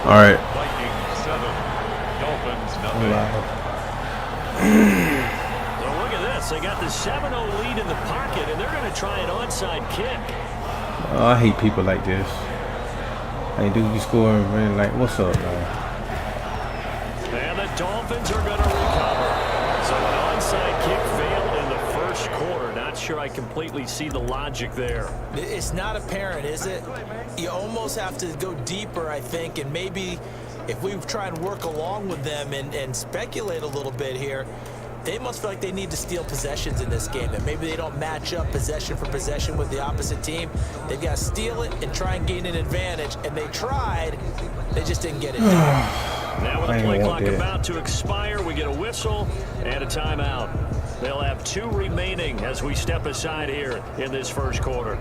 All right. Vikings 7, Dolphins nothing. Well, look at this. They got the 7-0 lead in the pocket, and they're going to try an onside kick. Oh, I hate people like this. Hey, dude, you score and really like, what's up, man? And the Dolphins are going to recover. So an onside kick failed in the first quarter. Not sure I completely see the logic there. It's not apparent, is it? You almost have to go deeper, I think, and maybe if we try and work along with them and speculate a little bit here, they must feel like they need to steal possessions in this game, that maybe they don't match up possession for possession with the opposite team. They've got to steal it and try and gain an advantage, and they tried. They just didn't get it done. Now with the play clock about to expire, we get a whistle and a timeout. They'll have 2 remaining as we step aside here in this first quarter.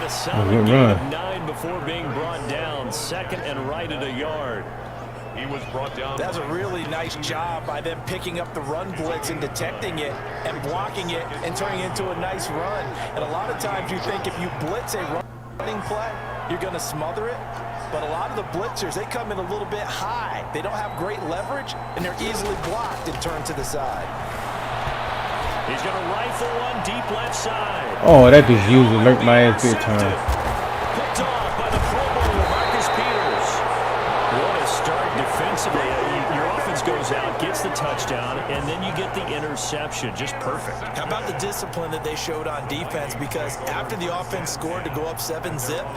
Solid gain of 9 before being brought down. Second and right at a yard. He was brought down. That's a really nice job by them picking up the run blitz and detecting it and blocking it and turning it into a nice run. And a lot of times you think if you blitz a running play, you're going to smother it. But a lot of the blitzers, they come in a little bit high. They don't have great leverage, and they're easily blocked and turned to the side. He's going to rifle one deep left side. Oh, that just usually alert my ass big time. Picked off by the Pro Bowler, Marcus Peters. What a start defensively. Your offense goes out, gets the touchdown, and then you get the interception. Just perfect. How about the discipline that they showed on defense? Because after the offense scored to go up 7-zip,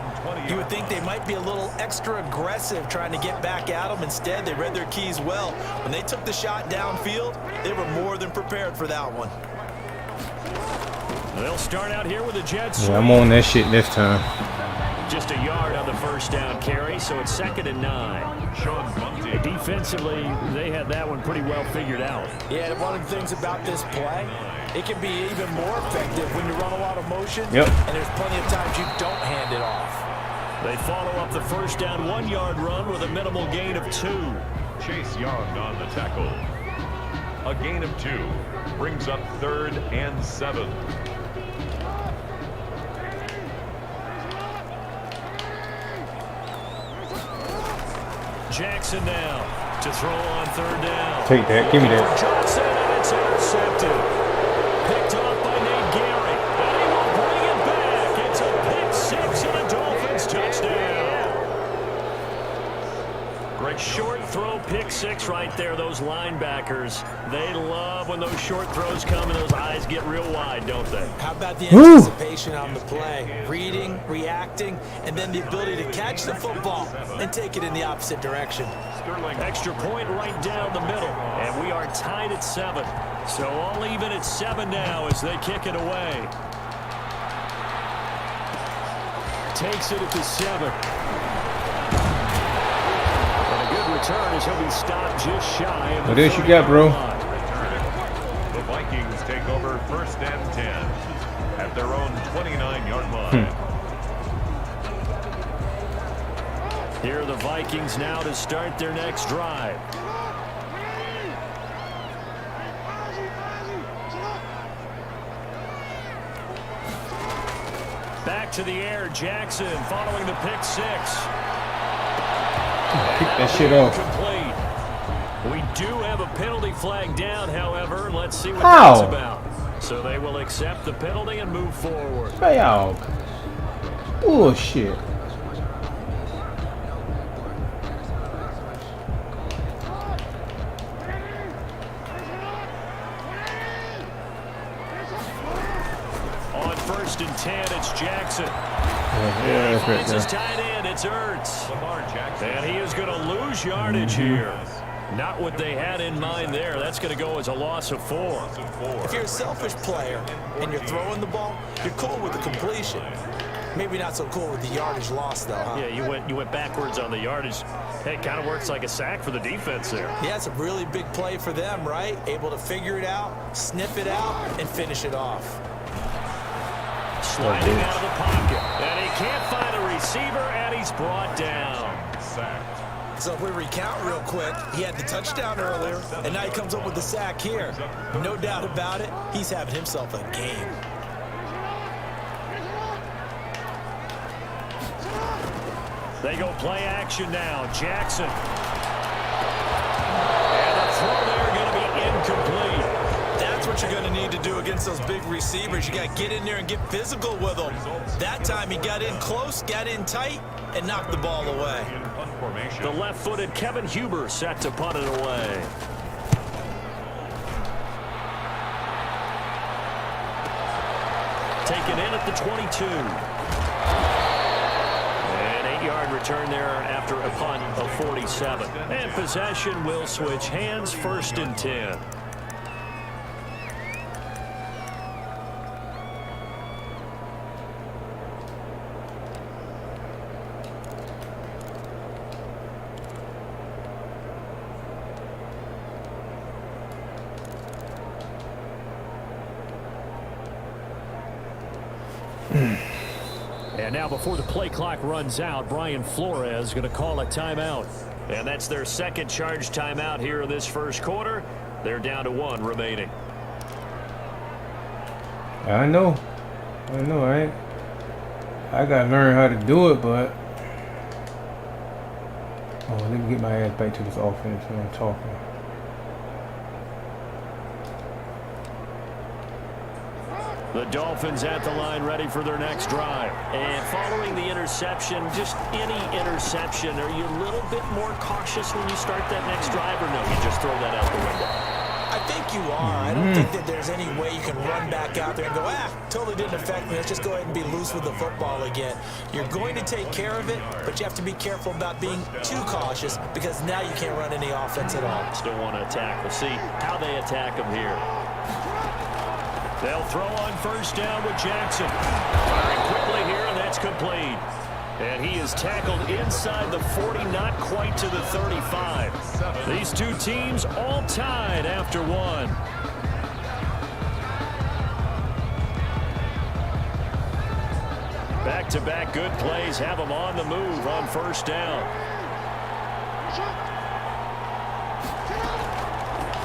you would think they might be a little extra aggressive trying to get back at them. Instead, they read their keys well. When they took the shot downfield, they were more than prepared for that one. They'll start out here with a jet sweep. Yeah, I'm on that shit this time. Just a yard on the first down carry, so it's 2nd and 9. Defensively, they had that one pretty well figured out. Yeah, and one of the things about this play, it can be even more effective when you run a lot of motion. Yep. And there's plenty of times you don't hand it off. They follow up the first down 1-yard run with a minimal gain of 2. Chase Young on the tackle. A gain of 2 brings up 3rd and 7. Jackson now to throw on 3rd down. Take that. Give me that. Johnson, and it's intercepted. Picked off by Nate Gary. And he will bring it back. It's a pick 6 and a Dolphins touchdown. Great short throw, pick 6 right there. Those linebackers, they love when those short throws come and those eyes get real wide, don't they? How about the anticipation on the play? Reading, reacting, and then the ability to catch the football and take it in the opposite direction. Extra point right down the middle, and we are tied at 7. So all even at 7 now as they kick it away. Takes it at the 7. Return as he'll be stopped just shy of the What else you got, bro? The Vikings take over 1st and 10 at their own 29-yard line. Here are the Vikings now to start their next drive. Back to the air, Jackson following the pick 6. Pick that shit off. Complete. We do have a penalty flag down, however. Let's see what How? that's about. So they will accept the penalty and move forward. Hey, y'all. Bullshit. On 1st and 10, it's Jackson. Yeah, that's right It's there. his tight end. It's Ertz. And he is going to lose yardage here. Not what they had in mind there. That's going to go as a loss of 4. If you're a selfish player and you're throwing the ball, you're cool with the completion. Maybe not so cool with the yardage loss, though, huh? Yeah, you went backwards on the yardage. Hey, it kind of works like a sack for the defense there. Yeah, it's a really big play for them, right? Able to figure it out, sniff it out, and finish it off. Sliding out of the pocket. And he can't find a receiver, and he's brought down. Sacked. So if we recount real quick, he had the touchdown earlier, and now he comes up with the sack here. No doubt about it, he's having himself a game. They go play action now. Jackson. And the throw there going to be incomplete. That's what you're going to need to do against those big receivers. You got to get in there and get physical with them. That time he got in close, got in tight, and knocked the ball away. The left-footed Kevin Huber set to punt it away. Taken in at the 22. An 8-yard return there after a punt of 47. And possession will switch hands, 1st and 10. And now before the play clock runs out, Brian Flores is going to call a timeout. And that's their second charge timeout here in this first quarter. They're down to 1 remaining. I know, right? I gotta learn how to do it, but let me get my ass back to this offense when I'm talking. The Dolphins at the line ready for their next drive. And following the interception, just any interception, are you a little bit more cautious when you start that next drive, or no, you just throw that out the window? I think you are. I don't think that there's any way you can run back out there and go, totally didn't affect me. Let's just go ahead and be loose with the football again. You're going to take care of it, but you have to be careful about being too cautious because now you can't run any offense at all. Still want to attack. We'll see how they attack them here. They'll throw on 1st down with Jackson. Firing quickly here, and that's complete. And he is tackled inside the 40, not quite to the 35. These two teams all tied after 1. Back-to-back good plays have them on the move on 1st down.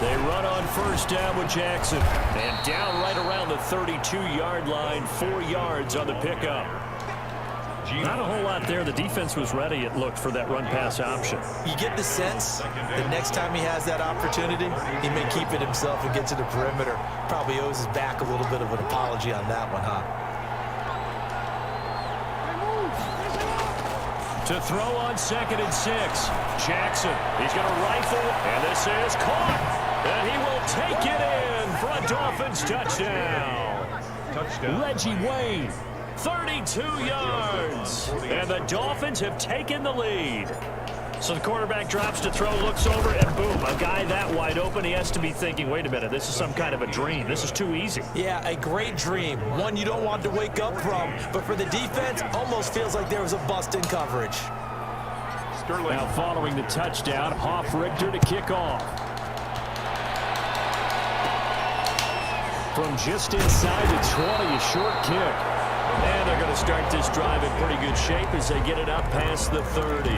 They run on 1st down with Jackson. And down right around the 32-yard line, 4 yards on the pickup. Not a whole lot there. The defense was ready, it looked, for that run-pass option. You get the sense that next time he has that opportunity, he may keep it himself and get to the perimeter. Probably owes his back a little bit of an apology on that one, huh? To throw on 2nd and 6. Jackson, he's going to rifle, and this is caught. And he will take it in for a Dolphins touchdown. Reggie Wayne, 32 yards. And the Dolphins have taken the lead. So the quarterback drops to throw, looks over, and boom, a guy that wide open. He has to be thinking, wait a minute, this is some kind of a dream. This is too easy. Yeah, a great dream. One you don't want to wake up from. But for the defense, almost feels like there was a bust in coverage. Now following the touchdown, Hoff-Richter to kick off. From just inside the 20, a short kick. And they're going to start this drive in pretty good shape as they get it up past the 30.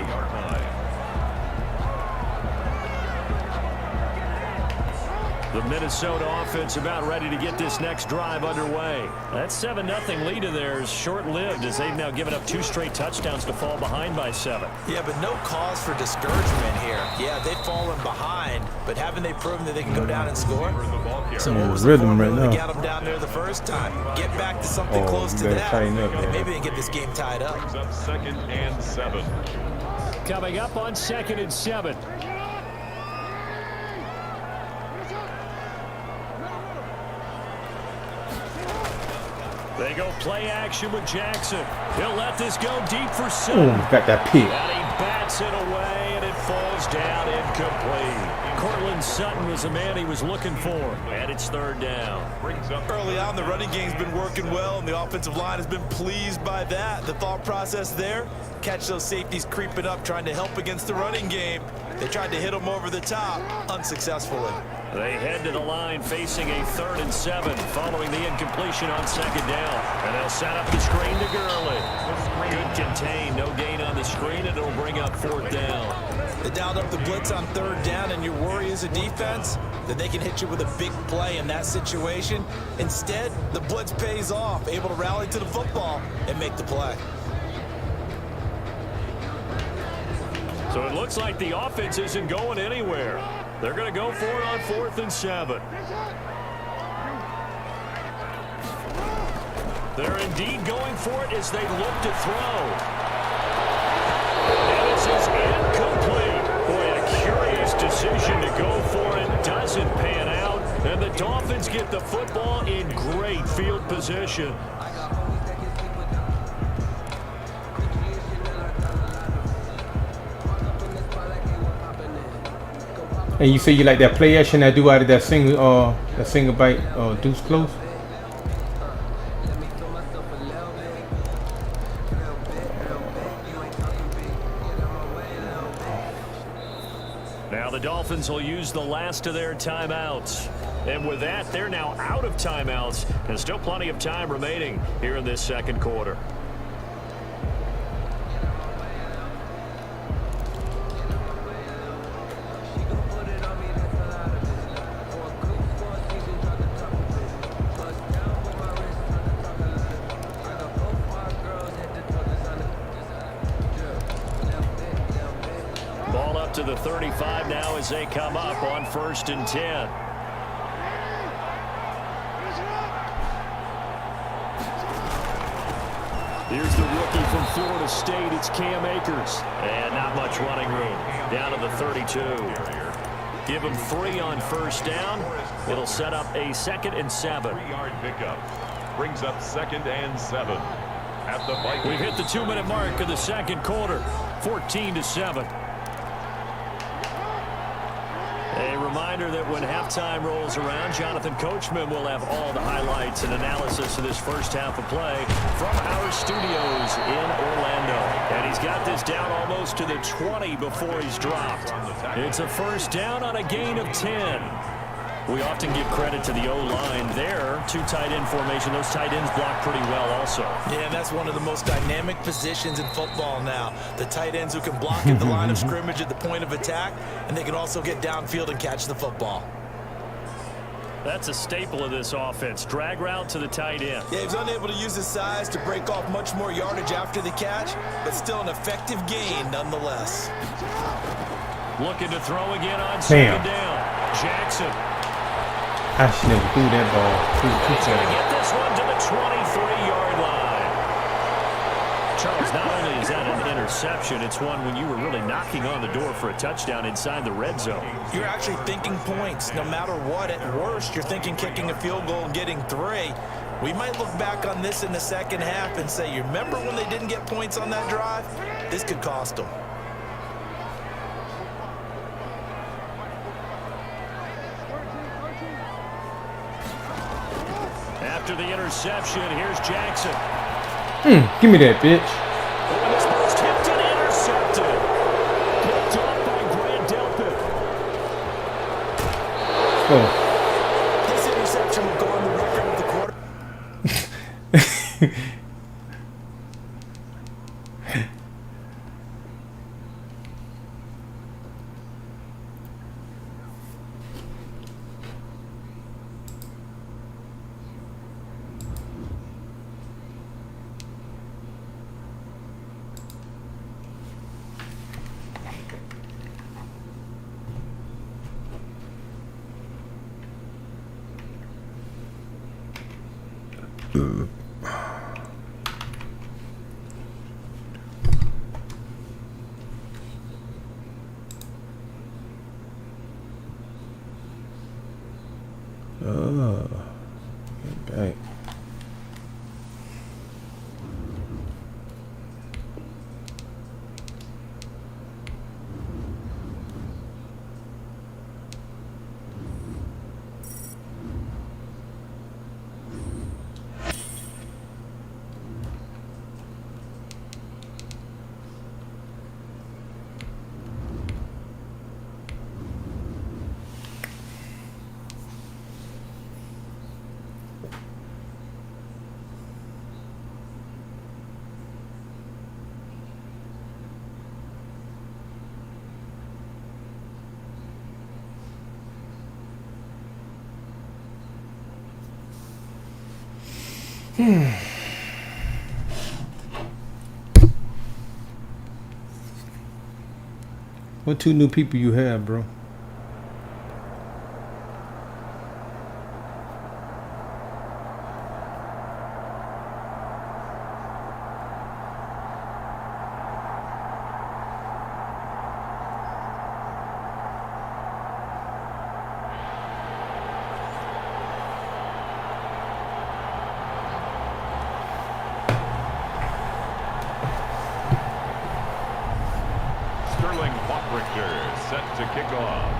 The Minnesota offense about ready to get this next drive underway. That 7-0 lead of theirs short-lived as they've now given up 2 straight touchdowns to fall behind by 7. Yeah, but no cause for discouragement here. Yeah, they've fallen behind, but haven't they proven that they can go down and score? So what was the formula to get them down there the first time? Get back to something close to that, and maybe they can get this game tied up. 2nd and 7. Coming up on 2nd and 7. They go play action with Jackson. He'll let this go deep for 7. Got that pick. And he bats it away, and it falls down incomplete. Cortland Sutton was the man he was looking for, and it's third down. Brings up Early on, the running game's been working well, and the offensive line has been pleased by that. The thought process there, catch those safeties creeping up, trying to help against the running game. They tried to hit them over the top, unsuccessfully. They head to the line facing a 3rd and 7 following the incompletion on 2nd down. And they'll set up the screen to Gurley. Good contain, no gain on the screen, and it'll bring up 4th down. They dialed up the blitz on 3rd down, and your worry as a defense that they can hit you with a big play in that situation. Instead, the blitz pays off, able to rally to the football and make the play. So it looks like the offense isn't going anywhere. They're going to go for it on 4th and 7. They're indeed going for it as they look to throw. And this is incomplete. Boy, a curious decision to go for it. Doesn't pan out. And the Dolphins get the football in great field position. And you say you like that play action that do out of that single bite deuce close? Now the Dolphins will use the last of their timeouts. And with that, they're now out of timeouts. And still plenty of time remaining here in this second quarter. Ball up to the 35 now as they come up on 1st and 10. Here's the rookie from Florida State. It's Cam Akers. And not much running room. Down to the 32. Give him 3 on 1st down. It'll set up a 2nd and 7. 3-yard pickup. Brings up 2nd and 7. At the Vikings. We've hit the 2-minute mark of the second quarter. 14-7. A reminder that when halftime rolls around, Jonathan Coachman will have all the highlights and analysis of this first half of play from our studios in Orlando. And he's got this down almost to the 20 before he's dropped. It's a 1st down on a gain of 10. We often give credit to the O-line there. 2 tight end formation. Those tight ends block pretty well also. Yeah, and that's one of the most dynamic positions in football now. The tight ends who can block at the line of scrimmage at the point of attack, and they can also get downfield and catch the football. That's a staple of this offense. Drag route to the tight end. Yeah, he's unable to use his size to break off much more yardage after the catch, but still an effective gain nonetheless. Looking to throw again on 2nd down. Jackson. I should never threw that ball. He's going to get this one to the 23-yard line. Charles, not only is that an interception, it's one when you were really knocking on the door for a touchdown inside the red zone. You're actually thinking points. No matter what, at worst, you're thinking kicking a field goal and getting 3. We might look back on this in the second half and say, you remember when they didn't get points on that drive? This could cost them. After the interception, here's Jackson. Give me that, bitch. Oh, this ball's tipped and intercepted. Picked off by Grant Delpit. Oh. This interception will go on the record of the quarter. Okay. What 2 new people you have, bro? Set to kick off.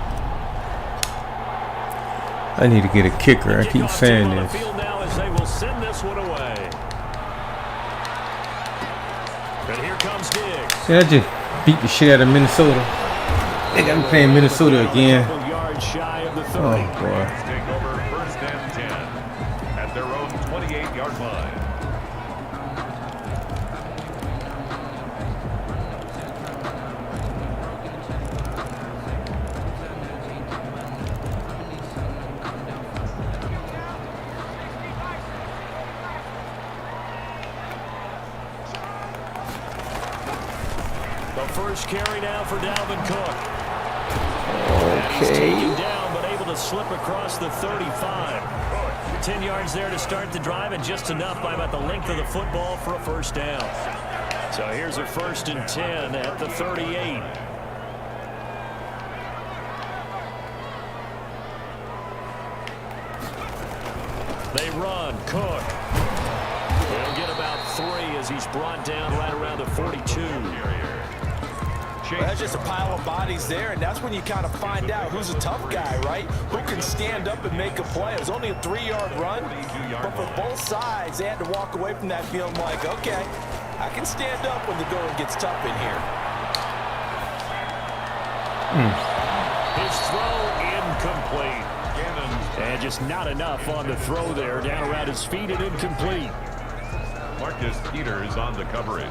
I need to get a kicker. I keep saying this. Now as they will send this one away. And here comes Diggs. See, I just beat the shit out of Minnesota. They got me playing Minnesota again. Oh boy. Take over 1st and 10 at their own 28-yard line. First carry now for Dalvin Cook. Okay. He's down, but able to slip across the 35. 10 yards there to start the drive, and just enough by about the length of the football for a first down. So here's a 1st and 10 at the 38. They run. Cook. He'll get about 3 as he's brought down right around the 42. Well, that's just a pile of bodies there, and that's when you kind of find out who's a tough guy, right? Who can stand up and make a play. It was only a 3-yard run, but for both sides, they had to walk away from that feeling like, okay, I can stand up when the going gets tough in here. His throw incomplete. And just not enough on the throw there. Down around his feet and incomplete. Marcus Peters on the coverage.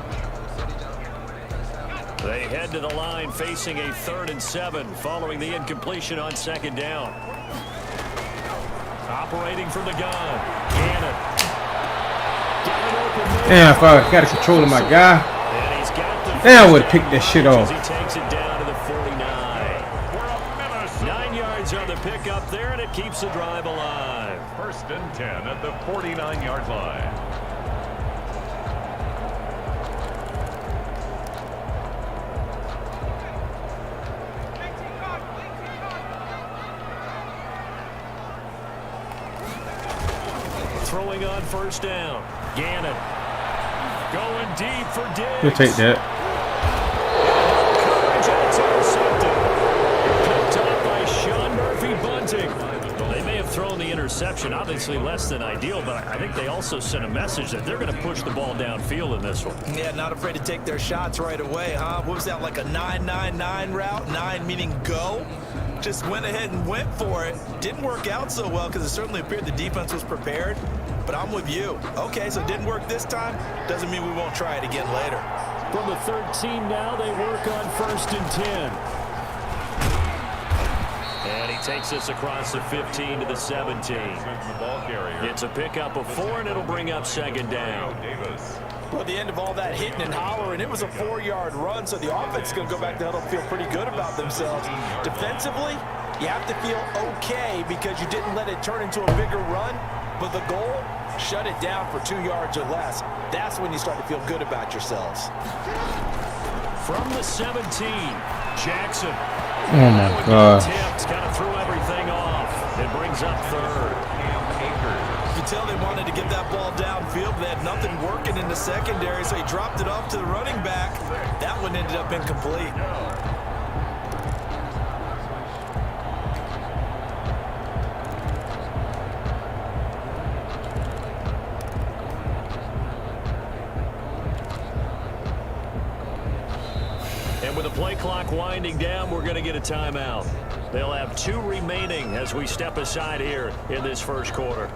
They head to the line facing a 3rd and 7 following the incompletion on 2nd down. Operating from the gun. Gannon. Damn, if I got control of my guy. And he's got the Damn, I would have picked that shit off. He takes it down to the 49. 9 yards on the pickup there, and it keeps the drive alive. 1st and 10 at the 49-yard line. Throwing on 1st down. Gannon. Going deep for Diggs. We'll take that. Coverage, and it's intercepted. Picked up by Sean Murphy-Bunting. They may have thrown the interception, obviously less than ideal, but I think they also sent a message that they're going to push the ball downfield in this one. Yeah, not afraid to take their shots right away, huh? What was that, like a 9-9-9 route? 9 meaning go? Just went ahead and went for it. Didn't work out so well because it certainly appeared the defense was prepared. But I'm with you. Okay, so it didn't work this time. Doesn't mean we won't try it again later. From the 13 now, they work on 1st and 10. And he takes this across the 15 to the 17. It's a pickup of 4, and it'll bring up 2nd down. Well, at the end of all that hitting and hollering, it was a 4-yard run, so the offense is going to go back to huddle and feel pretty good about themselves. Defensively, you have to feel okay because you didn't let it turn into a bigger run. But the goal, shut it down for 2 yards or less. That's when you start to feel good about yourselves. From the 17, Jackson. Oh my God. Tipped, kind of threw everything off. It brings up 3rd. You can tell they wanted to get that ball downfield, but they had nothing working in the secondary, so he dropped it off to the running back. That one ended up incomplete. And with the play clock winding down, we're going to get a timeout. They'll have 2 remaining as we step aside here in this 1st quarter.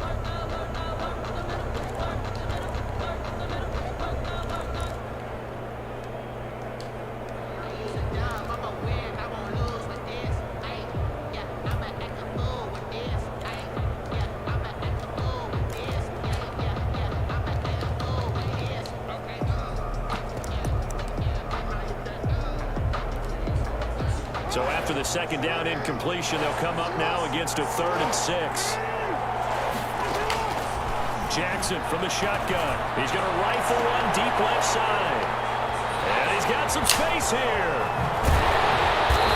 after the second down incompletion, they'll come up now against a 3rd and 6. Jackson from the shotgun. He's going to rifle one deep left side. And he's got some space here.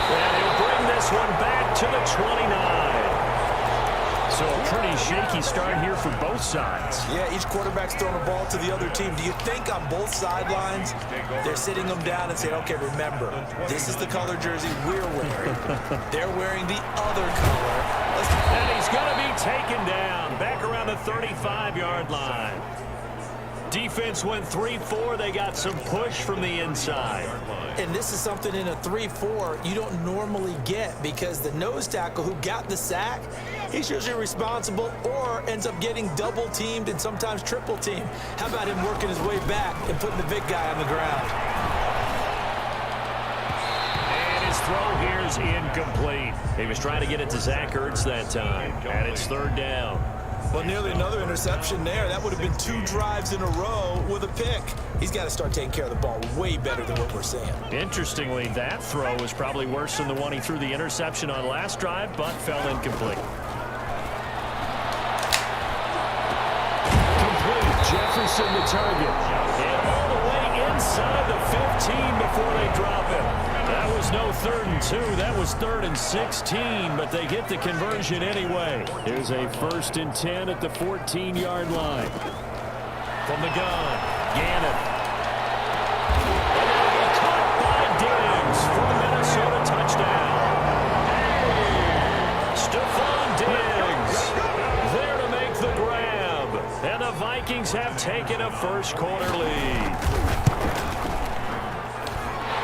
And he'll bring this one back to the 29. So a pretty shaky start here for both sides. Yeah, each quarterback's throwing a ball to the other team. Do you think on both sidelines they're sitting them down and saying, okay, remember, this is the color jersey we're wearing. They're wearing the other color. And he's going to be taken down back around the 35-yard line. Defense went 3-4. They got some push from the inside. And this is something in a 3-4 you don't normally get because the nose tackle who got the sack, he's usually responsible or ends up getting double teamed and sometimes triple teamed. How about him working his way back and putting the big guy on the ground? And his throw here is incomplete. He was trying to get it to Zach Ertz that time. And it's 3rd down. Well, nearly another interception there. That would have been 2 drives in a row with a pick. He's got to start taking care of the ball way better than what we're seeing. Interestingly, that throw was probably worse than the one he threw the interception on last drive, but fell incomplete. Complete. Jefferson the target. And all the way inside the 15 before they drop him. That was no 3rd and 2. That was 3rd and 16, but they get the conversion anyway. Here's a 1st and 10 at the 14-yard line. From the gun, Gannon. And caught by Diggs for the Minnesota touchdown. Stephon Diggs there to make the grab. And the Vikings have taken a 1st-quarter lead.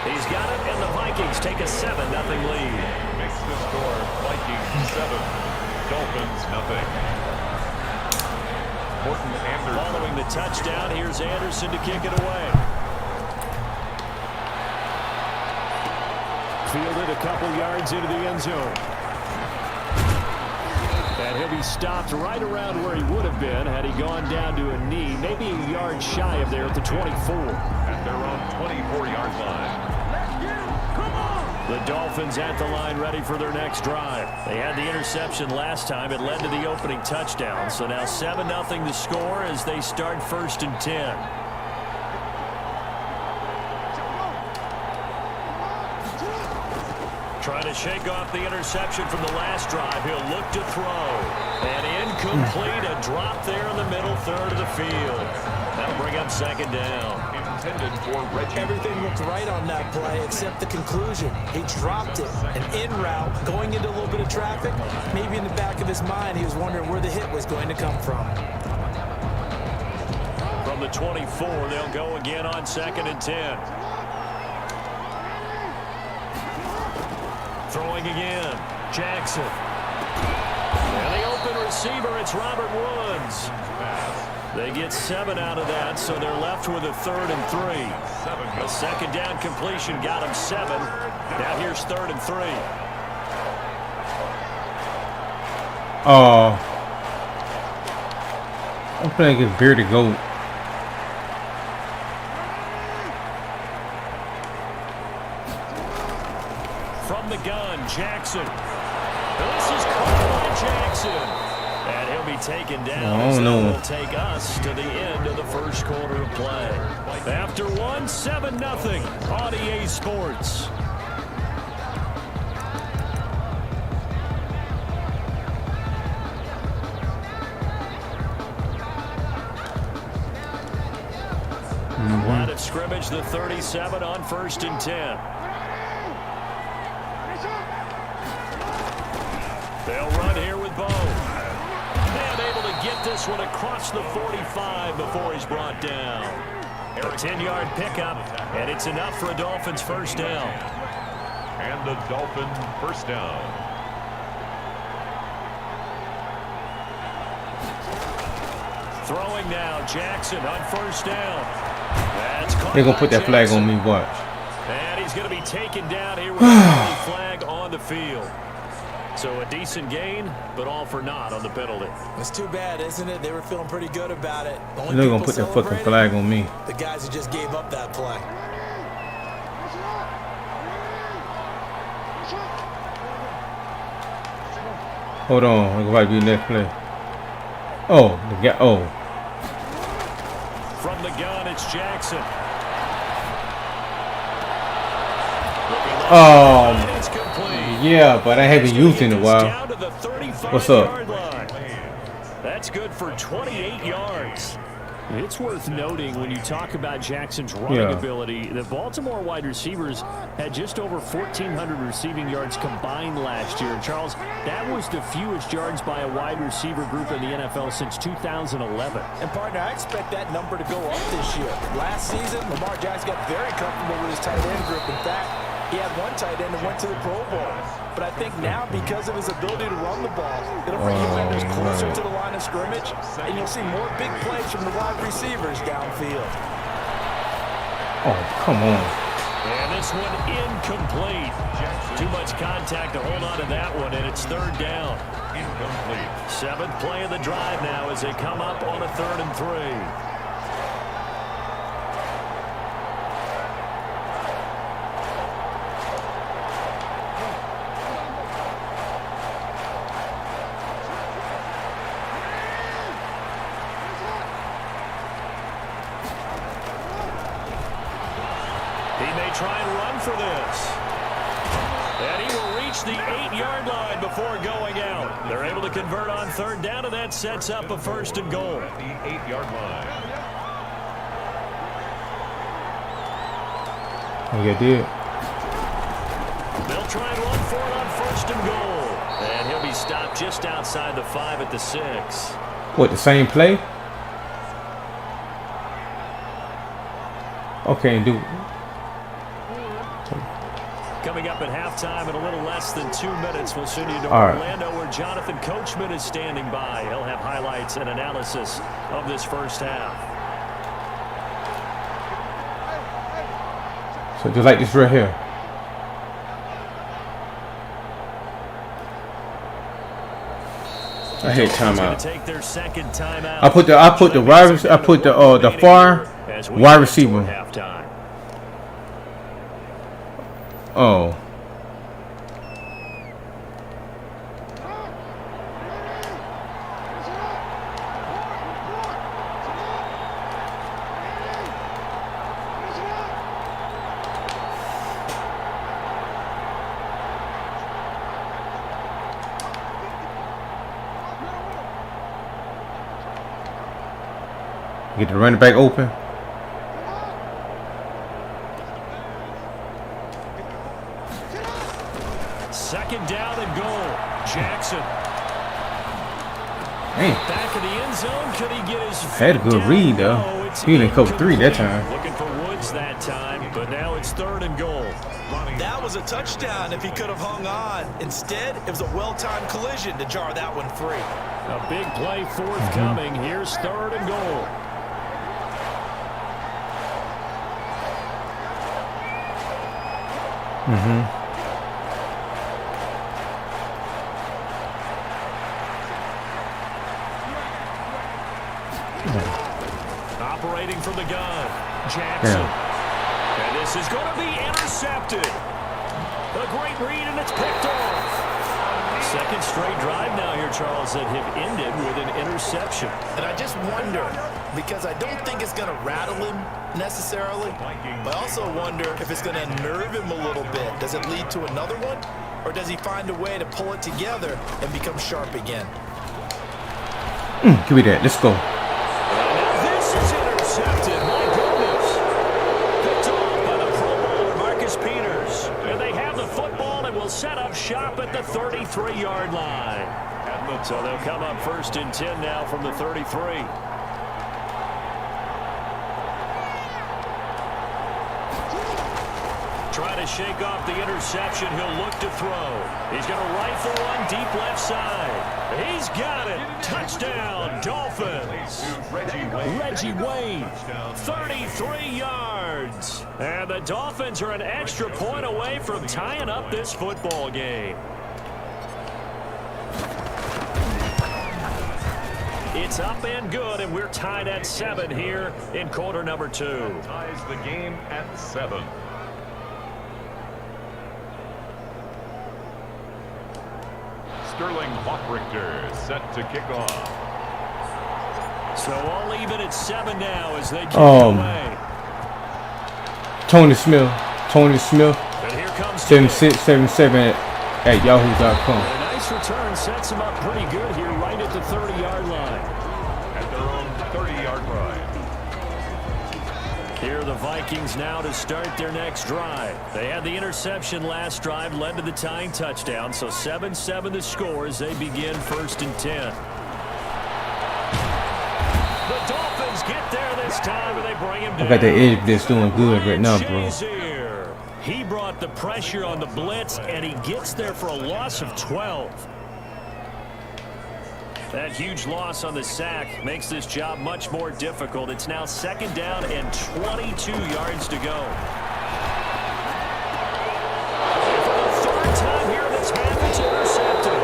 He's got it, and the Vikings take a 7-0 lead. Makes the score Vikings 7, Dolphins nothing. Morton Anderson. Following the touchdown, here's Anderson to kick it away. Fielded a couple yards into the end zone. And he'll be stopped right around where he would have been had he gone down to a knee, maybe a yard shy of there at the 24. At their own 24-yard line. The Dolphins at the line ready for their next drive. They had the interception last time. It led to the opening touchdown. So now 7-0 the score as they start 1st and 10. Trying to shake off the interception from the last drive. He'll look to throw. And incomplete. A drop there in the middle 3rd of the field. That'll bring up 2nd down. Intended for Reggie. Everything looked right on that play except the conclusion. He dropped it. An in route, going into a little bit of traffic. Maybe in the back of his mind, he was wondering where the hit was going to come from. From the 24, they'll go again on 2nd and 10. Throwing again. Jackson. And the open receiver, it's Robert Woods. They get 7 out of that, so they're left with a 3rd and 3. A 2nd down completion got him 7. Now here's 3rd and 3. Oh. I'm playing against Bearded Goat. From the gun, Jackson. This is caught by Jackson. And he'll be taken down. Oh, no. That will take us to the end of the 1st quarter of play. After 7-0 on EA Sports. Line of scrimmage, the 37 on 1st and 10. They'll run here with Bo. And able to get this one across the 45 before he's brought down. A 10-yard pickup, and it's enough for a Dolphins 1st down. And the Dolphin 1st down. Throwing now, Jackson on 1st down. That's caught. They're gonna put that flag on me, watch. And he's going to be taken down here with a flag on the field. So a decent gain, but all for naught on the penalty. It's too bad, isn't it? They were feeling pretty good about it. They're gonna put that fucking flag on me. The guys who just gave up that play. Hold on. It might be next play. Oh, the guy. Oh. From the gun, it's Jackson. Oh. Yeah, but I haven't used it in a while. What's up? That's good for 28 yards. It's worth noting when you talk about Jackson's running ability, the Baltimore wide receivers had just over 1,400 receiving yards combined last year. And Charles, that was the fewest yards by a wide receiver group in the NFL since 2011. And partner, I expect that number to go up this year. Last season, Lamar Jackson got very comfortable with his tight end group. In fact, he had one tight end that went to the Pro Bowl. But I think now, because of his ability to run the ball, it'll bring defenders closer to the line of scrimmage, and you'll see more big plays from the wide receivers downfield. Oh, come on. And this one incomplete. Too much contact to hold on to that one, and it's third down. Incomplete. Seventh play of the drive now as they come up on a 3rd and 3. Try and run for this. And he will reach the 8-yard line before going out. They're able to convert on 3rd down, and that sets up a 1st and goal. At the 8-yard line. Yeah, did. They'll try and run for it on 1st and goal. And he'll be stopped just outside the 5 at the 6. What, the same play? Okay, dude. Coming up at halftime in a little less than 2 minutes, we'll send you to Orlando where Jonathan Coachman is standing by. He'll have highlights and analysis of this first half. So just like this right here. I hate timeout. Take their second timeout. I put the far wide receiver. Oh. Get the running back open. Second down and goal. Jackson. Hey. Back in the end zone. Could he get his had a good read though. He didn't cover 3 that time. Looking for Woods that time, but now it's 3rd and goal. That was a touchdown if he could have hung on. Instead, it was a well-timed collision to jar that one free. A big play forthcoming. Here's 3rd and goal. Operating from the gun, Jackson. And this is going to be intercepted. A great read, and it's picked off. Second straight drive now here, Charles, that have ended with an interception. And I just wonder, because I don't think it's going to rattle him necessarily, but I also wonder if it's going to unnerve him a little bit. Does it lead to another one, or does he find a way to pull it together and become sharp again? Give me that. Let's go. This is intercepted. My goodness. Picked off by the Pro Bowler, Marcus Peters. And they have the football and will set up shop at the 33-yard line. So they'll come up 1st and 10 now from the 33. Trying to shake off the interception. He'll look to throw. He's going to rifle one deep left side. He's got it. Touchdown, Dolphins. Reggie Wayne, 33 yards. And the Dolphins are an extra point away from tying up this football game. It's up and good, and we're tied at 7 here in quarter number 2. Ties the game at 7. Sterling Hochrichter set to kick off. So all even at 7 now as they kick away. Tony Smith. And here comes 7677 at yahoo.com. A nice return sets him up pretty good here right at the 30-yard line. At their own 30-yard line. Here are the Vikings now to start their next drive. They had the interception last drive, led to the tying touchdown. So 7-7 the score as they begin 1st and 10. The Dolphins get there this time and they bring him down. I got the edge blitz doing good right now, bro. He brought the pressure on the blitz and he gets there for a loss of 12. That huge loss on the sack makes this job much more difficult. It's now 2nd down and 22 yards to go. And for the 3rd time here, this half is intercepted.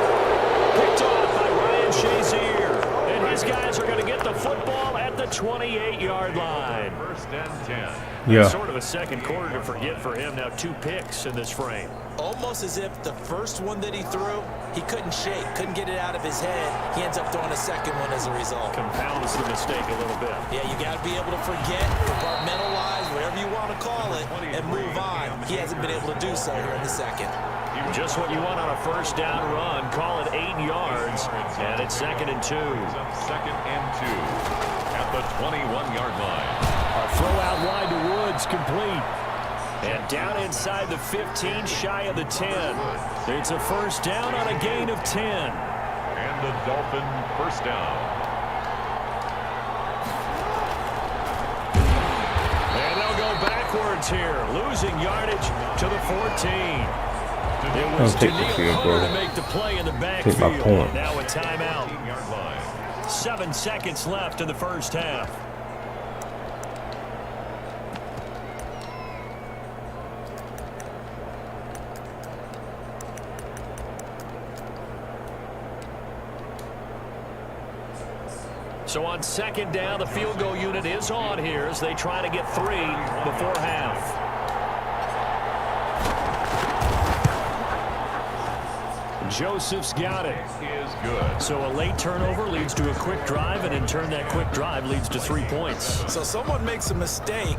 Picked off by Ryan Shazier. And his guys are going to get the football at the 28-yard line. 1st and 10. Yeah. Sort of a second quarter to forget for him. Now 2 picks in this frame. Almost as if the first one that he threw, he couldn't shake, couldn't get it out of his head. He ends up throwing a second one as a result. Compounds the mistake a little bit. Yeah, you got to be able to forget, compartmentalize, whatever you want to call it, and move on. He hasn't been able to do so here in the second. Just what you want on a 1st down run. Call it 8 yards, and it's 2nd and 2. 2nd and 2 at the 21-yard line. A throw out wide to Woods, complete. And down inside the 15, shy of the 10. It's a 1st down on a gain of 10. And the Dolphin 1st down. And they'll go backwards here, losing yardage to the 14. It was Daniil Hunter to make the play in the backfield. Now a timeout. 7 seconds left in the 1st half. So on 2nd down, the field goal unit is on here as they try to get 3 before half. Joseph's got it. Is good. So a late turnover leads to a quick drive, and in turn that quick drive leads to 3 points. So someone makes a mistake,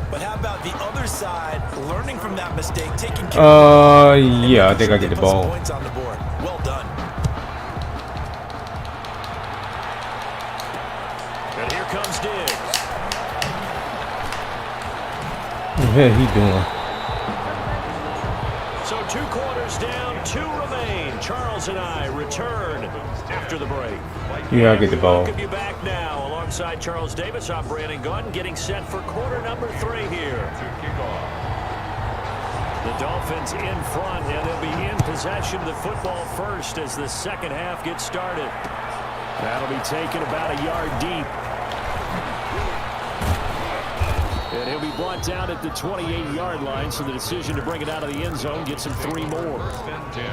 but how about the other side learning from that mistake, taking care of it? Yeah, I think I get the ball. Points on the board. Well done. And here comes Diggs. What the hell he doing? So 2 quarters down, 2 remain. Charles and I return after the break. Yeah, I get the ball. Welcome you back now alongside Charles Davis. I'm Brandon Gordon, getting set for quarter number 3 here. To kick off. The Dolphins in front, and they'll be in possession of the football first as the 2nd half gets started. That'll be taken about a yard deep. And he'll be brought down at the 28-yard line, so the decision to bring it out of the end zone gets him 3 more. 1st and 10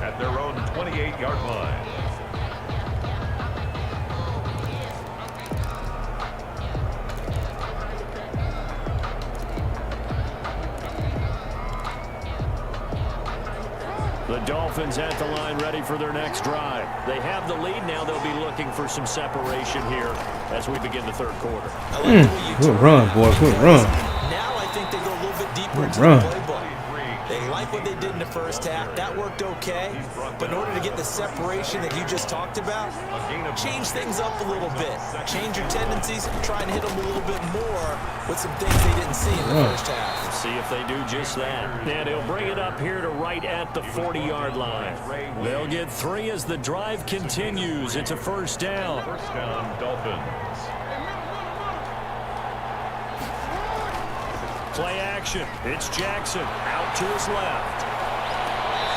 at their own 28-yard line. The Dolphins at the line ready for their next drive. They have the lead now. They'll be looking for some separation here as we begin the 3rd quarter. Good run, boy. Good run. Now I think they go a little bit deeper into run. the playbook. They like what they did in the 1st half. That worked okay. But in order to get the separation that you just talked about, change things up a little bit. Change your tendencies. Try and hit them a little bit more with some things they didn't see in the 1st half. See if they do just that. And he'll bring it up here to right at the 40-yard line. They'll get 3 as the drive continues. It's a 1st down. 1st down, Dolphins. Play action. It's Jackson out to his left.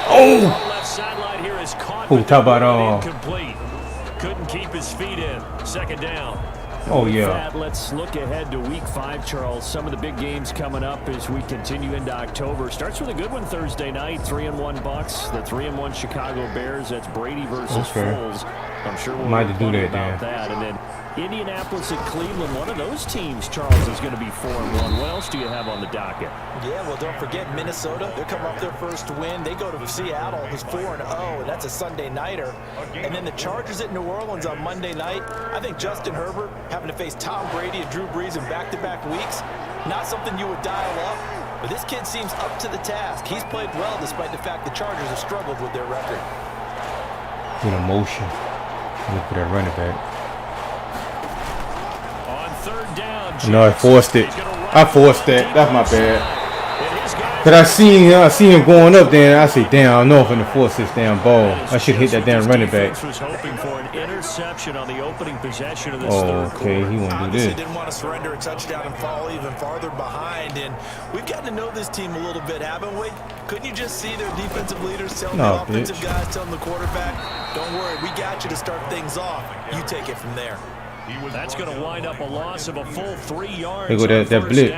Oh! Left sideline here is caught. Oh, how about incomplete. Couldn't keep his feet in. 2nd down. Oh, yeah. That, let's look ahead to week 5, Charles. Some of the big games coming up as we continue into October. Starts with a good one Thursday night, 3-1 Bucks. The 3-1 Chicago Bears. That's Brady versus Foles. I'm sure we'll might do that, about Dan. that. And then Indianapolis and Cleveland, one of those teams, Charles, is going to be 4-1. What else do you have on the docket? Yeah, well, don't forget Minnesota. They're coming off their first win. They go to Seattle, who's 4-0, and that's a Sunday nighter. And then the Chargers at New Orleans on Monday night. I think Justin Herbert having to face Tom Brady and Drew Brees in back-to-back weeks, not something you would dial up. But this kid seems up to the task. He's played well despite the fact the Chargers have struggled with their record. In a motion. Look for that running back. On third down, No, I forced it. I forced that. That's my bad. Cause I see him going up there, and I say, damn, I don't know if I'm gonna force this damn ball. I should hit that damn running back. Was hoping for an interception on the opening possession of this Oh, okay, he won't do Obviously this. didn't want to surrender a touchdown and fall even farther behind. And we've gotten to know this team a little bit, haven't we? Couldn't you just see their defensive leaders telling the offensive guys, telling the quarterback, don't worry, we got you to start things off. You take it from there. That's going to wind up a loss of a full 3 yards. They go that blitz.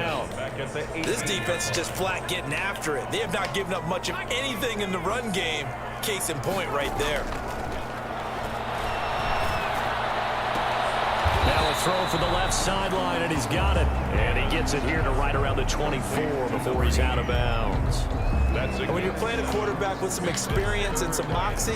This defense is just flat getting after it. They have not given up much of anything in the run game. Case in point right there. Now a throw for the left sideline, and he's got it. And he gets it here to right around the 24 before he's out of bounds. And when you're playing a quarterback with some experience and some moxie,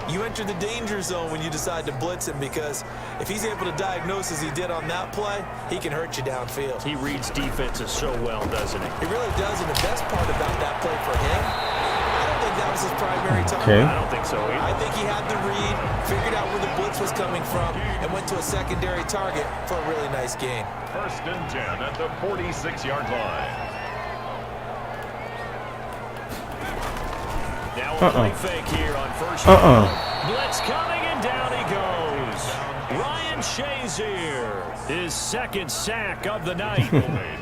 you enter the danger zone when you decide to blitz him, because if he's able to diagnose as he did on that play, he can hurt you downfield. He reads defenses so well, doesn't he? He really does, and the best part about that play for him, I don't think that was his primary target. Okay. I don't think so either. I think he had the read, figured out where the blitz was coming from, and went to a secondary target for a really nice gain. 1st and 10 at the 46-yard line. Now a play fake here on first down. Blitz coming, and down he goes. Ryan Shazier, his second sack of the night.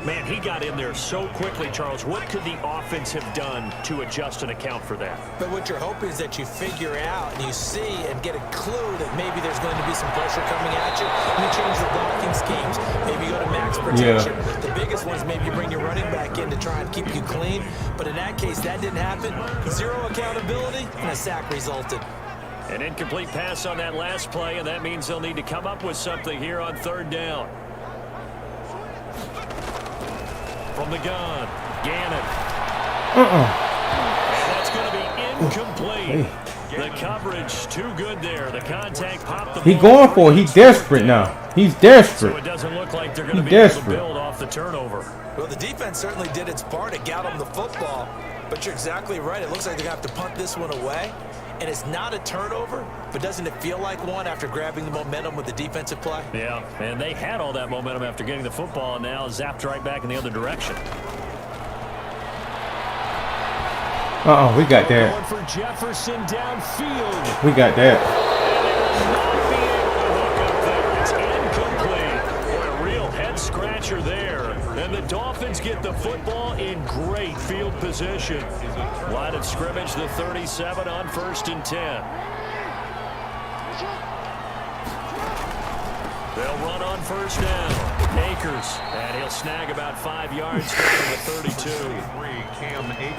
Man, he got in there so quickly, Charles. What could the offense have done to adjust and account for that? But what you're hoping is that you figure out and you see and get a clue that maybe there's going to be some pressure coming at you. You change the blocking schemes. Maybe you go to max protection. Yeah. The biggest one is maybe you bring your running back in to try and keep you clean. But in that case, that didn't happen. Zero accountability, and a sack resulted. An incomplete pass on that last play, and that means they'll need to come up with something here on third down. From the gun, Gannon. And that's going to be incomplete. The coverage too good there. The contact popped the ball. He going for it. He's desperate now. He's desperate. So it doesn't look like they're going to be able to build off the turnover. Well, the defense certainly did its part to get them the football, but you're exactly right. It looks like they're going to have to punt this one away. And it's not a turnover, but doesn't it feel like one after grabbing the momentum with the defensive play? Yeah, and they had all that momentum after getting the football, and now zapped right back in the other direction. We got that. Going for Jefferson downfield. We got that. It's incomplete. Boy, a real head scratcher there. And the Dolphins get the football in great field position. Line of scrimmage, the 37 on 1st and 10. They'll run on first down. Akers, and he'll snag about 5 yards down to the 32.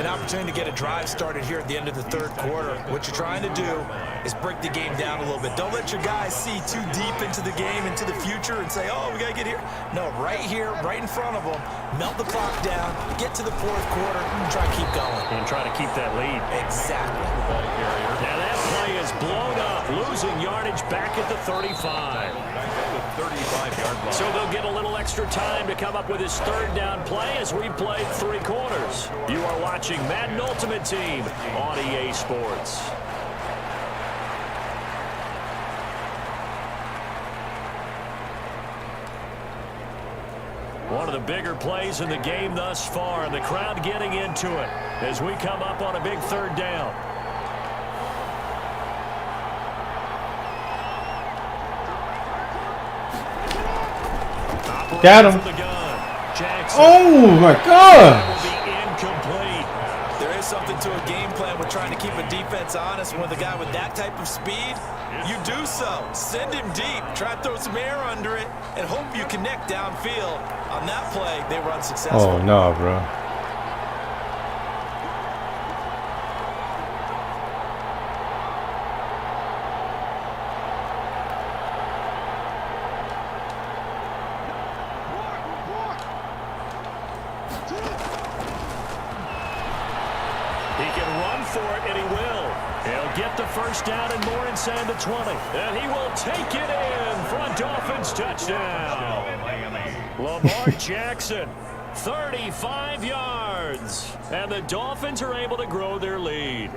An opportunity to get a drive started here at the end of the third quarter. What you're trying to do is break the game down a little bit. Don't let your guys see too deep into the game, into the future, and say, oh, we got to get here. No, right here, right in front of them, melt the clock down, get to the fourth quarter, and try to keep going. And try to keep that lead. Exactly. Now that play is blown up, losing yardage back at the 35. 35-yard line. So they'll get a little extra time to come up with his third down play as we played 3 quarters. You are watching Madden Ultimate Team on EA Sports. One of the bigger plays in the game thus far, and the crowd getting into it as we come up on a big third down. Got him. Oh my God. There is something to a game plan with trying to keep a defense honest. When the guy with that type of speed, you do so. Send him deep. Try to throw some air under it and hope you connect downfield. On that play, they were unsuccessful. Oh no, bro. for it, and he will. He'll get the first down and more inside the 20. And he will take it in for a Dolphins touchdown. Lamar Jackson, 35 yards. And the Dolphins are able to grow their lead.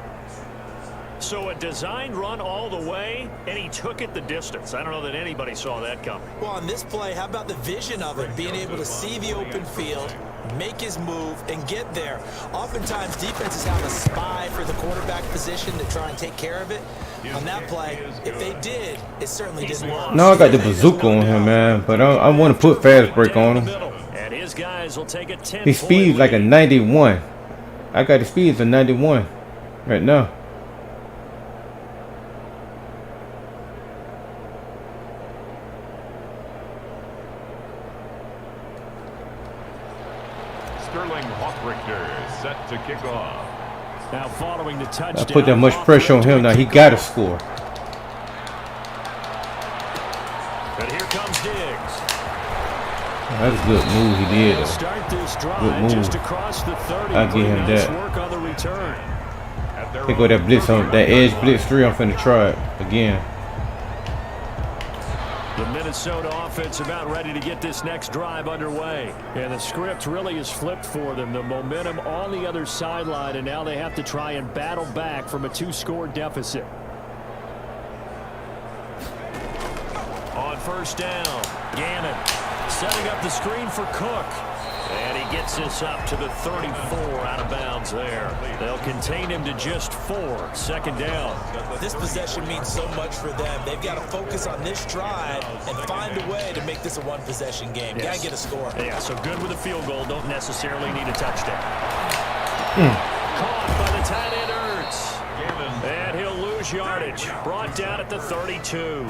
So a designed run all the way, and he took it the distance. I don't know that anybody saw that coming. Well, on this play, how about the vision of it? Being able to see the open field, make his move, and get there. Oftentimes, defenses have a spy for the quarterback position to try and take care of it. On that play, if they did, it certainly didn't work. No, I got the bazooka on him, man, but I want to put fast break on him. And his guys will take a 10. His speed's like a 91. I got his speed as a 91 right now. Set to kick off. Now following the touchdown. I put that much pressure on him. Now he got to score. And here comes Diggs. That's a good move he did. Though. Start this drive Good move. just across the 30. I'll give him Nice that. work on the return. They go that blitz on that edge blitz 3. I'm finna try it again. The Minnesota offense about ready to get this next drive underway. And the script really is flipped for them. The momentum on the other sideline, and now they have to try and battle back from a 2-score deficit. On first down, Gannon setting up the screen for Cook. And he gets this up to the 34 out of bounds there. They'll contain him to just 4. Second down. This possession means so much for them. They've got to focus on this drive and find a way to make this a one-possession game. Yes. Got to get a score. Yeah, so good with a field goal. Don't necessarily need a touchdown. Caught by the tight end Ertz. And he'll lose yardage. Brought down at the 32.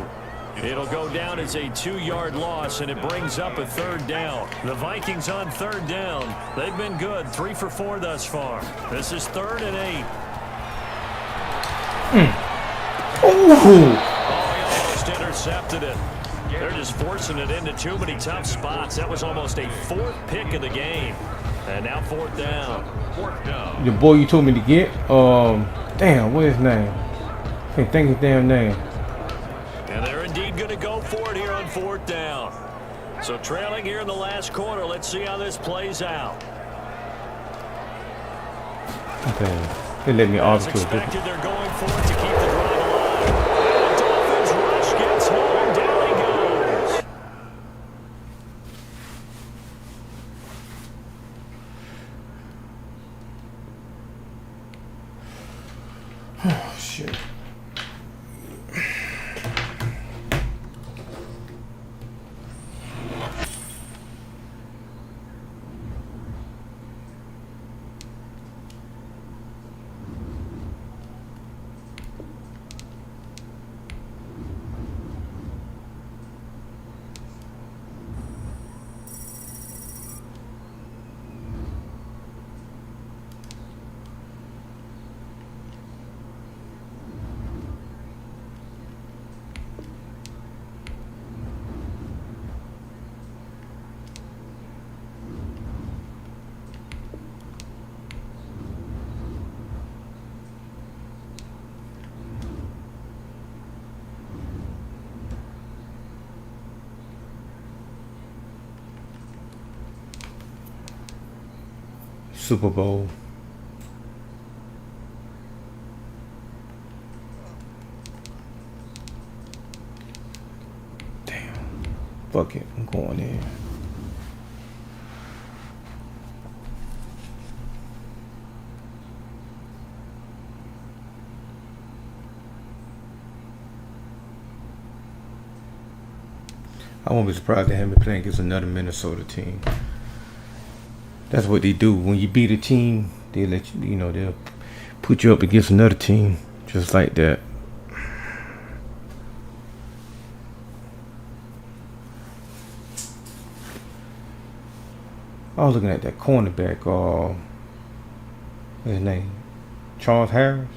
It'll go down as a 2-yard loss, and it brings up a third down. The Vikings on third down. They've been good, 3 for 4 thus far. This is 3rd and 8. Ooh. Oh, he almost intercepted it. They're just forcing it into too many tough spots. That was almost a 4th pick of the game. And now 4th down. 4th down. The boy you told me to get, damn, what's his name? Can't think his damn name. And they're indeed going to go for it here on 4th down. So trailing here in the last quarter. Let's see how this plays out. Okay, they let me off to Expected, they're going for it to keep the drive alive. And the Dolphins rush gets home. Down he goes. Oh, shit. Super Bowl. Damn. Fuck it. I'm going in. I won't be surprised to have me playing against another Minnesota team. That's what they do. When you beat a team, they let you, they'll put you up against another team just like that. I was looking at that cornerback, what's his name? Charles Harris?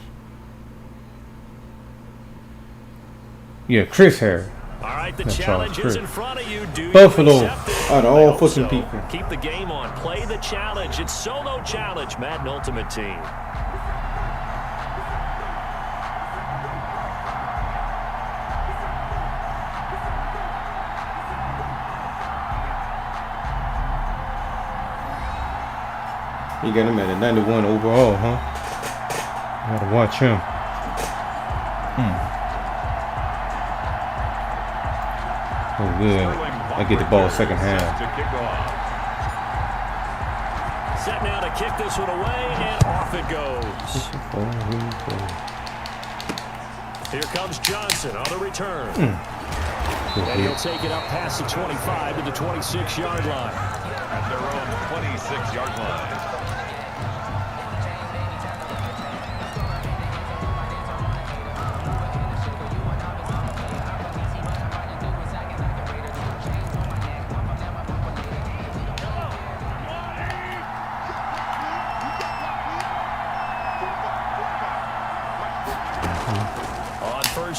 Yeah, Chris Harris. All right, the challenge is in front of you, dude. Buffalo, out of all fucking people. Keep the game on. Play the challenge. It's solo challenge, Madden Ultimate Team. He got him at a 91 overall, huh? Gotta watch him. Oh, good. I get the ball second half. Set now to kick this one away, and off it goes. Here comes Johnson on the return. And he'll take it up past the 25 to the 26-yard line. At their own 26-yard line.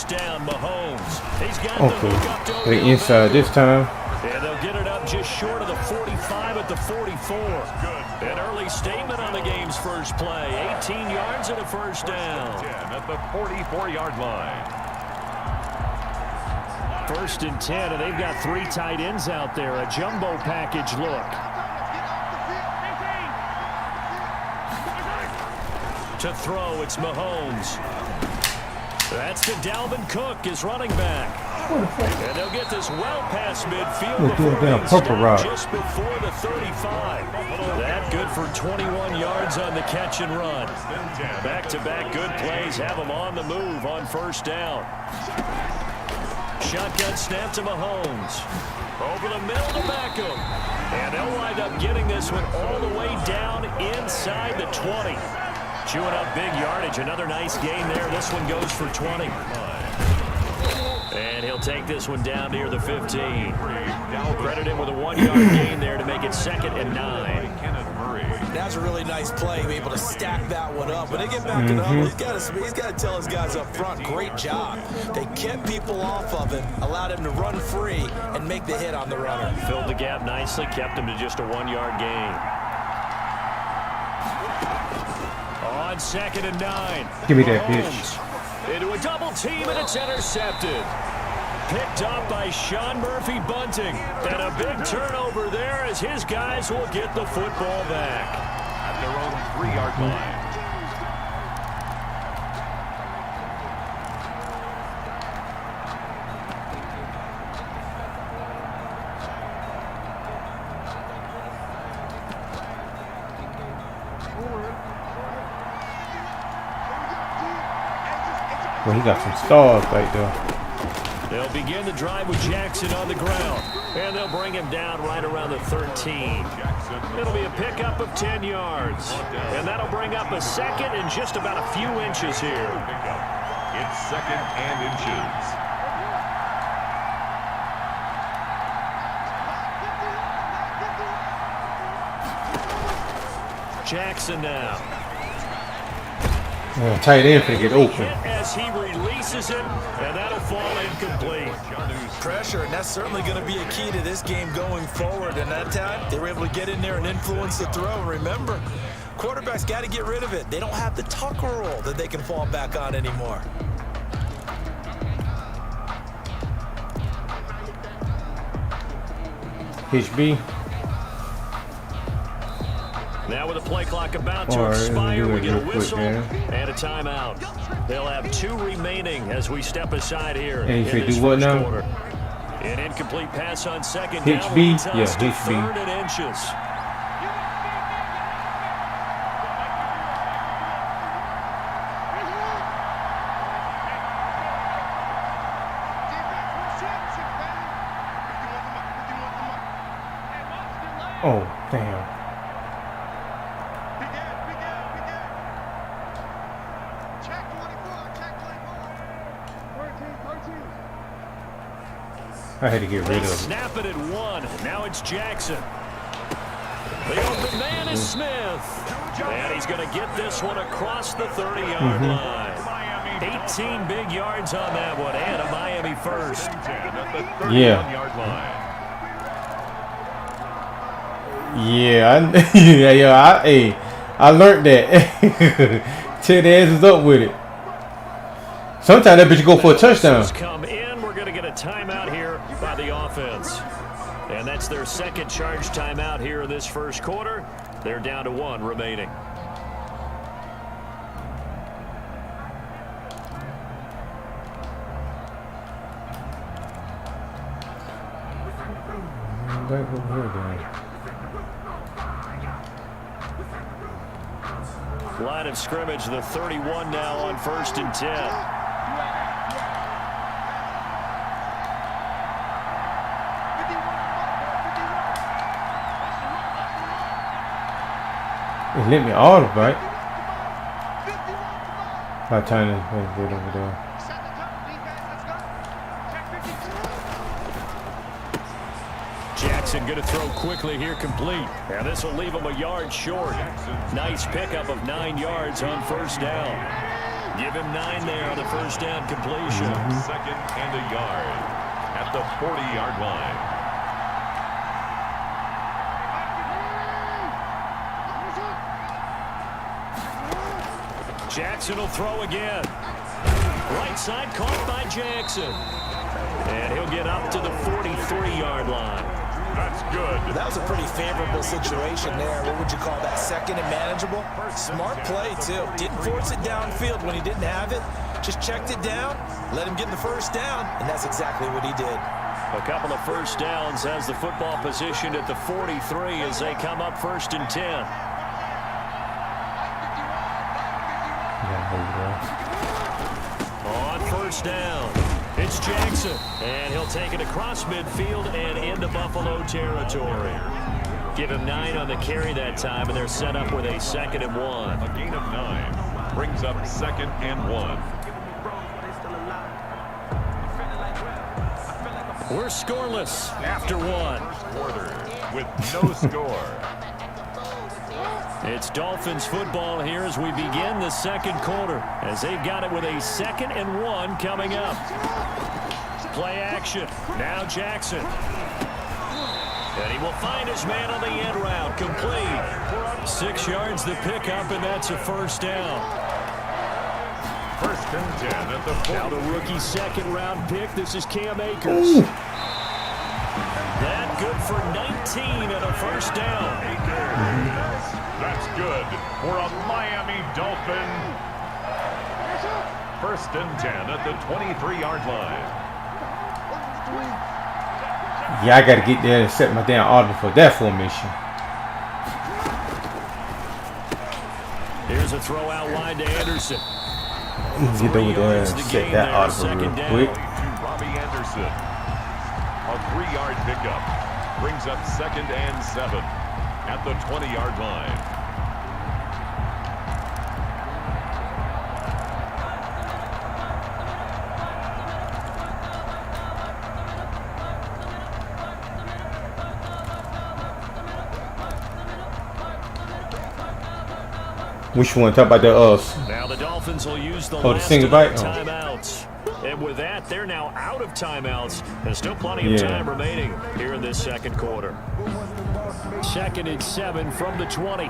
Down Mahomes. He's got the hook up to the inside this time. And they'll get it up just short of the 45 at the 44. Good. An early statement on the game's first play. 18 yards and a first down. 10 at the 44-yard line. First and 10, and they've got 3 tight ends out there. A jumbo package look. To throw, it's Mahomes. That's to Dalvin Cook, his running back. And they'll get this well past midfield before being stopped just before the 35. That good for 21 yards on the catch and run. Back-to-back good plays have them on the move on first down. Shotgun snap to Mahomes. Over the middle to Beckham. And they'll wind up getting this one all the way down inside the 20. Chewing up big yardage. Another nice gain there. This one goes for 20. And he'll take this one down near the 15. Credit him with a 1-yard gain there to make it 2nd and 9. That's a really nice play, be able to stack that one up. When they get back it up, he's got to tell his guys up front, great job. They kept people off of him, allowed him to run free, and make the hit on the runner. Filled the gap nicely, kept him to just a 1-yard gain. On 2nd and 9. Give me that pitch. Into a double team, and it's intercepted. Picked up by Sean Murphy-Bunting. And a big turnover there as his guys will get the football back. At their own 3-yard line. Well, he got some stars right there. They'll begin the drive with Jackson on the ground. And they'll bring him down right around the 13. It'll be a pickup of 10 yards. And that'll bring up a 2nd and just about a few inches here. It's 2nd and inches. Jackson now. Tight end can get open. As he releases it, and that'll fall incomplete. Pressure, and that's certainly going to be a key to this game going forward. And that time, they were able to get in there and influence the throw. Remember, quarterbacks got to get rid of it. They don't have the tuck rule that they can fall back on anymore. HB. Now with the play clock about to expire, we get a whistle and a timeout. They'll have 2 remaining as we step aside here in this first quarter. An incomplete pass on 2nd down. HB? Yeah, HB. 3rd and inches. Oh, damn. I had to get rid of him. Snap it at 1. Now it's Jackson. The open man is Smith. And he's going to get this one across the 30-yard line. 18 big yards on that one, and a Miami first. Yeah. I learned that. Tear the asses up with it. Sometimes that bitch go for a touchdown. Come in. We're going to get a timeout here by the offense. And that's their 2nd charge timeout here in this first quarter. They're down to 1 remaining. Back over here, guys. Line of scrimmage, the 31 now on 1st and 10. It lit me all the right. By the time it's good over there. Jackson going to throw quickly here, complete. And this will leave him a yard short. Nice pickup of 9 yards on 1st down. Give him 9 there on the 1st down completion. Second and a yard at the 40-yard line. Jackson will throw again. Right side caught by Jackson. And he'll get up to the 43-yard line. That's good. That was a pretty favorable situation there. What would you call that? Second and manageable? Smart play, too. Didn't force it downfield when he didn't have it. Just checked it down, let him get the 1st down, and that's exactly what he did. A couple of 1st downs has the football positioned at the 43 as they come up 1st and 10. On 1st down, it's Jackson, and he'll take it across midfield and into Buffalo territory. Give him 9 on the carry that time, and they're set up with a 2nd and 1. A gain of 9 brings up 2nd and 1. We're scoreless after 1. Quarter with no score. It's Dolphins football here as we begin the 2nd quarter, as they've got it with a 2nd and 1 coming up. Play action. Now Jackson. And he will find his man on the end route. Complete. 6 yards the pickup, and that's a 1st down. 1st and 10 at the 40. Now the rookie 2nd-round pick. This is Cam Akers. Ooh. That good for 19 and a 1st down. That's good for a Miami Dolphin. 1st and 10 at the 23-yard line. Yeah, I got to get there and set my damn audible for that formation. Here's a throw out wide to Anderson. Get over there and set that audible real quick. To Robbie Anderson. A 3-yard pickup brings up 2nd and 7 at the 20-yard line. Which one? Talk about the Now the Dolphins will use the the last single of their bite? Oh. timeouts. And with that, they're now out of timeouts. There's still plenty of time remaining here in this 2nd quarter. 2nd and 7 from the 20.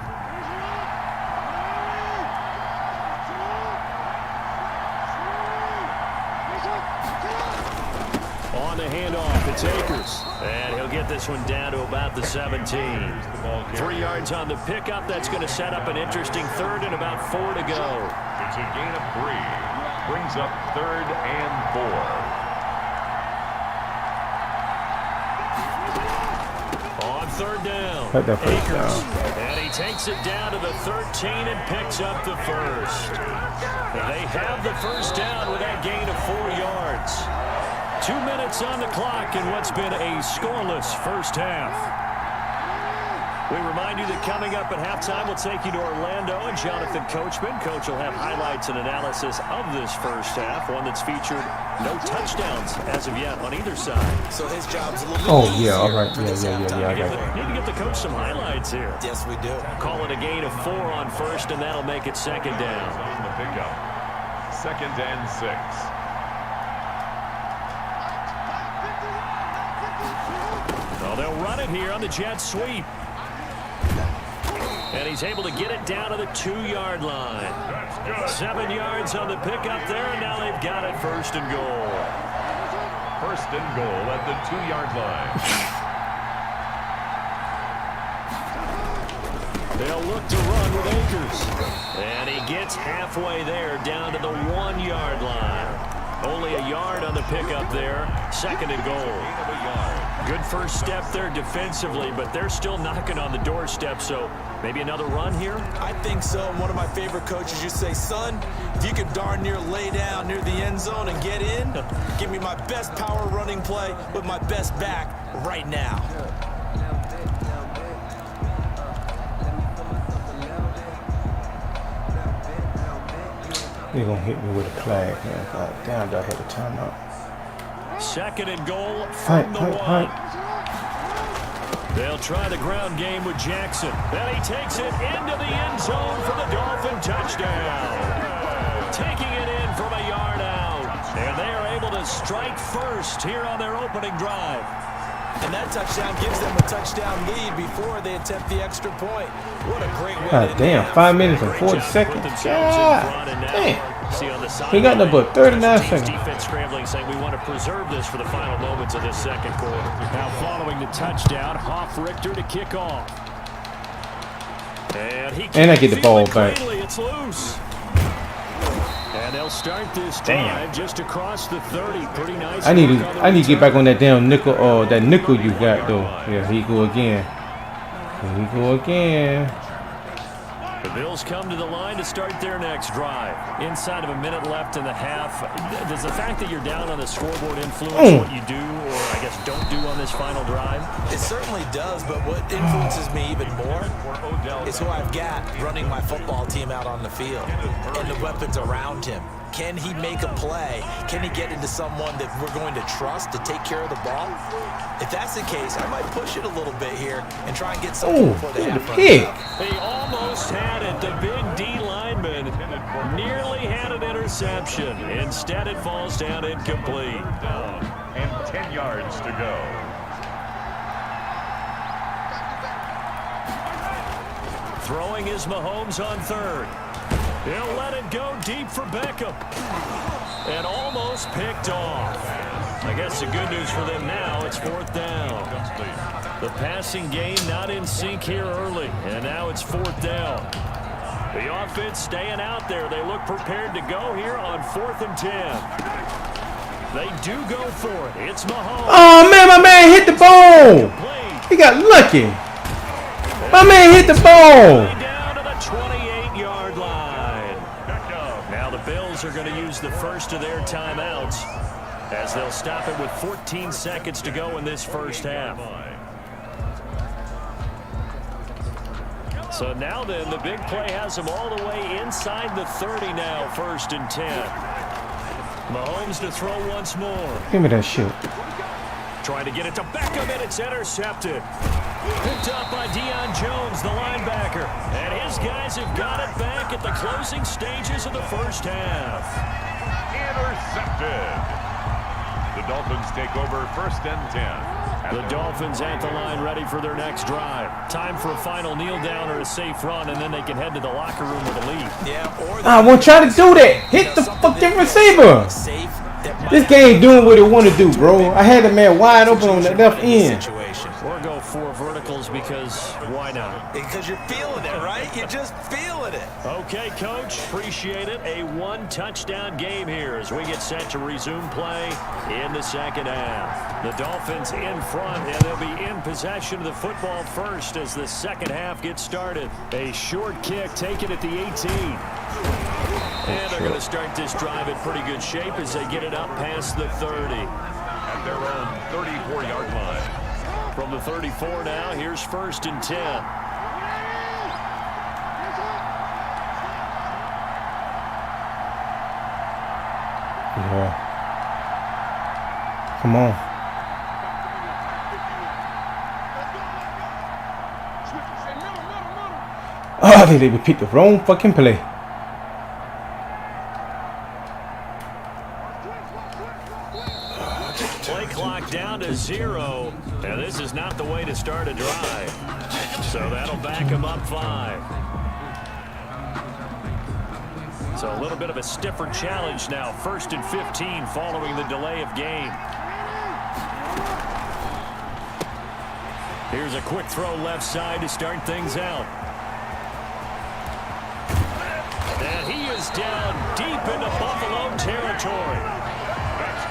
On the handoff, it's Akers. And he'll get this one down to about the 17. 3 yards on the pickup. That's going to set up an interesting 3rd and about 4 to go. It's a gain of 3. Brings up 3rd and 4. On 3rd down, Cut that first Akers. down. And he takes it down to the 13 and picks up the 1st. They have the 1st down with that gain of 4 yards. 2 minutes on the clock in what's been a scoreless 1st half. We remind you that coming up at halftime, we'll take you to Orlando and Jonathan Coachman. Coach will have highlights and analysis of this 1st half, one that's featured no touchdowns as of yet on either side. So his job's a little bit Oh, yeah, easier all right. for this halftime. I got it. Need to get the coach some highlights here. Yes, we do. Call it a gain of 4 on 1st, and that'll make it 2nd down. On the pickup. 2nd and 6. Well, they'll run it here on the jet sweep. And he's able to get it down to the 2-yard line. That's good. 7 yards on the pickup there, and now they've got it 1st and goal. 1st and goal at the 2-yard line. They'll look to run with Akers. And he gets halfway there, down to the 1-yard line. Only a yard on the pickup there. 2nd and goal. Good first step there defensively, but they're still knocking on the doorstep, so maybe another run here? I think so. One of my favorite coaches used to say, son, if you could darn near lay down near the end zone and get in, give me my best power running play with my best back right now. They're going to hit me with a flag, man. God damn, do I have a timeout? 2nd and goal from the 1. They'll try the ground game with Jackson. Then he takes it into the end zone for the Dolphin touchdown. Taking it in from a yard out. And they are able to strike first here on their opening drive. And that touchdown gives them a touchdown lead before they attempt the extra point. What a great way. God damn, 5 minutes and 40 seconds. God damn. He got no but 39 seconds. Defense scrambling, saying we want to preserve this for the final moments of this second quarter. Now following the touchdown, Richter to kick off. And I get the ball back. It's loose. And they'll start this drive just across the 30. Pretty nice. I need to get back on that damn nickel. That nickel you got though. Yeah, here you go again. Here we go again. The Bills come to the line to start their next drive. Inside of a minute left in the half. Does the fact that you're down on the scoreboard influence what you do, or I guess don't do on this final drive? It certainly does, but what influences me even more is who I've got running my football team out on the field and the weapons around him. Can he make a play? Can he get into someone that we're going to trust to take care of the ball? If that's the case, I might push it a little bit here and try and get something before the half runs out. He almost had it. The big D lineman nearly had an interception. Instead, it falls down incomplete. Down and 10 yards to go. Throwing is Mahomes on 3rd. He'll let it go deep for Beckham. And almost picked off. I guess the good news for them now, it's 4th down. The passing game not in sync here early. And now it's 4th down. The offense staying out there. They look prepared to go here on 4th and 10. They do go for it. It's Mahomes. Oh, man, my man hit the ball. He got lucky. My man hit the ball. Down to the 28-yard line. Now the Bills are going to use the first of their timeouts as they'll stop it with 14 seconds to go in this first half. So now then, the big play has them all the way inside the 30 now, 1st and 10. Mahomes to throw once more. Give me that shit. Trying to get it to Beckham, and it's intercepted. Picked up by Deion Jones, the linebacker. And his guys have got it back at the closing stages of the first half. Intercepted. The Dolphins take over 1st and 10. The Dolphins at the line ready for their next drive. Time for a final kneel down or a safe run, and then they can head to the locker room with a lead. Yeah, I won't try to do that. Hit the fucking receiver. This game doing what it want to do, bro. I had the man wide open on the left end. Or go 4 verticals because why not? Because you're feeling it, right? You're just feeling it. Okay, Coach. Appreciate it. A 1-touchdown game here as we get set to resume play in the second half. The Dolphins in front, and they'll be in possession of the football first as the second half gets started. A short kick taken at the 18. And they're going to start this drive in pretty good shape as they get it up past the 30. At their own 34-yard line. From the 34 now, here's 1st and 10. Yeah. Come on. Oh, I think they picked the wrong fucking play. Play clock down to 0. Now this is not the way to start a drive. So that'll back them up 5. So a little bit of a stiffer challenge now. 1st and 15 following the delay of game. Here's a quick throw left side to start things out. is down deep into Buffalo territory.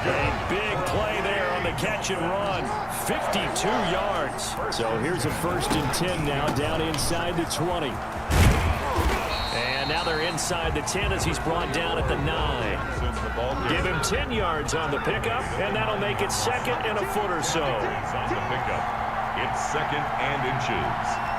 A big play there on the catch and run. 52 yards. So here's a 1st and 10 now, down inside the 20. And now they're inside the 10 as he's brought down at the 9. Give him 10 yards on the pickup, and that'll make it 2nd and a foot or so. On the pickup, it's 2nd and inches.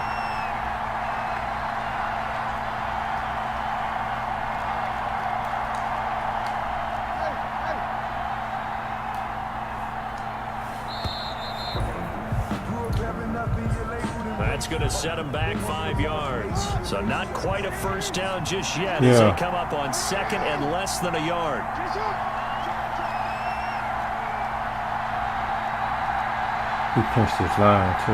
That's going to set him back 5 yards. So not quite a 1st down just yet as they come up on 2nd and less than a yard. He punched his line, too.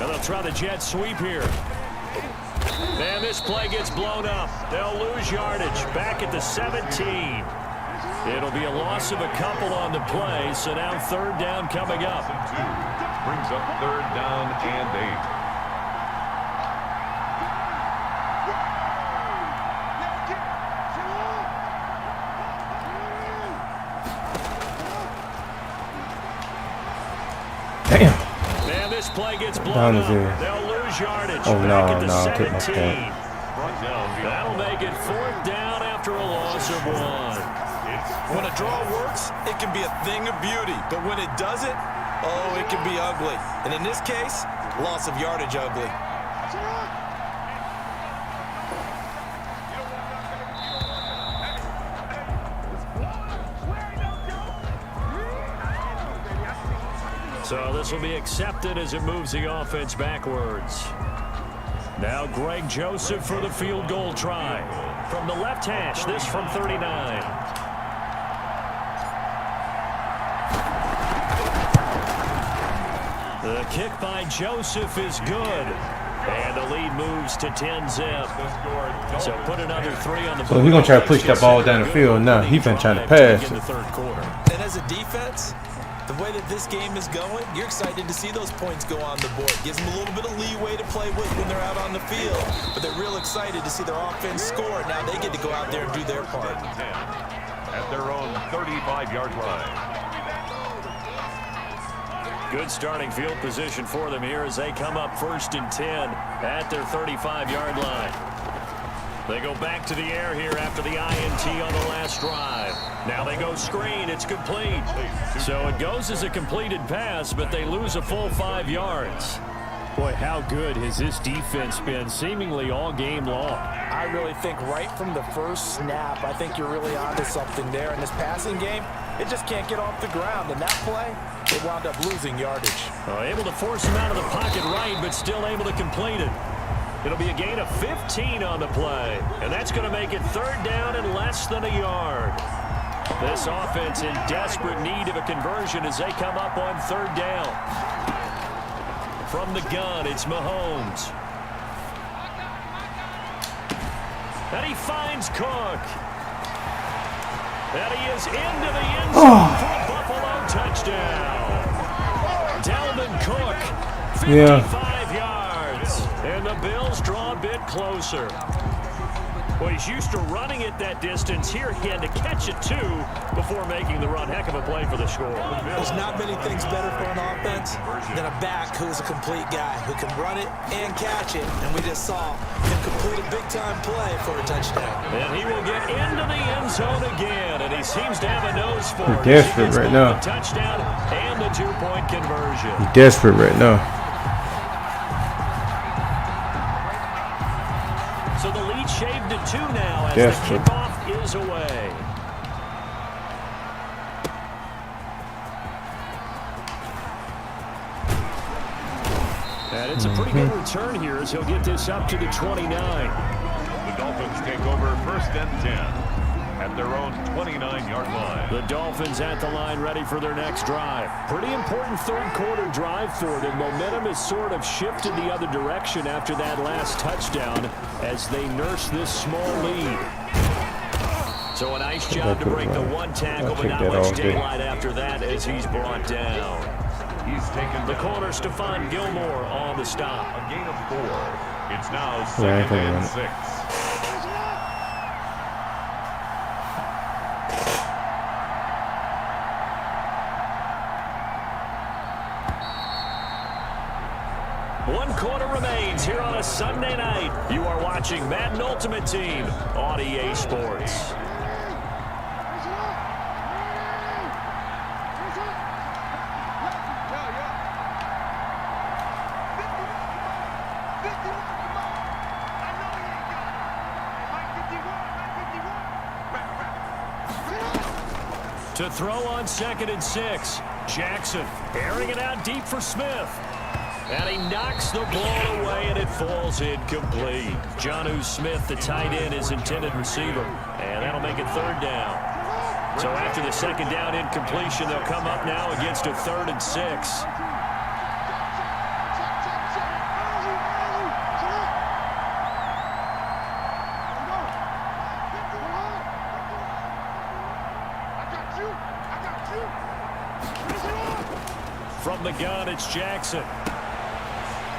And they'll try the jet sweep here. And this play gets blown up. They'll lose yardage back at the 17. It'll be a loss of a couple on the play, so now 3rd down coming up. Brings up 3rd down and 8. Damn. And this play gets blown up. They'll lose yardage back at the 17. That'll make it 4th down after a loss of 1. When a draw works, it can be a thing of beauty. But when it doesn't, oh, it can be ugly. And in this case, loss of yardage ugly. So this will be accepted as it moves the offense backwards. Now Greg Joseph for the field goal try. From the left hash, this from 39. The kick by Joseph is good. And the lead moves to 10-zip. So put another 3 on the board. So he's going to try to push that ball down the field now. He's been trying to pass it. And as a defense, the way that this game is going, you're excited to see those points go on the board. Gives them a little bit of leeway to play with when they're out on the field. But they're real excited to see their offense score. Now they get to go out there and do their part. At their own 35-yard line. Good starting field position for them here as they come up 1st and 10 at their 35-yard line. They go back to the air here after the INT on the last drive. Now they go screen. It's complete. So it goes as a completed pass, but they lose a full 5 yards. Boy, how good has this defense been seemingly all game long? I really think right from the first snap, I think you're really onto something there. In this passing game, it just can't get off the ground. And that play, they wound up losing yardage. Able to force him out of the pocket right, but still able to complete it. It'll be a gain of 15 on the play, and that's going to make it 3rd down and less than a yard. This offense in desperate need of a conversion as they come up on 3rd down. From the gun, it's Mahomes. And he finds Cook. And he is into the end zone for a Buffalo touchdown. Dalvin Cook, 55 yards. And the Bills draw a bit closer. Well, he's used to running it that distance. Here he had to catch it, too, before making the run. Heck of a play for the score. There's not many things better for an offense than a back who's a complete guy who can run it and catch it. And we just saw him complete a big-time play for a touchdown. And he will get into the end zone again, and he seems to have a nose for it. He's desperate right now. The touchdown and the 2-point conversion. He's desperate right now. So the lead shaved to 2 now as the kickoff is away. And it's a pretty good return here as he'll get this up to the 29. The Dolphins take over 1st and 10 at their own 29-yard line. The Dolphins at the line ready for their next drive. Pretty important 3rd quarter drive for them. Momentum has sort of shifted the other direction after that last touchdown as they nurse this small lead. So a nice job to break the one tackle, but not much daylight after that as he's brought down. He's taken the corner, Stephon Gilmore, on the stop. A gain of 4. It's now 2nd and 6. One quarter remains here on a Sunday night. You are watching Madden Ultimate Team on EA Sports. To throw on 2nd and 6. Jackson airing it out deep for Smith. And he knocks the ball away, and it falls incomplete. Jonnu Smith, the tight end, his intended receiver. And that'll make it 3rd down. So after the 2nd down incompletion, they'll come up now against a 3rd and 6. From the gun, it's Jackson.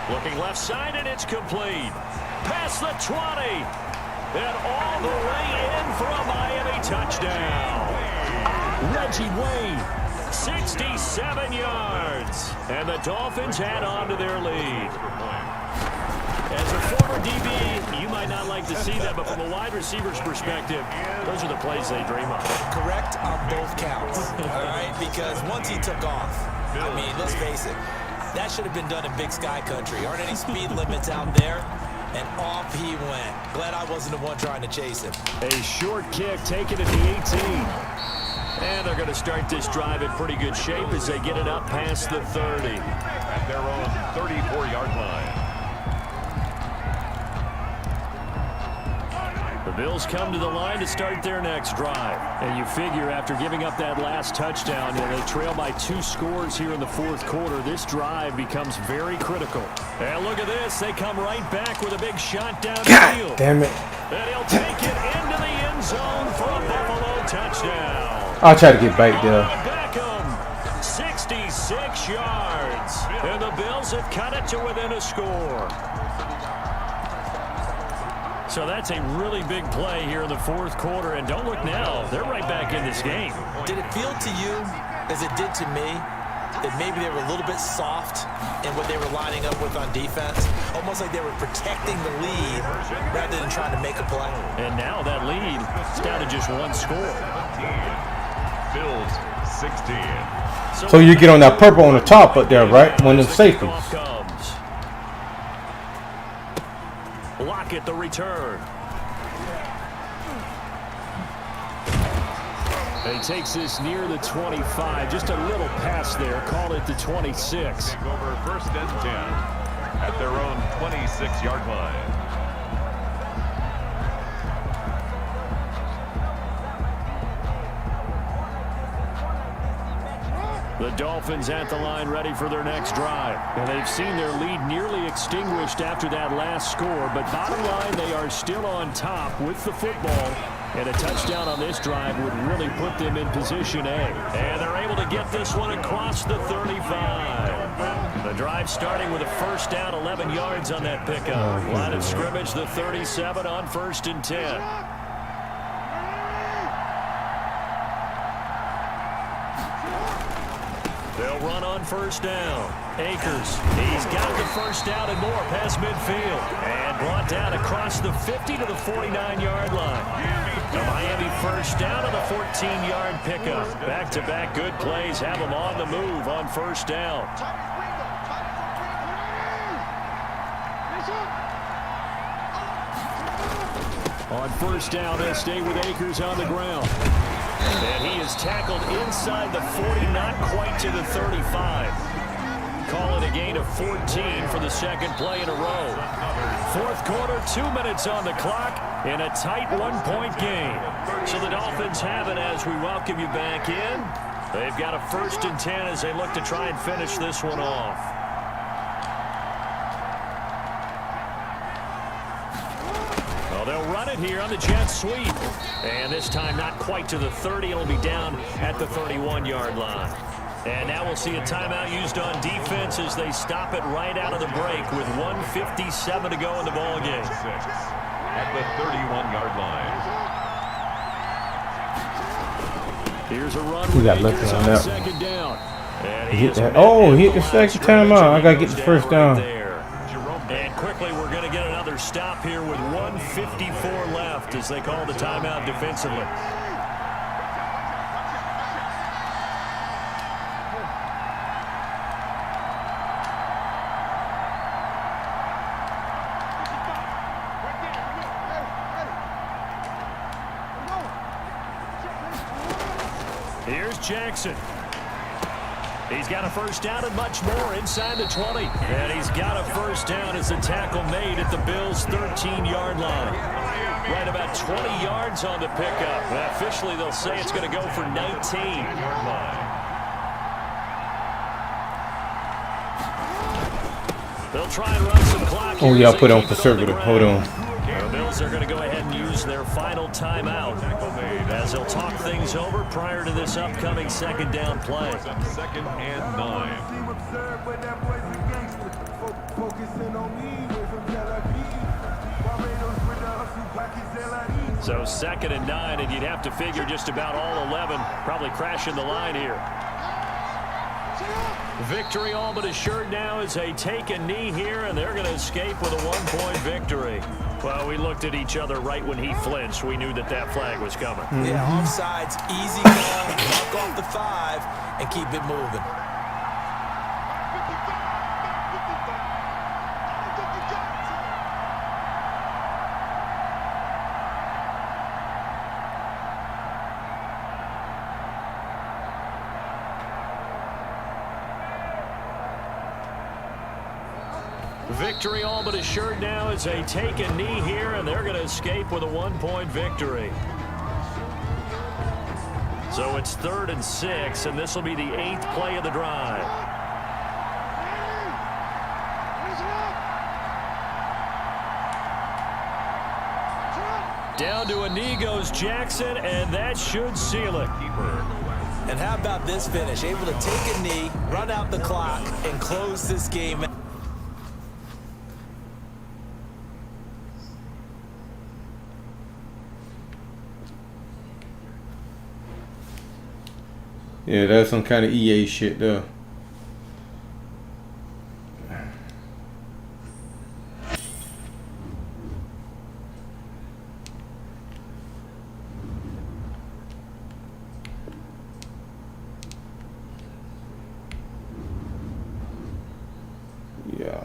Looking left side, and it's complete. Past the 20. And all the way in for a Miami touchdown. Reggie Wayne, 67 yards. And the Dolphins had on to their lead. As a former DB, you might not like to see that, but from a wide receiver's perspective, those are the plays they dream of. Correct on both counts, all right? Because once he took off, I mean, let's face it, that should have been done in Big Sky Country. Aren't any speed limits out there? And off he went. Glad I wasn't the one trying to chase him. A short kick taken at the 18. And they're going to start this drive in pretty good shape as they get it up past the 30. At their own 34-yard line. The Bills come to the line to start their next drive. And you figure after giving up that last touchdown, they trail by 2 scores here in the 4th quarter. This drive becomes very critical. And look at this. They come right back with a big shot downfield. Damn it. And he'll take it into the end zone for a Buffalo touchdown. I'll try to get back there. Beckham, 66 yards. And the Bills have cut it to within a score. So that's a really big play here in the 4th quarter. And don't look now. They're right back in this game. Did it feel to you, as it did to me, that maybe they were a little bit soft in what they were lining up with on defense? Almost like they were protecting the lead rather than trying to make a play. And now that lead is down to just 1 score. Bills 16. So you get on that purple on the top up there, right? One of the safeties. Lockett the return. And he takes this near the 25. Just a little pass there. Call it the 26. Take over 1st and 10 at their own 26-yard line. The Dolphins at the line ready for their next drive. And they've seen their lead nearly extinguished after that last score. But bottom line, they are still on top with the football. And a touchdown on this drive would really put them in position A. And they're able to get this one across the 35. The drive starting with a 1st down, 11 yards on that pickup. Line of scrimmage, the 37 on 1st and 10. They'll run on 1st down. Akers, he's got the 1st down and more past midfield. And brought down across the 50 to the 49-yard line. The Miami 1st down to the 14-yard pickup. Back-to-back good plays have them on the move on 1st down. On 1st down, they'll stay with Akers on the ground. And he is tackled inside the 40, not quite to the 35. Call it a gain of 14 for the 2nd play in a row. 4th quarter, 2 minutes on the clock in a tight 1-point game. So the Dolphins have it as we welcome you back in. They've got a 1st and 10 as they look to try and finish this one off. Well, they'll run it here on the jet sweep. And this time not quite to the 30. It'll be down at the 31-yard line. And now we'll see a timeout used on defense as they stop it right out of the break with 1:57 to go in the ballgame. At the 31-yard line. Here's a run. We got lucky on that. Second down. And He hit that. Oh, he hit the second timeout. I got to get the first down. And quickly, we're going to get another stop here with 1:54 left as they call the timeout defensively. Here's Jackson. He's got a first down and much more inside the 20. And he's got a first down as the tackle made at the Bills' 13-yard line. Right about 20 yards on the pickup. Well, officially, they'll say it's going to go for 19. They'll try and run some clock. Oh, yeah, I'll put on conservative. Hold on. The Bills are going to go ahead and use their final timeout as they'll talk things over prior to this upcoming second down play. Second and 9. So second and 9, and you'd have to figure just about all 11 probably crashing the line here. Victory all but assured now as they take a knee here, and they're going to escape with a one-point victory. Well, we looked at each other right when he flinched. We knew that that flag was coming. Yeah, offsides, easy call, knock off the 5, and keep it moving. Victory all but assured now as they take a knee here, and they're going to escape with a one-point victory. So it's 3rd and 6, and this will be the 8th play of the drive. Down to a knee goes Jackson, and that should seal it. And how about this finish? Able to take a knee, run out the clock, and close this game. Yeah, that's some kind of EA shit, though. Yeah.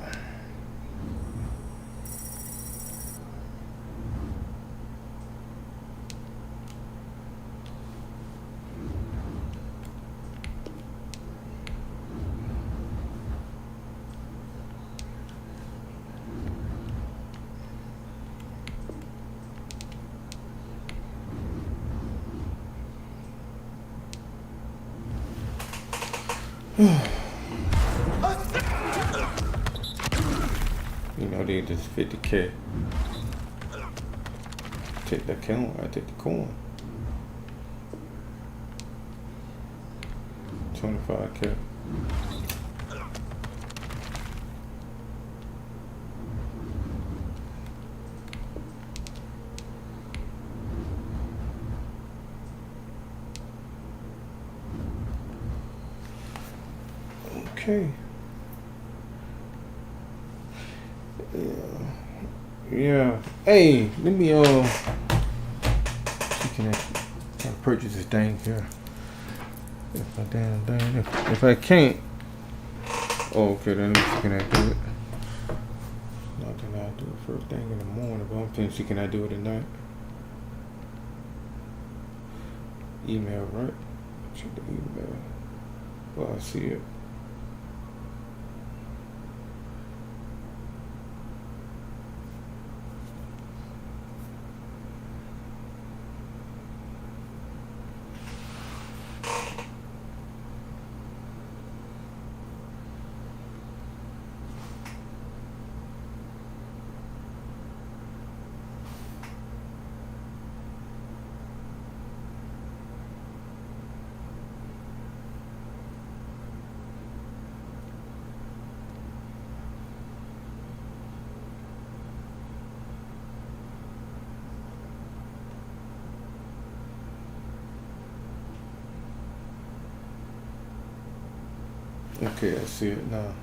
You know, they just 50K. Take that coin. I take the coin. 25K. Okay. Yeah. Hey, let me can I purchase this thing here? If I damn thing, if I can't, okay, then can I do it? Not can I do it first thing in the morning, but I'm thinking, can I do it at night? Email, right? Check the email. Well, I see it. Okay, I see it now.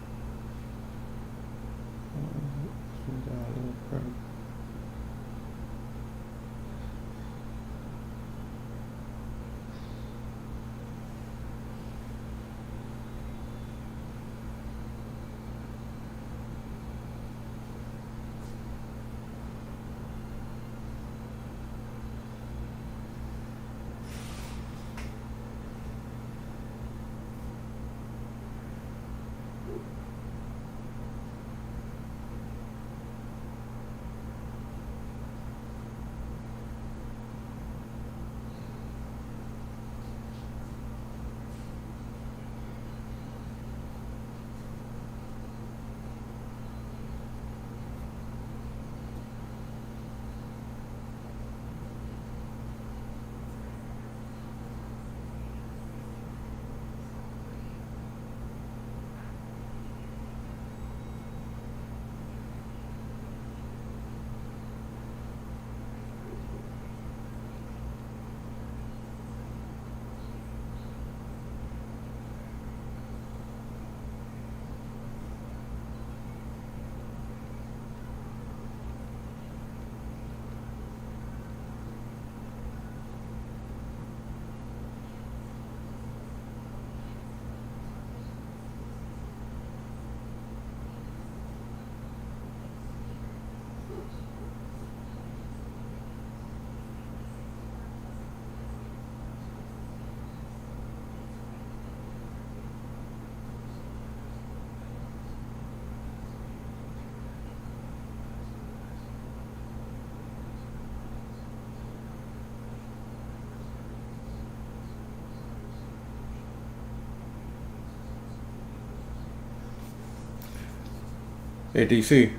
Hey DC,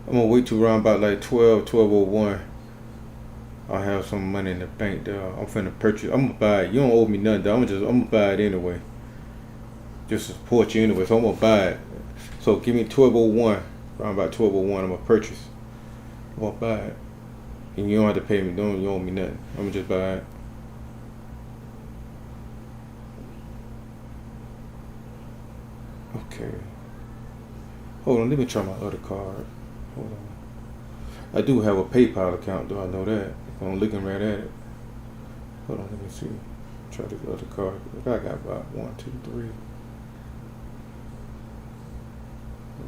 I'm gonna wait till around about like 12:01. I'll have some money in the bank there. I'm finna purchase. I'm gonna buy it. You don't owe me nothing though. I'm gonna buy it anyway. Just to support you anyway. So I'm gonna buy it. So give me 12:01. Around about 12:01, I'm gonna purchase. I'm gonna buy it. And you don't have to pay me. You owe me nothing. I'm gonna just buy it. Okay. Hold on, let me try my other card. Hold on. I do have a PayPal account though, I know that. I'm looking right at it. Hold on, let me see. Try this other card. I got about 1, 2, 3.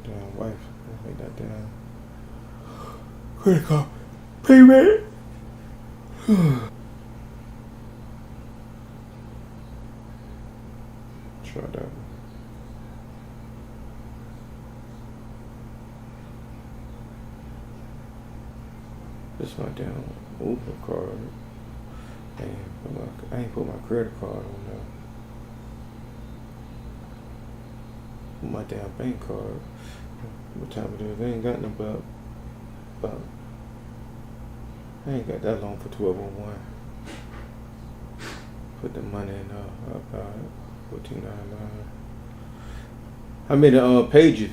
Damn wife. Make that damn credit card payment. Try that one. This my damn Uber card. I ain't put my credit card on there. Put my damn bank card. What time it is? They ain't got no about I ain't got that long for 12:01. Put the money in about 14.99. How many pages?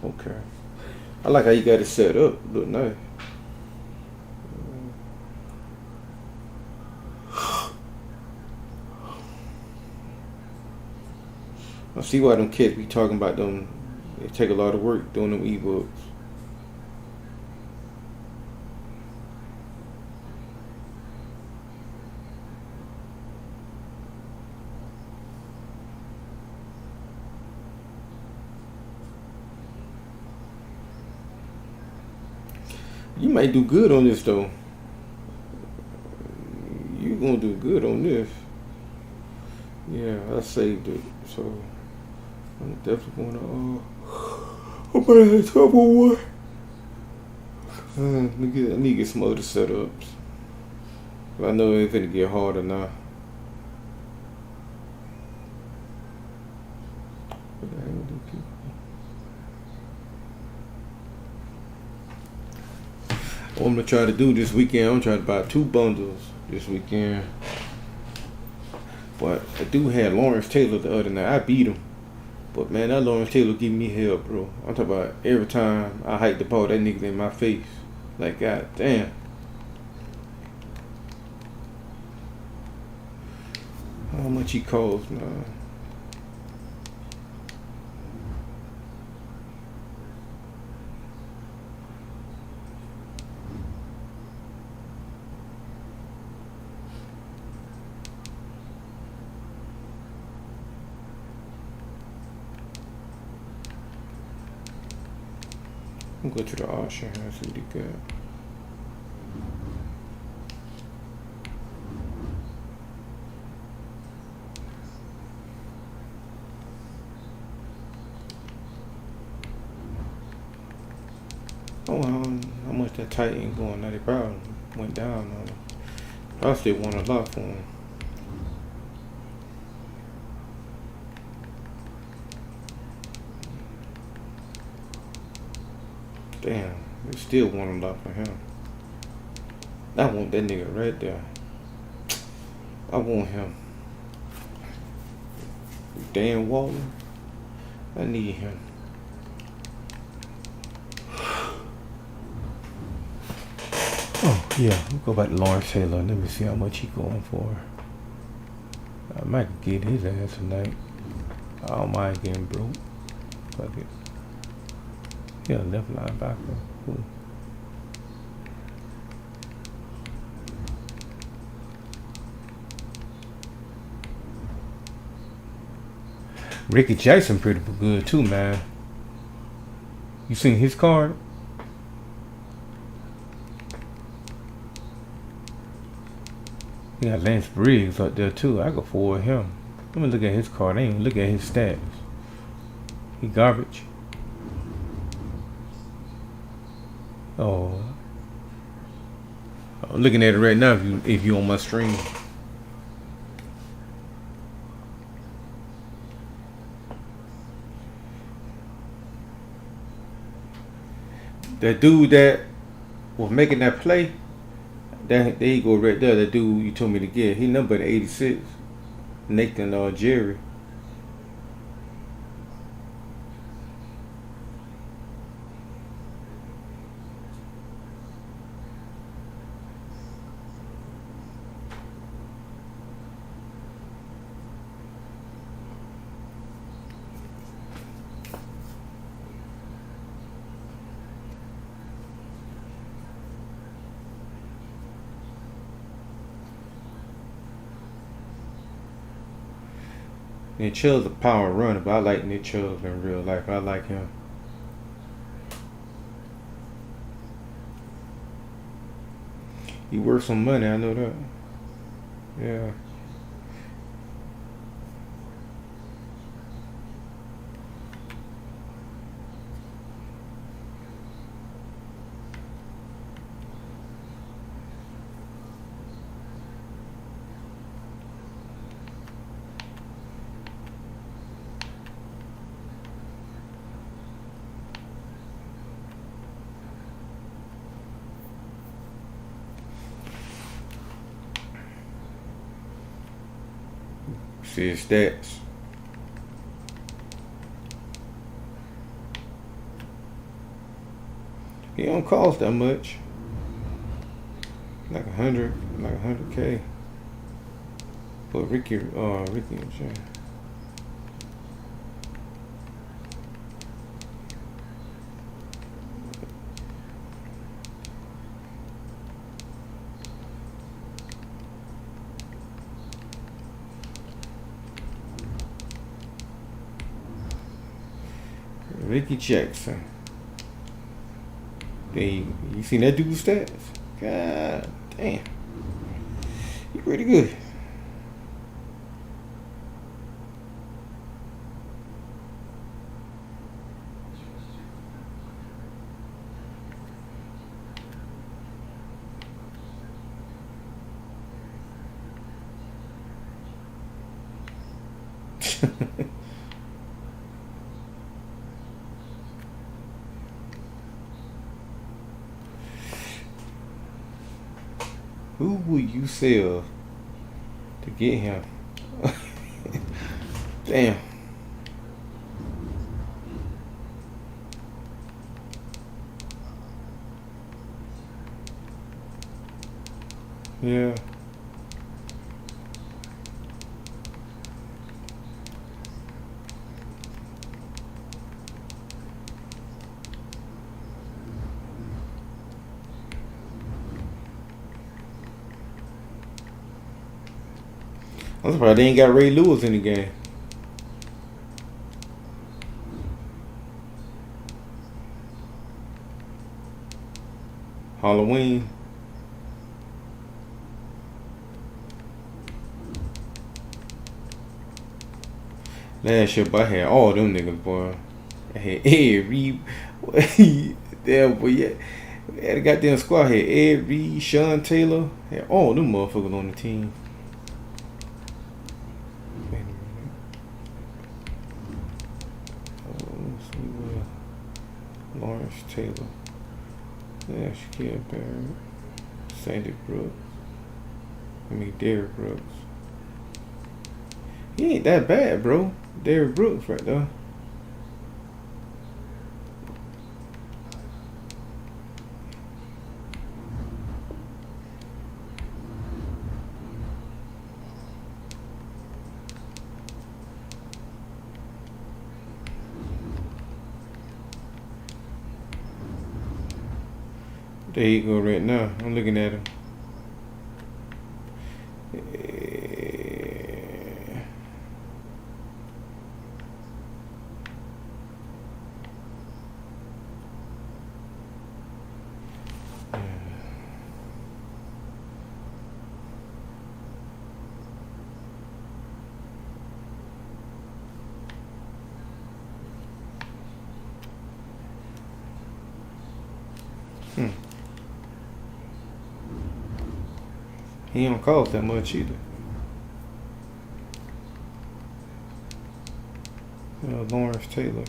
Okay. I like how you got it set up. Look nice. I see why them kids be talking about them. They take a lot of work doing them ebooks. You might do good on this though. You gonna do good on this. Yeah, I saved it, so I'm definitely gonna. I'm gonna have trouble one. I need to get some other setups. I know it's gonna get harder now. What I'm gonna try to do this weekend, I'm gonna try to buy 2 bundles this weekend. But I do have Lawrence Taylor the other night. I beat him. But man, that Lawrence Taylor give me hell, bro. I'm talking about every time I hike the ball, that nigga in my face. Like, god damn. How much he costs, man. I'm going to go to the auction and see what he got. Oh, how much that Titan going? 90 pounds went down on him. I still want a lot for him. Damn, we still want a lot for him. I want that nigga right there. I want him. Dan Walton. I need him. Oh yeah, we'll go back to Lawrence Taylor. Let me see how much he going for. I might get his ass tonight. I don't mind getting broke. Fuck it. Yeah, left linebacker. Cool. Ricky Jackson pretty good too, man. You seen his card? He got Lance Briggs up there too. I go forward him. Let me look at his card. I ain't even look at his stats. He garbage. Oh, I'm looking at it right now. If you on my stream, that dude that was making that play, there you go right there. That dude you told me to get. He numbered 86. Nathan Jerry. Nick Chubb's a power runner, but I like Nick Chubb in real life. I like him. He worth some money, I know that. Yeah. See his stats. He don't cost that much. Like 100K. But Ricky and Jay. Ricky Jackson. You seen that dude's stats? God damn. He pretty good. Who will you sell to get him? Damn. Yeah. I'm surprised they ain't got Ray Lewis in the game. Halloween. Last year, but I had all them niggas, boy. I had Ed Reed. Damn, boy, yeah. I had a goddamn squad. I had Ed Reed, Sean Taylor. I had all them motherfuckers on the team. Wait a minute. Let's see where. Lawrence Taylor. Yeah, Shaquille Barrett. Sandy Brooks. Derrick Brooks. He ain't that bad, bro. Derrick Brooks right there. There you go right now. I'm looking at him. He don't cost that much either. Lawrence Taylor.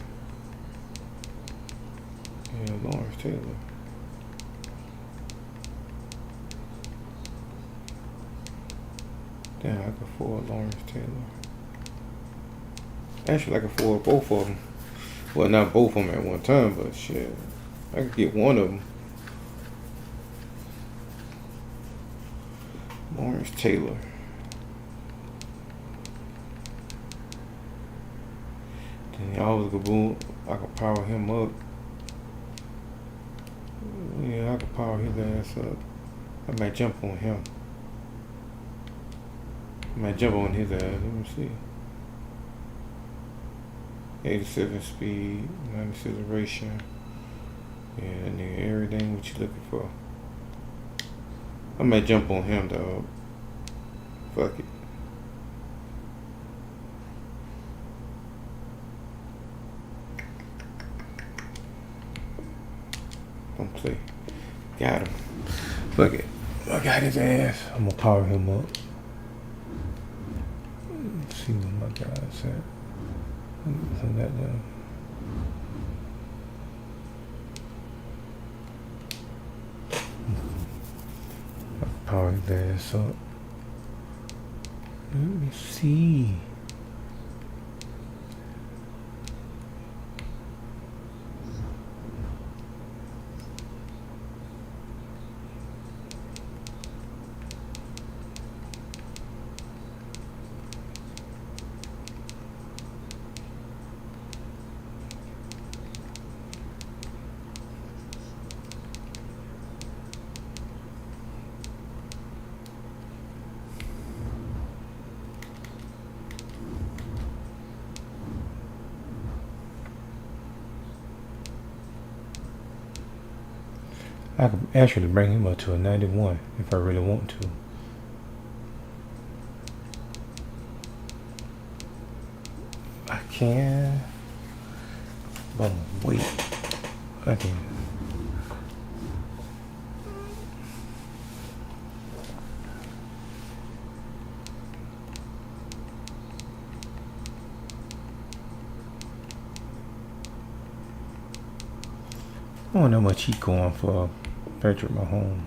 Yeah, Lawrence Taylor. Damn, I could afford Lawrence Taylor. Actually, I could afford both of them. Well, not both of them at one time, but shit, I could get one of them. Lawrence Taylor. Then y'all was boom. I could power him up. Yeah, I could power his ass up. I might jump on him. I might jump on his ass. Let me see. 87 speed, 90 acceleration. Yeah, that nigga, everything what you looking for. I might jump on him, dog. Fuck it. Don't play. Got him. Fuck it. I got his ass. I'm gonna power him up. Let's see what my guy's at. Send that down. Power his ass up. Let me see. I could actually bring him up to a 91 if I really want to. I can. But wait. I can. I don't know how much he going for. Patrick Mahomes.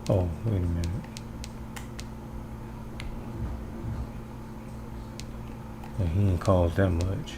Oh, wait a minute. Yeah, he ain't cost that much.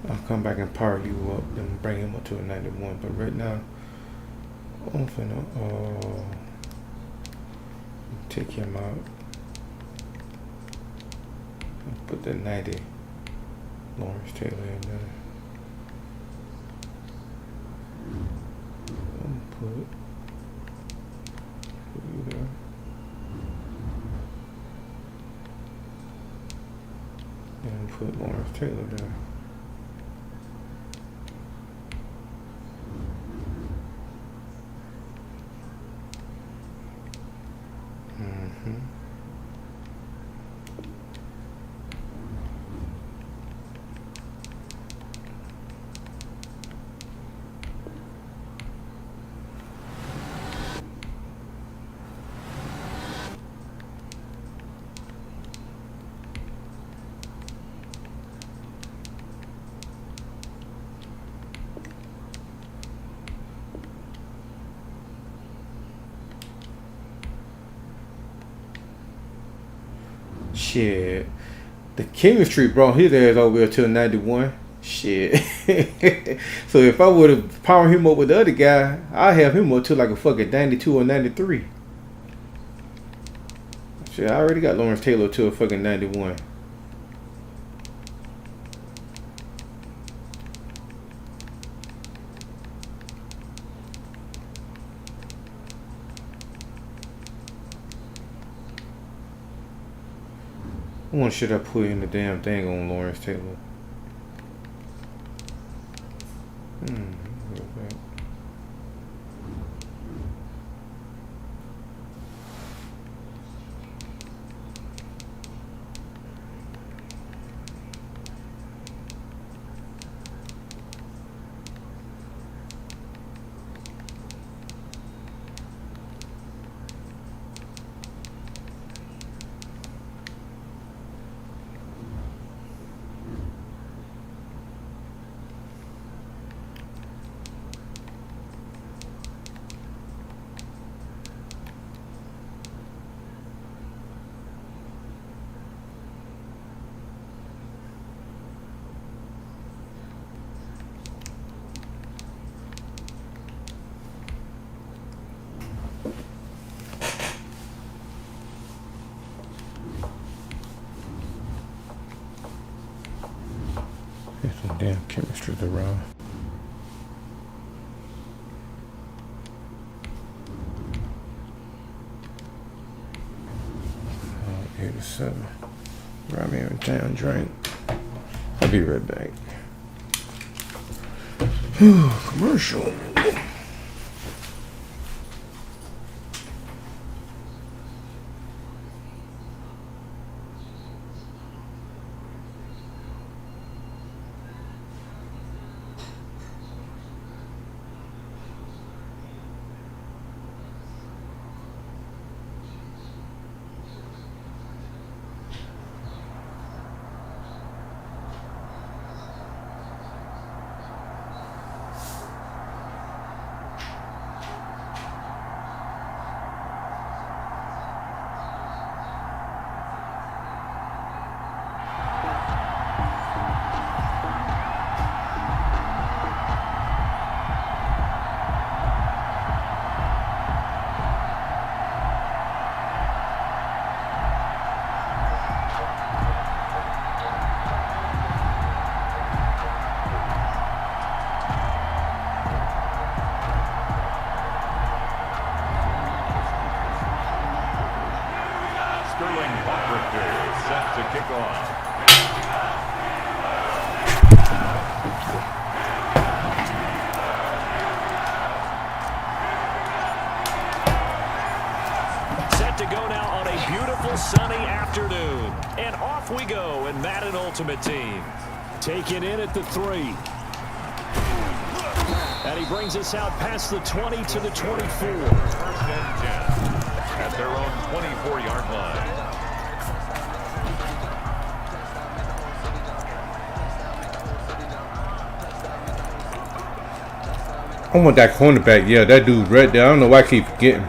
I'll come back and power you up and bring him up to a 91. But right now, I'm finna take him out. Put the 90 Lawrence Taylor in there. Put you there. And put Lawrence Taylor there. Shit. The chemistry brought his ass over here to a 91. Shit. So if I would have powered him up with the other guy, I'd have him up to like a fucking 92 or 93. Shit, I already got Lawrence Taylor to a fucking 91. What should I put in the damn thing on Lawrence Taylor? There's some damn chemistry around. Oh, 87. Grab me every damn drink. I'll be right back. Commercial. Set to kick off. Set to go now on a beautiful sunny afternoon. And off we go in Madden Ultimate Team. Taken in at the 3. And he brings us out past the 20 to the 24. First and 10 at their own 24-yard line. I want that cornerback. Yeah, that dude right there. I don't know why I keep forgetting.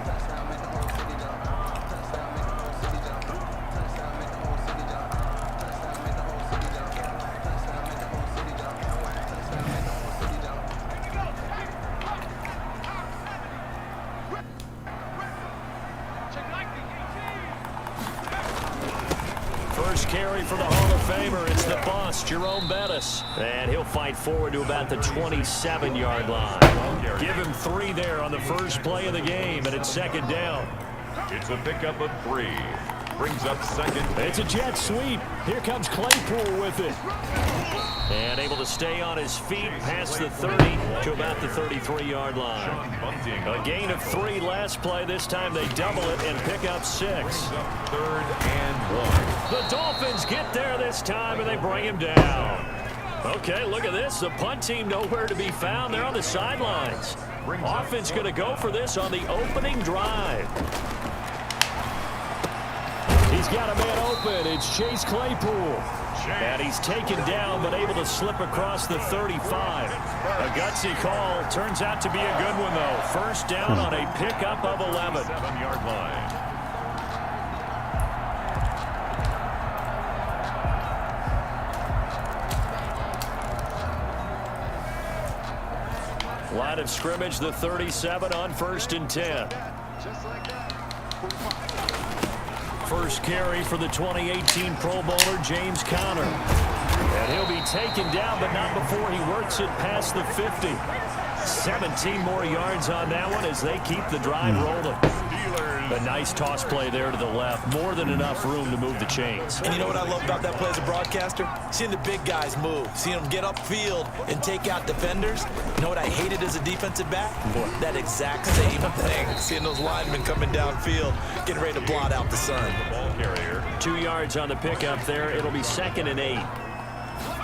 for the Hall of Famer. It's the boss, Jerome Bettis. And he'll fight forward to about the 27-yard line. Give him 3 there on the first play of the game, and it's second down. It's a pickup of 3. Brings up second. It's a jet sweep. Here comes Claypool with it. And able to stay on his feet past the 30 to about the 33-yard line. A gain of 3 last play. This time they double it and pick up 6. 3rd and 1. The Dolphins get there this time, and they bring him down. Okay, look at this. The punt team nowhere to be found. They're on the sidelines. Offense going to go for this on the opening drive. He's got a man open. It's Chase Claypool. And he's taken down, but able to slip across the 35. A gutsy call. Turns out to be a good one, though. First down on a pickup of 11. 7-yard line. Line of scrimmage, the 37 on 1st and 10. First carry for the 2018 Pro Bowler, James Conner. And he'll be taken down, but not before he works it past the 50. 17 more yards on that one as they keep the drive rolling. A nice toss play there to the left. More than enough room to move the chains. And you know what I love about that play as a broadcaster? Seeing the big guys move. Seeing them get upfield and take out defenders. You know what I hated as a defensive back? That exact same thing. Seeing those linemen coming downfield, getting ready to blot out the sun. Ball carrier. 2 yards on the pickup there. It'll be 2nd and 8.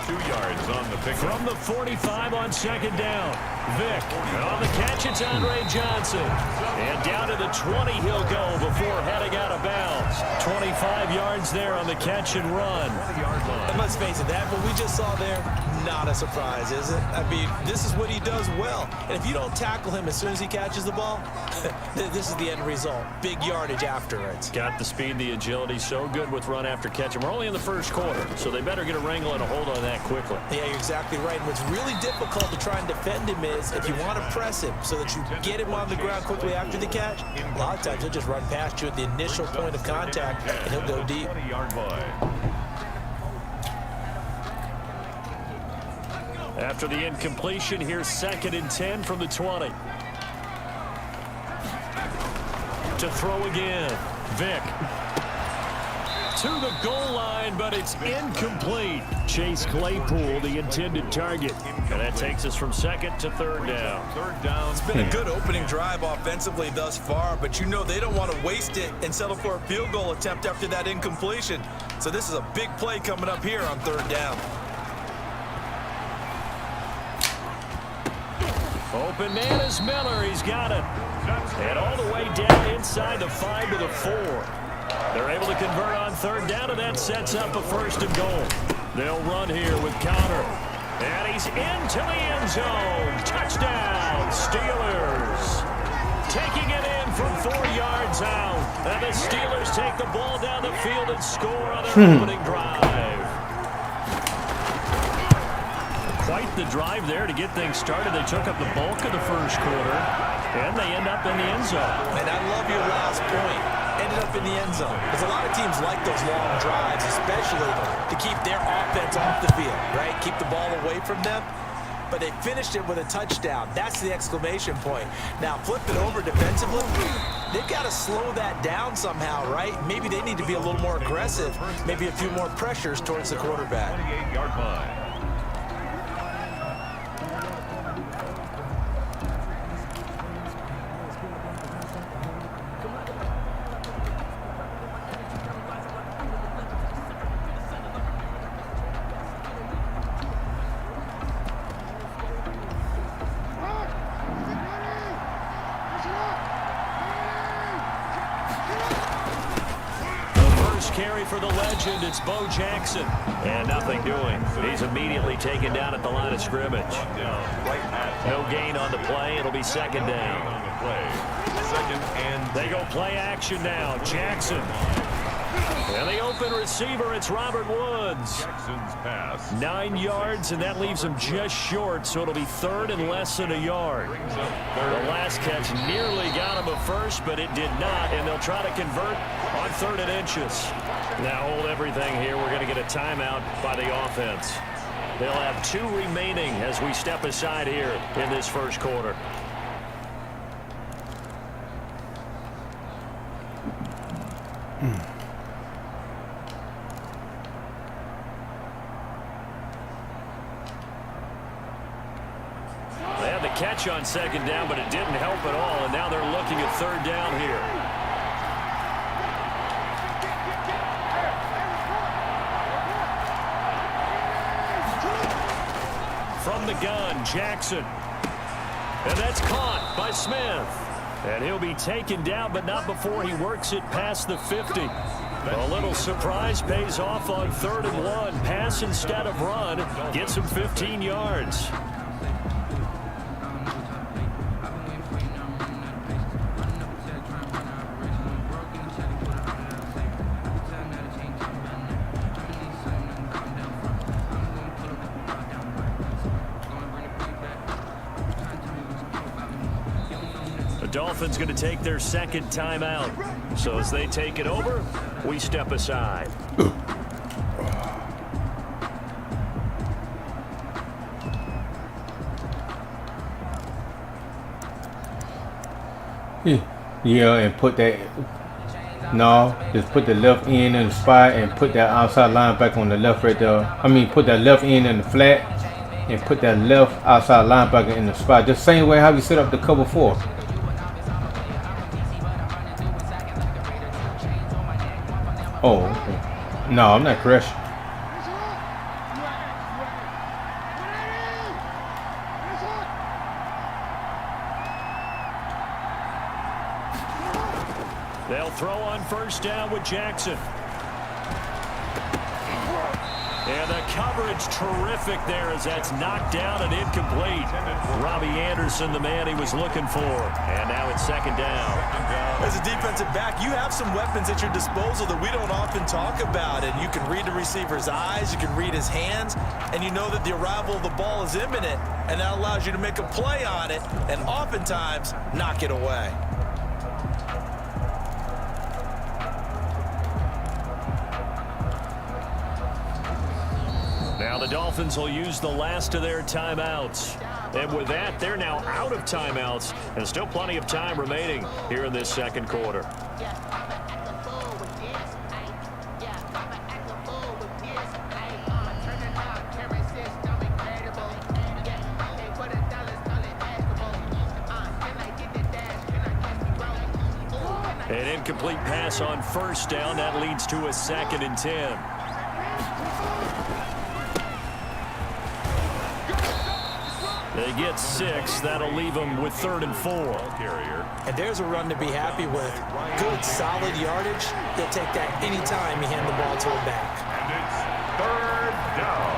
2 yards on the pickup. From the 45 on 2nd down. Vic. And on the catch, it's Andre Johnson. And down to the 20 he'll go before heading out of bounds. 25 yards there on the catch and run. And let's face it, that what we just saw there, not a surprise, is it? I mean, this is what he does well. And if you don't tackle him as soon as he catches the ball, this is the end result. Big yardage afterwards. Got the speed, the agility, so good with run after catch. And we're only in the first quarter, so they better get a wrangle and a hold on that quickly. Yeah, you're exactly right. And what's really difficult to try and defend him is if you want to press him so that you get him on the ground quickly after the catch, a lot of times he'll just run past you at the initial point of contact, and he'll go deep. 20-yard line. After the incompletion, here's 2nd and 10 from the 20. To throw again. Vic. To the goal line, but it's incomplete. Chase Claypool, the intended target. And that takes us from 2nd to 3rd down. 3rd down. It's been a good opening drive offensively thus far, but you know they don't want to waste it and settle for a field goal attempt after that incompletion. So this is a big play coming up here on 3rd down. Open man is Miller. He's got it. And all the way down inside the 5 to the 4. They're able to convert on 3rd down, and that sets up a 1st and goal. They'll run here with Conner. And he's into the end zone. Touchdown, Steelers. Taking it in from 4 yards out. And the Steelers take the ball down the field and score on their opening drive. Quite the drive there to get things started. They took up the bulk of the first quarter, and they end up in the end zone. And I love your last point. Ended up in the end zone. Because a lot of teams like those long drives, especially to keep their offense off the field, right? Keep the ball away from them. But they finished it with a touchdown. That's the exclamation point. Now, flip it over defensively. They've got to slow that down somehow, right? Maybe they need to be a little more aggressive. Maybe a few more pressures towards the quarterback. 28-yard line. Carry for the legend, it's Bo Jackson. And nothing doing. He's immediately taken down at the line of scrimmage. No gain on the play. It'll be 2nd down. On the play. 2nd and they go play action now. Jackson. And the open receiver, it's Robert Woods. Jackson's pass. 9 yards, and that leaves him just short, so it'll be 3rd and less than a yard. The last catch nearly got him a first, but it did not, and they'll try to convert on 3rd and inches. Now hold everything here. We're going to get a timeout by the offense. They'll have 2 remaining as we step aside here in this first quarter. They had the catch on second down, but it didn't help at all, and now they're looking at third down here. From the gun, Jackson. And that's caught by Smith. And he'll be taken down, but not before he works it past the 50. A little surprise pays off on 3rd and 1. Pass instead of run. Gets him 15 yards. Dolphins going to take their second timeout. So as they take it over, we step aside. Yeah, and put that. No, just put the left end in the spot and put that outside linebacker on the left right there. I mean, put that left end in the flat and put that left outside linebacker in the spot. Just same way how we set up the cover 4. Oh, okay. No, I'm not crashing. They'll throw on first down with Jackson. And the coverage terrific there as that's knocked down and incomplete. Robbie Anderson, the man he was looking for. And now it's second down. As a defensive back, you have some weapons at your disposal that we don't often talk about. And you can read the receiver's eyes, you can read his hands, and you know that the arrival of the ball is imminent. And that allows you to make a play on it and oftentimes knock it away. Now the Dolphins will use the last of their timeouts. And with that, they're now out of timeouts. And still plenty of time remaining here in this second quarter. An incomplete pass on first down. That leads to a 2nd and 10. They get 6. That'll leave them with 3rd and 4. And there's a run to be happy with. Good, solid yardage. He'll take that anytime you hand the ball to a back. And it's 3rd down.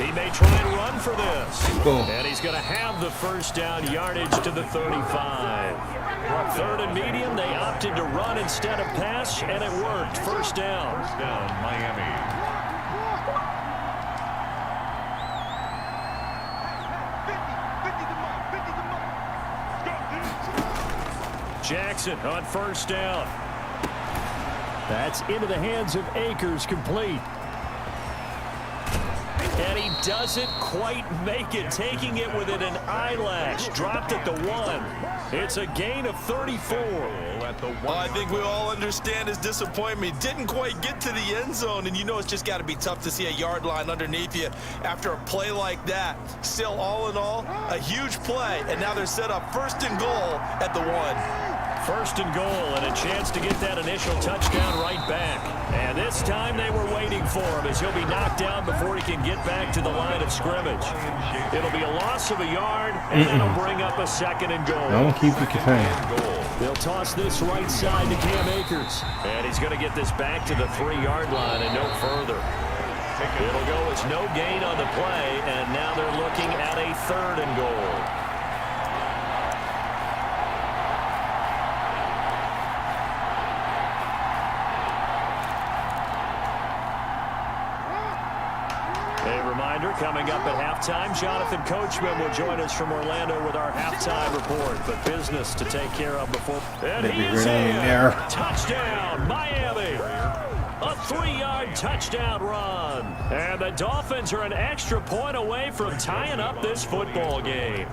He may try and run for this. Boom. And he's going to have the first down yardage to the 35. 3rd and medium, they opted to run instead of pass, and it worked. First down. First down, Miami. Jackson on first down. That's into the hands of Akers, complete. And he doesn't quite make it, taking it within an eyelash. Dropped at the 1. It's a gain of 34. Well, I think we all understand his disappointment. Didn't quite get to the end zone, and you know it's just got to be tough to see a yard line underneath you after a play like that. Still, all in all, a huge play, and now they're set up 1st and goal at the 1. 1st and goal, and a chance to get that initial touchdown right back. And this time they were waiting for him as he'll be knocked down before he can get back to the line of scrimmage. It'll be a loss of a yard, and that'll bring up a 2nd and goal. Don't keep it contained. They'll toss this right side to Cam Akers. And he's going to get this back to the 3-yard line and no further. It'll go as no gain on the play, and now they're looking at a 3rd and goal. here. Coming up at halftime, Jonathan Coachman will join us from Orlando with our halftime report. But business to take care of before. And he's in. Touchdown, Miami. A 3-yard touchdown run. And the Dolphins are an extra point away from tying up this football game.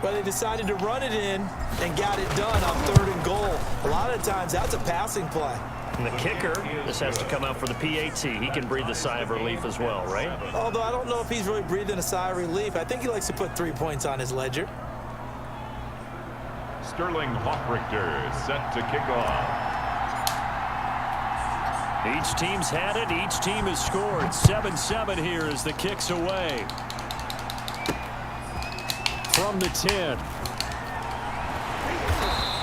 Well, they decided to run it in and got it done on 3rd and goal. A lot of times, that's a passing play. And the kicker, this has to come out for the PAT. He can breathe a sigh of relief as well, right? Although I don't know if he's really breathing a sigh of relief. I think he likes to put 3 points on his ledger. Sterling Hoffrichter set to kick off. Each team's had it. Each team has scored. 7-7 here as the kick's away. From the 10.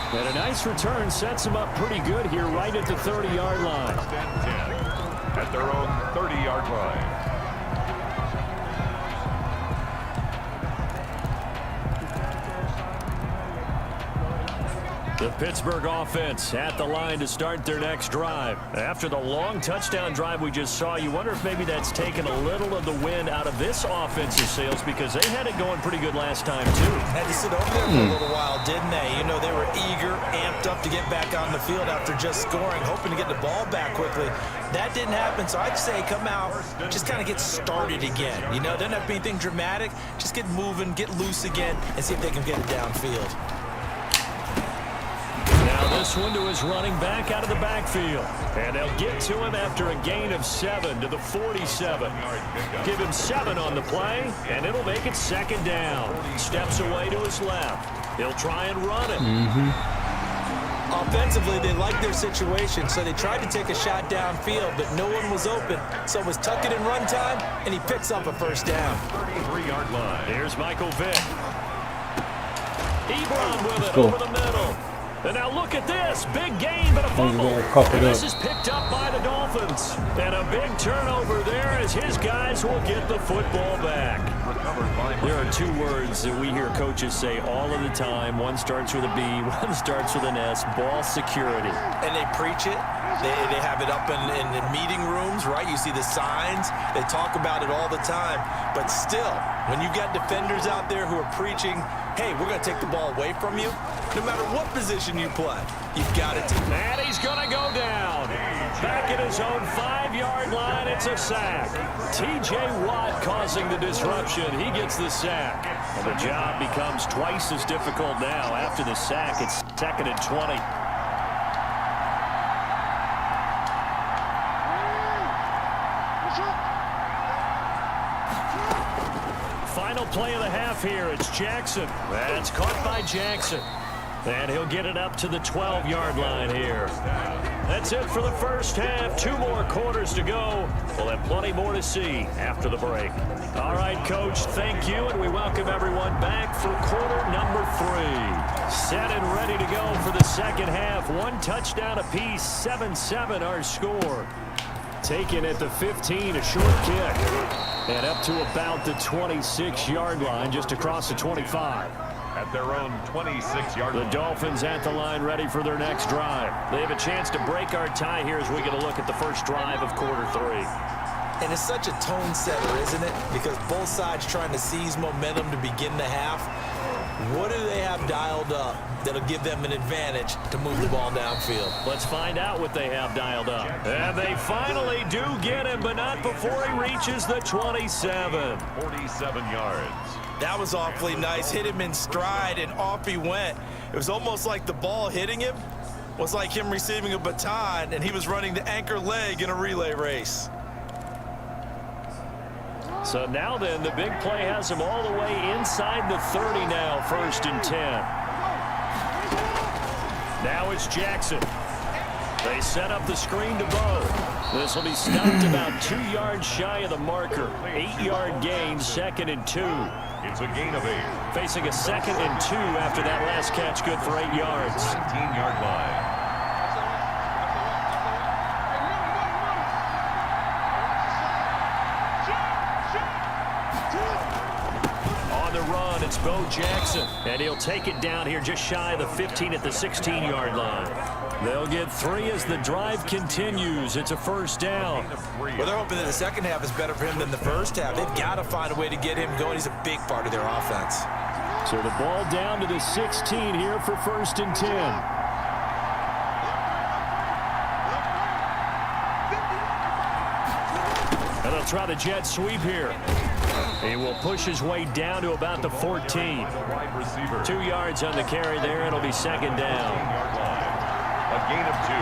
And a nice return sets them up pretty good here right at the 30-yard line. 10 at their own 30-yard line. The Pittsburgh offense at the line to start their next drive. After the long touchdown drive we just saw, you wonder if maybe that's taken a little of the wind out of this offensive sails because they had it going pretty good last time, too. Had to sit over there for a little while, didn't they? You know, they were eager, amped up to get back on the field after just scoring, hoping to get the ball back quickly. That didn't happen, so I'd say come out, just kind of get started again. You know, doesn't have to be anything dramatic. Just get moving, get loose again, and see if they can get it downfield. Now this one to his running back out of the backfield. And they'll get to him after a gain of 7 to the 47. Give him 7 on the play, and it'll make it 2nd down. Steps away to his left. He'll try and run it. Offensively, they liked their situation, so they tried to take a shot downfield, but no one was open. So it was tuck it and run time, and he picks up a 1st down. 33-yard line. Here's Michael Vick. Ebron with it over the middle. And now look at this. Big gain, but a fumble. And this is picked up by the Dolphins. And a big turnover there as his guys will get the football back. There are 2 words that we hear coaches say all of the time. One starts with a B, one starts with an S. Ball security. And they preach it. They have it up in the meeting rooms, right? You see the signs. They talk about it all the time. But still, when you got defenders out there who are preaching, hey, we're going to take the ball away from you, no matter what position you play, you've got it. And he's going to go down. Back at his own 5-yard line, it's a sack. T.J. Watt causing the disruption. He gets the sack. And the job becomes twice as difficult now. After the sack, it's 2nd and 20. Final play of the half here. It's Jackson. That's caught by Jackson. And he'll get it up to the 12-yard line here. That's it for the first half. 2 more quarters to go. We'll have plenty more to see after the break. All right, Coach, thank you, and we welcome everyone back for quarter number 3. Set and ready to go for the second half. 1 touchdown apiece, 7-7 our score. Taken at the 15, a short kick. And up to about the 26-yard line, just across the 25. At their own 26-yard line. The Dolphins at the line ready for their next drive. They have a chance to break our tie here as we get a look at the first drive of quarter 3. And it's such a tone setter, isn't it? Because both sides trying to seize momentum to begin the half. What do they have dialed up that'll give them an advantage to move the ball downfield? Let's find out what they have dialed up. And they finally do get him, but not before he reaches the 27. 47 yards. That was awfully nice. Hit him in stride, and off he went. It was almost like the ball hitting him was like him receiving a baton, and he was running the anchor leg in a relay race. So now then, the big play has him all the way inside the 30 now, 1st and 10. Now it's Jackson. They set up the screen to Bo. This will be stopped about 2 yards shy of the marker. 8-yard gain, 2nd and 2. It's a gain of 8. Facing a 2nd and 2 after that last catch, good for 8 yards. 17-yard line. On the run, it's Bo Jackson, and he'll take it down here just shy of the 15 at the 16-yard line. They'll get 3 as the drive continues. It's a first down. Well, they're hoping that the second half is better for him than the first half. They've got to find a way to get him going. He's a big part of their offense. So the ball down to the 16 here for 1st and 10. And they'll try the jet sweep here. He will push his way down to about the 14. 2 yards on the carry there. It'll be 2nd down. A gain of 2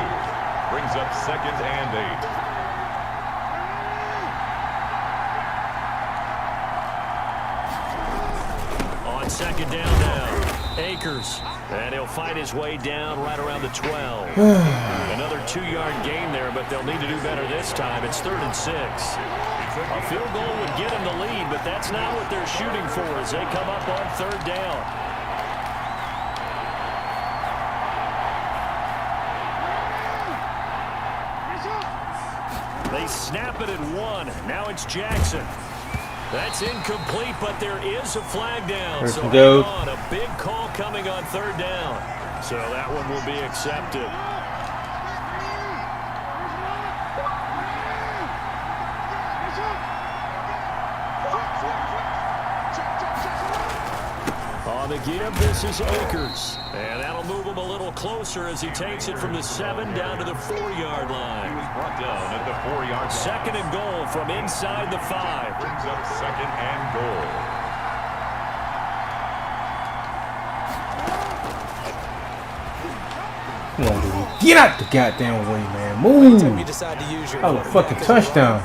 brings up 2nd and 8. On 2nd down now, Akers. And he'll fight his way down right around the 12. Another 2-yard gain there, but they'll need to do better this time. It's 3rd and 6. A field goal would get them the lead, but that's not what they're shooting for as they come up on 3rd down. They snap it at 1. Now it's Jackson. That's incomplete, but there is a flag down. So hang on, a big call coming on 3rd down. So that one will be accepted. On the give, this is Akers. And that'll move him a little closer as he takes it from the 7 down to the 4-yard line. He was brought down at the 4-yard line. 2nd and goal from inside the 5. Brings up 2nd and goal. Come on, dude. Get out the goddamn way, man. Move. Every time you decide to use your Oh, fucking touchdown.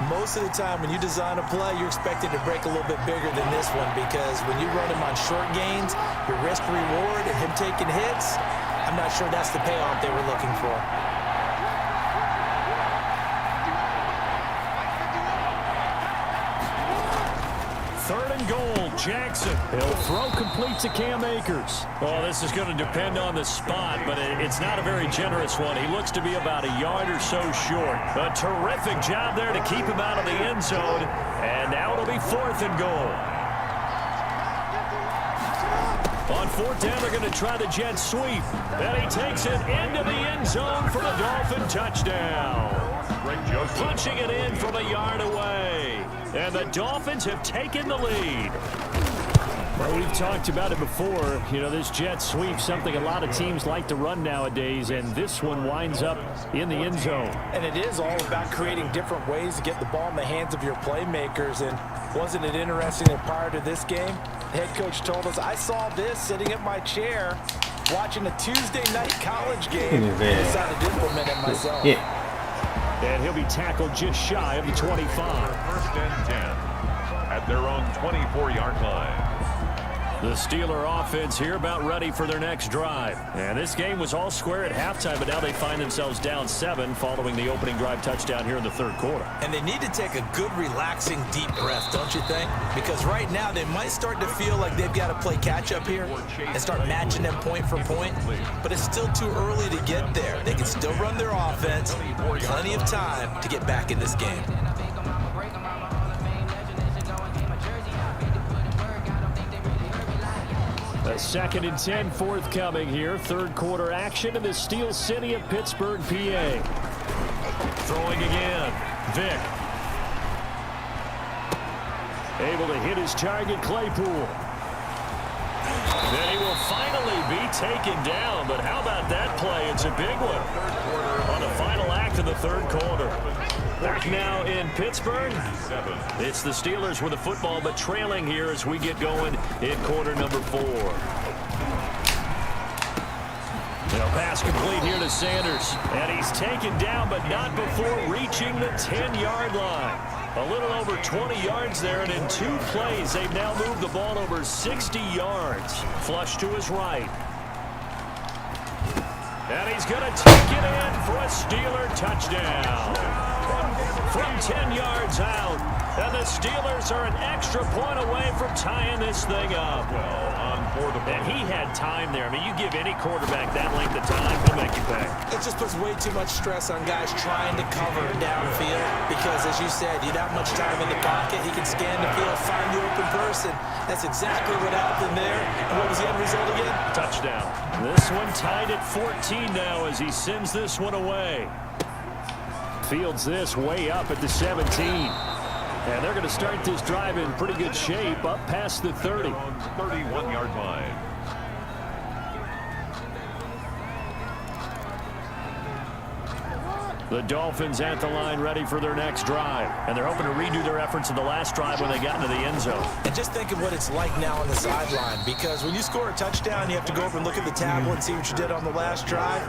Most of the time when you design a play, you're expected to break a little bit bigger than this one because when you run him on short gains, your risk reward and him taking hits, I'm not sure that's the payoff they were looking for. Third and goal, Jackson. He'll throw complete to Cam Akers. Well, this is going to depend on the spot, but it's not a very generous one. He looks to be about a yard or so short. A terrific job there to keep him out of the end zone. And now it'll be 4th and goal. On 4th down, they're going to try the jet sweep. And he takes it into the end zone for a Dolphin touchdown. Punching it in from a yard away. And the Dolphins have taken the lead. Well, we've talked about it before. You know, this jet sweep, something a lot of teams like to run nowadays, and this one winds up in the end zone. And it is all about creating different ways to get the ball in the hands of your playmakers. And wasn't it interesting that prior to this game, the head coach told us, I saw this sitting at my chair watching a Tuesday night college game and decided to implement it myself. Yeah. And he'll be tackled just shy of the 25. 1st and 10 at their own 24-yard line. The Steeler offense here about ready for their next drive. And this game was all square at halftime, but now they find themselves down 7 following the opening drive touchdown here in the 3rd quarter. And they need to take a good, relaxing, deep breath, don't you think? Because right now they might start to feel like they've got to play catch-up here and start matching them point for point. But it's still too early to get there. They can still run their offense. Plenty of time to get back in this game. A 2nd and 10 forthcoming here. 3rd quarter action in the Steel City of Pittsburgh, PA. Throwing again. Vick. Able to hit his target, Claypool. Then he will finally be taken down. But how about that play? It's a big one on the final act of the 3rd quarter. Back now in Pittsburgh. It's the Steelers with the football, but trailing here as we get going in quarter number 4. Now pass complete here to Sanders. And he's taken down, but not before reaching the 10-yard line. A little over 20 yards there, and in 2 plays, they've now moved the ball over 60 yards. Flush to his right. And he's going to take it in for a Steeler touchdown. From 10 yards out, and the Steelers are an extra point away from tying this thing up. And he had time there. I mean, you give any quarterback that length of time, he'll make you pay. It just puts way too much stress on guys trying to cover downfield because, as you said, you don't have much time in the pocket. He can scan the field, find the open person. That's exactly what happened there. And what was the end result again? Touchdown. This one tied at 14 now as he sends this one away. Fields this way up at the 17. And they're going to start this drive in pretty good shape up past the 30. 31-yard line. The Dolphins at the line ready for their next drive. And they're hoping to redo their efforts in the last drive when they got into the end zone. And just think of what it's like now on the sideline, because when you score a touchdown, you have to go over and look at the tablet and see what you did on the last drive.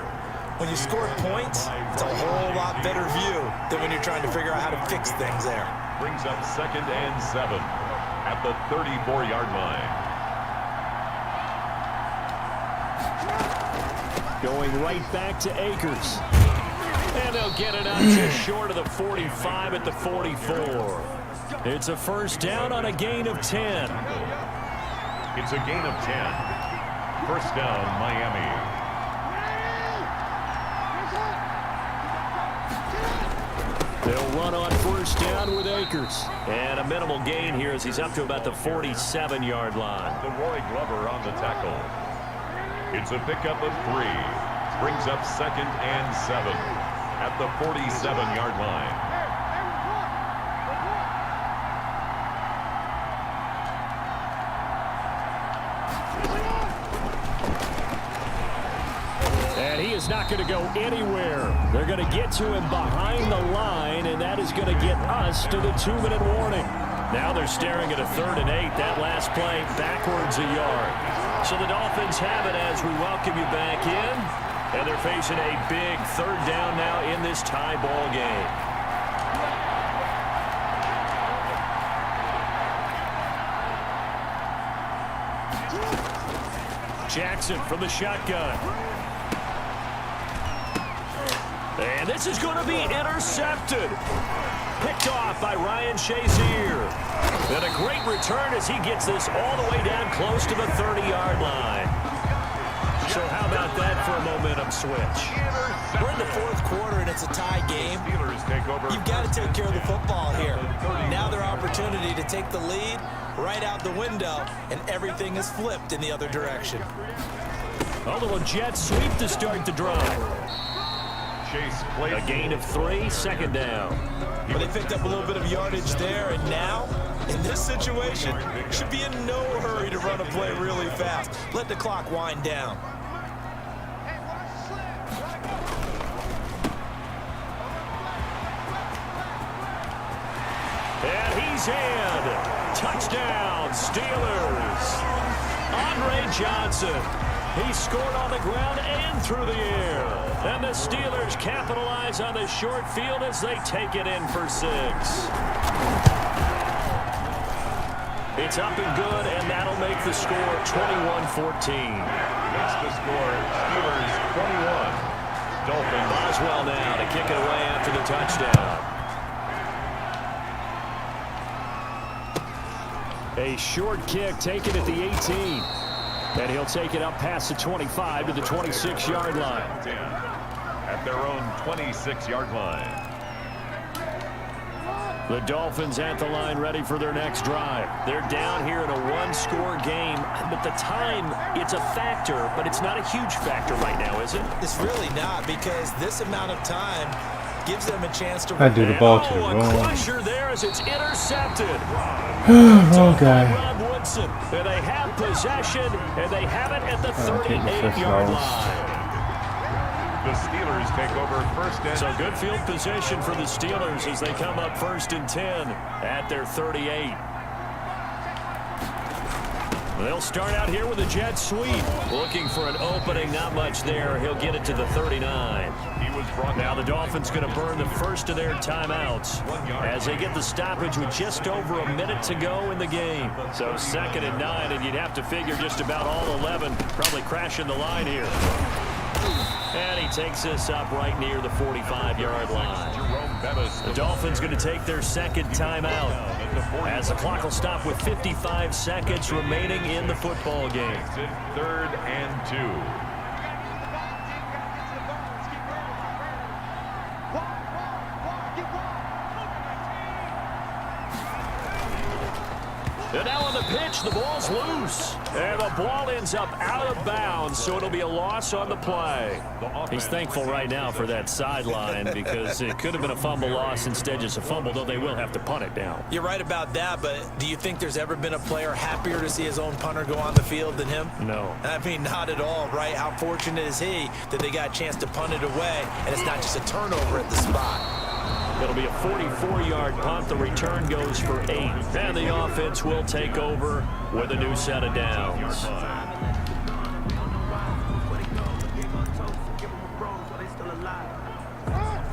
When you score points, it's a whole lot better view than when you're trying to figure out how to fix things there. Brings up 2nd and 7 at the 34-yard line. Going right back to Akers. And they'll get it out just short of the 45 at the 44. It's a first down on a gain of 10. It's a gain of 10. First down, Miami. They'll run on first down with Akers. And a minimal gain here as he's up to about the 47-yard line. Roy Glover on the tackle. It's a pickup of 3. Brings up 2nd and 7 at the 47-yard line. And he is not going to go anywhere. They're going to get to him behind the line, and that is going to get us to the 2-minute warning. Now they're staring at a 3rd and 8. That last play backwards a yard. So the Dolphins have it as we welcome you back in. And they're facing a big 3rd down now in this tie ball game. Jackson from the shotgun. And this is going to be intercepted. Picked off by Ryan Shazier. And a great return as he gets this all the way down close to the 30-yard line. So how about that for a momentum switch? We're in the 4th quarter and it's a tie game. You've got to take care of the football here. Now their opportunity to take the lead right out the window, and everything is flipped in the other direction. A little jet sweep to start the drive. A gain of 3, 2nd down. But they picked up a little bit of yardage there, and now, in this situation, should be in no hurry to run a play really fast. Let the clock wind down. And he's in. Touchdown, Steelers. Andre Johnson. He scored on the ground and through the air. And the Steelers capitalize on the short field as they take it in for 6. It's up and good, and that'll make the score 21-14. Makes the score Steelers 21. Dolphins. Boswell now to kick it away after the touchdown. A short kick taken at the 18. And he'll take it up past the 25 to the 26-yard line. At their own 26-yard line. The Dolphins at the line ready for their next drive. They're down here in a 1-score game, but the time, it's a factor, but it's not a huge factor right now, is it? It's really not, because this amount of time gives them a chance to... I do the ball to the a wrong. crusher there as it's intercepted. Wrong guy. Rob Woodson. And they have possession, and they have it at the 38-yard line. The Steelers take over first and... So good field position for the Steelers as they come up 1st and 10 at their 38. They'll start out here with a jet sweep. Looking for an opening, not much there. He'll get it to the 39. Now the Dolphins going to burn the first of their timeouts as they get the stoppage with just over a minute to go in the game. So 2nd and 9, and you'd have to figure just about all 11 probably crashing the line here. And he takes this up right near the 45-yard line. The Dolphins going to take their 2nd timeout as the clock will stop with 55 seconds remaining in the football game. 3rd and 2. And now on the pitch, the ball's loose. And the ball ends up out of bounds, so it'll be a loss on the play. He's thankful right now for that sideline because it could have been a fumble loss, instead just a fumble, though they will have to punt it down. You're right about that, but do you think there's ever been a player happier to see his own punter go on the field than him? No. I mean, not at all, right? How fortunate is he that they got a chance to punt it away, and it's not just a turnover at the spot. It'll be a 44-yard punt. The return goes for 8. And the offense will take over with a new set of downs.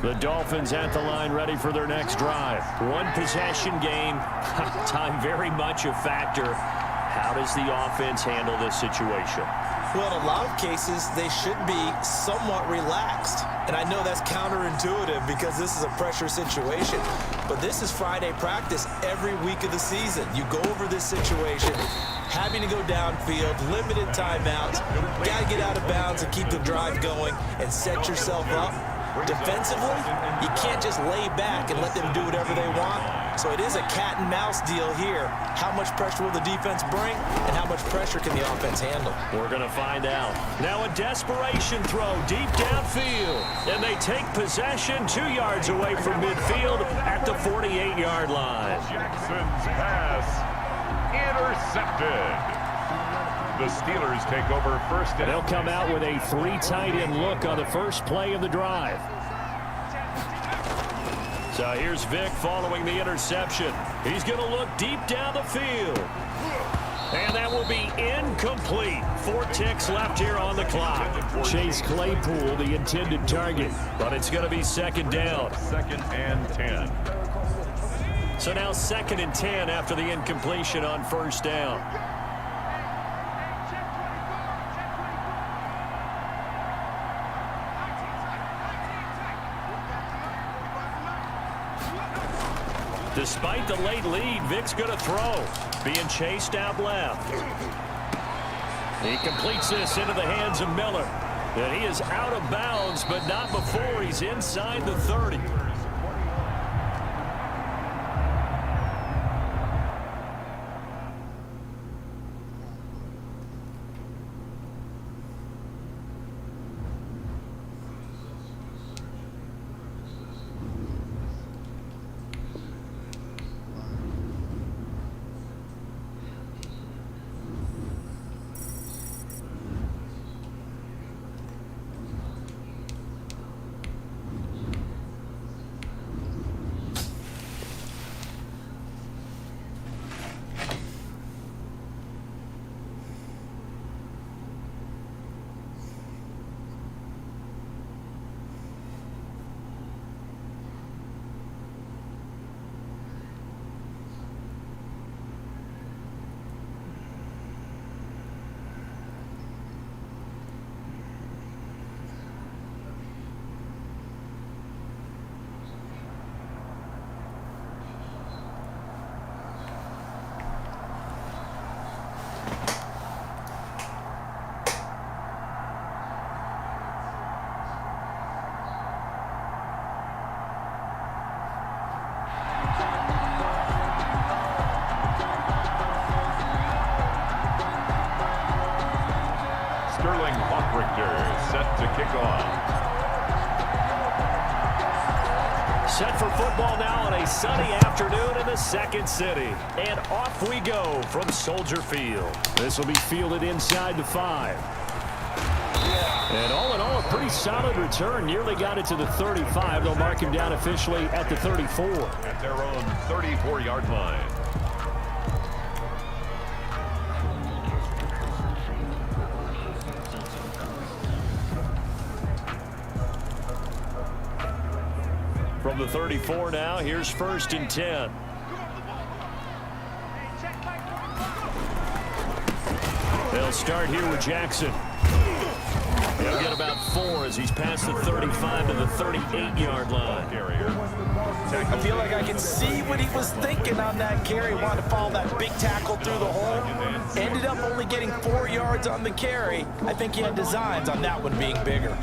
The Dolphins at the line, ready for their next drive. One possession game. Time very much a factor. How does the offense handle this situation? Well, in a lot of cases, they should be somewhat relaxed. And I know that's counterintuitive because this is a pressure situation. But this is Friday practice every week of the season. You go over this situation, having to go downfield, limited timeouts, got to get out of bounds and keep the drive going and set yourself up. Defensively, you can't just lay back and let them do whatever they want. So it is a cat and mouse deal here. How much pressure will the defense bring, and how much pressure can the offense handle? We're going to find out. Now a desperation throw deep downfield. And they take possession 2 yards away from midfield at the 48-yard line. Jackson's pass intercepted. The Steelers take over first down. They'll come out with a 3 tight end look on the first play of the drive. So here's Vick following the interception. He's going to look deep down the field. And that will be incomplete. 4 ticks left here on the clock. Chase Claypool, the intended target. But it's going to be second down. 2nd and 10. So now 2nd and 10 after the incompletion on first down. Despite the late lead, Vick's going to throw. Being chased out left. He completes this into the hands of Miller. And he is out of bounds, but not before he's inside the 30. Set to kick off. Set for football now on a sunny afternoon in the second city. And off we go from Soldier Field. This will be fielded inside the 5. And all in all, a pretty solid return. Nearly got it to the 35. They'll mark him down officially at the 34. At their own 34-yard line. From the 34 now, here's 1st and 10. They'll start here with Jackson. He'll get about 4 as he's past the 35 to the 38-yard line. I feel like I can see what he was thinking on that carry. Wanted to follow that big tackle through the hole. Ended up only getting 4 yards on the carry. I think he had designs on that one being bigger.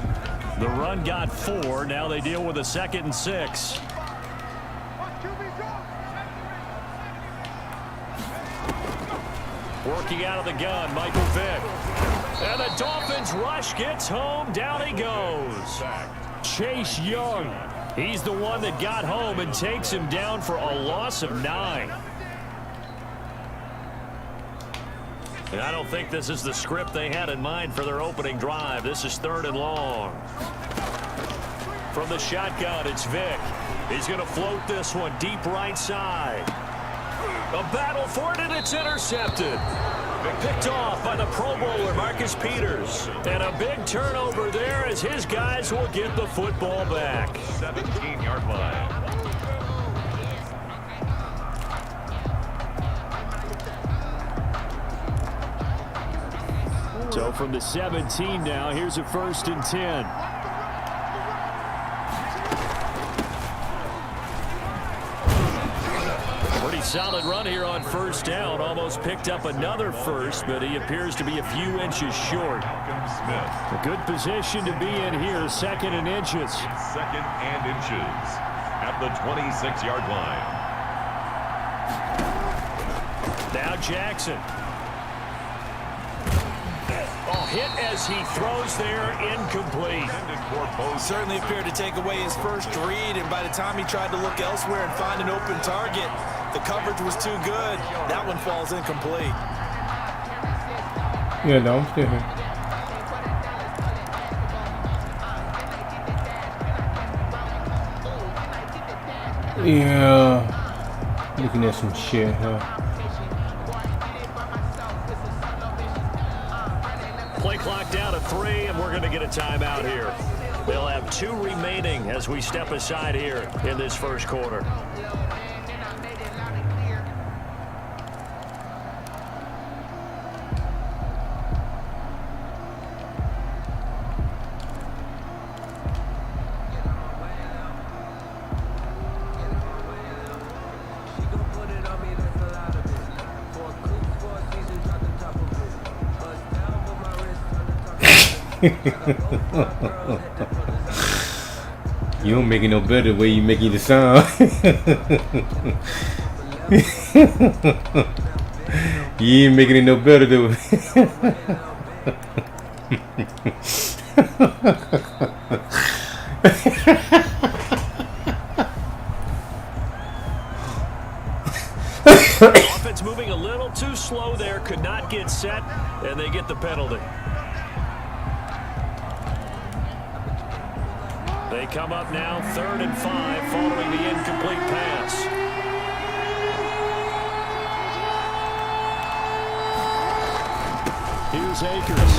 The run got 4. Now they deal with a 2nd and 6. Working out of the gun, Michael Vick. And the Dolphins rush gets home. Down he goes. Chase Young. He's the one that got home and takes him down for a loss of 9. And I don't think this is the script they had in mind for their opening drive. This is 3rd and long. From the shotgun, it's Vick. He's going to float this one deep right side. A battle for it, and it's intercepted. Picked off by the Pro Bowler, Marcus Peters. And a big turnover there as his guys will get the football back. 17-yard line. So from the 17 now, here's a 1st and 10. Pretty solid run here on 1st down. Almost picked up another first, but he appears to be a few inches short. A good position to be in here, 2nd and inches. 2nd and inches at the 26-yard line. Now Jackson. Oh, hit as he throws there, incomplete. Certainly appeared to take away his first read, and by the time he tried to look elsewhere and find an open target, the coverage was too good. That one falls incomplete. Yeah, no, I'm still here. Yeah, looking at some shit, huh? Play clock down to 3, and we're going to get a timeout here. They'll have 2 remaining as we step aside here in this 1st quarter. You don't make it no better the way you making the sound. You ain't making it no better the way. Offense moving a little too slow there, could not get set, and they get the penalty. They come up now 3rd and 5 following the incomplete pass. Here's Akers.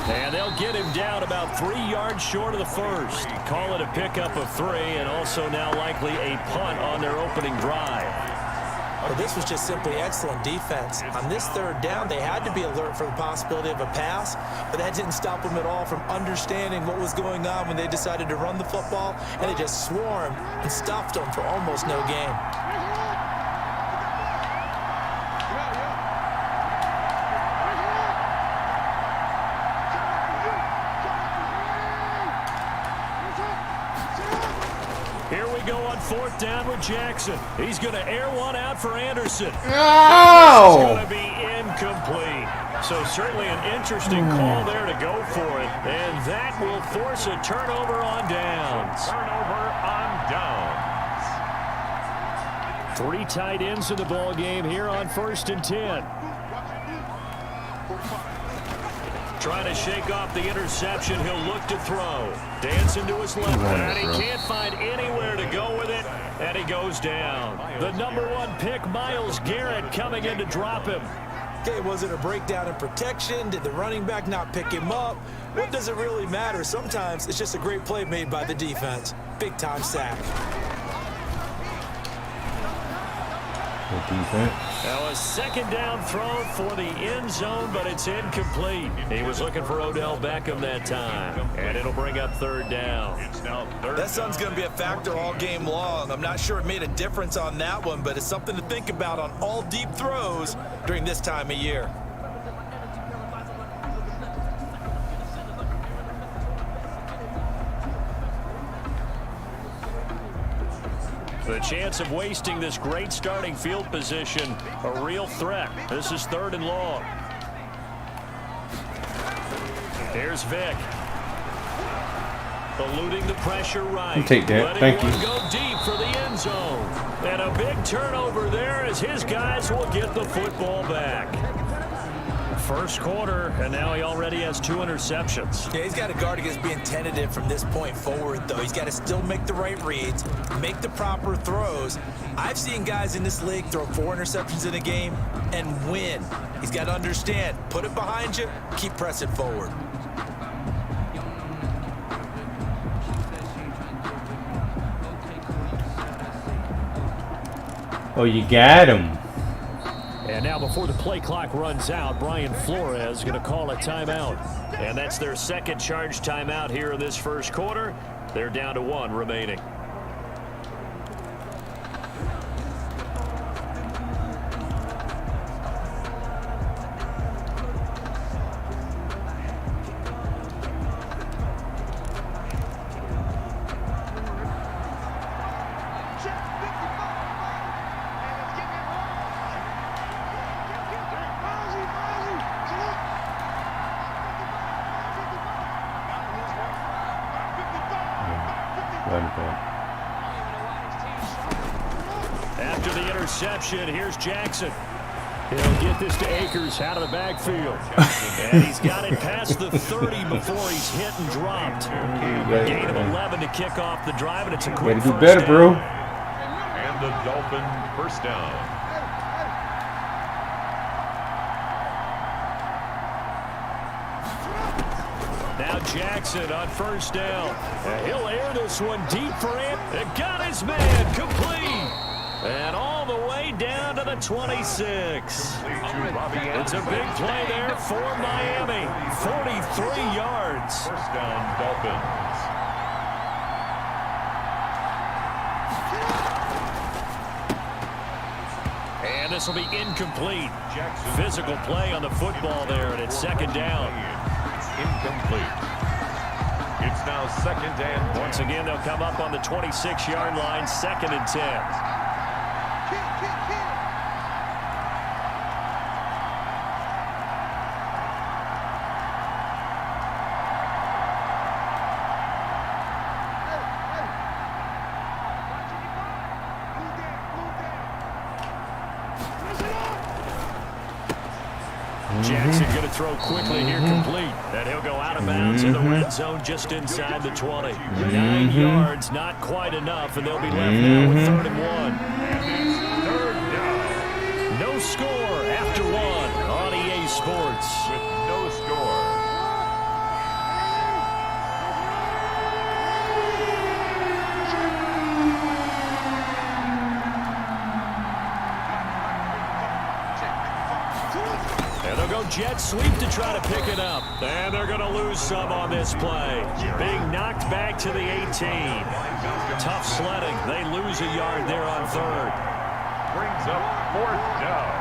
And they'll get him down about 3 yards short of the first. Call it a pickup of 3, and also now likely a punt on their opening drive. Well, this was just simply excellent defense. On this 3rd down, they had to be alert for the possibility of a pass, but that didn't stop them at all from understanding what was going on when they decided to run the football, and they just swarmed and stuffed them for almost no gain. Here we go on 4th down with Jackson. He's going to air one out for Anderson. Oh! It's going to be incomplete. So certainly an interesting call there to go for it. And that will force a turnover on downs. Turnover on downs. 3 tight ends in the ball game here on 1st and 10. Trying to shake off the interception. He'll look to throw. Dancing to his left. And he can't find anywhere to go with it. And he goes down. The number 1 pick, Myles Garrett, coming in to drop him. Okay, was it a breakdown in protection? Did the running back not pick him up? What does it really matter? Sometimes it's just a great play made by the defense. Big-time sack. Now a 2nd down throw for the end zone, but it's incomplete. He was looking for Odell Beckham that time, and it'll bring up 3rd down. It's now 3rd. That sun's going to be a factor all game long. I'm not sure it made a difference on that one, but it's something to think about on all deep throws during this time of year. The chance of wasting this great starting field position, a real threat. This is 3rd and long. Here's Vick. Eluding the pressure right. Take that. Thank you. Go deep for the end zone. And a big turnover there as his guys will get the football back. First quarter, and now he already has 2 interceptions. Yeah, he's got to guard against being tentative from this point forward, though. He's got to still make the right reads, make the proper throws. I've seen guys in this league throw 4 interceptions in a game and win. He's got to understand, put it behind you, keep pressing forward. Oh, you got him. And now before the play clock runs out, Brian Flores is going to call a timeout. And that's their second charge timeout here in this first quarter. They're down to 1 remaining. After the interception, here's Jackson. He'll get this to Akers out of the backfield. And he's got it past the 30 before he's hit and dropped. Gain of 11 to kick off the drive, and it's a quick first down. Better, bro. And the Dolphin first down. Now Jackson on first down. And he'll air this one deep for him. And got his man complete. And all the way down to the 26. It's a big play there for Miami. 43 yards. First down, Dolphins. And this will be incomplete. Physical play on the football there, and it's 2nd down. Incomplete. It's now 2nd and 10. Once again, they'll come up on the 26-yard line, 2nd and 10. Jackson going to throw quickly here, complete. And he'll go out of bounds in the red zone just inside the 20. 9 yards, not quite enough, and they'll be left now with 3rd and 1. No score after 1 on EA Sports. With no score. And they'll go jet sweep to try to pick it up. And they're going to lose some on this play. Being knocked back to the 18. Tough sledding. They lose a yard there on 3rd. Brings up 4th down.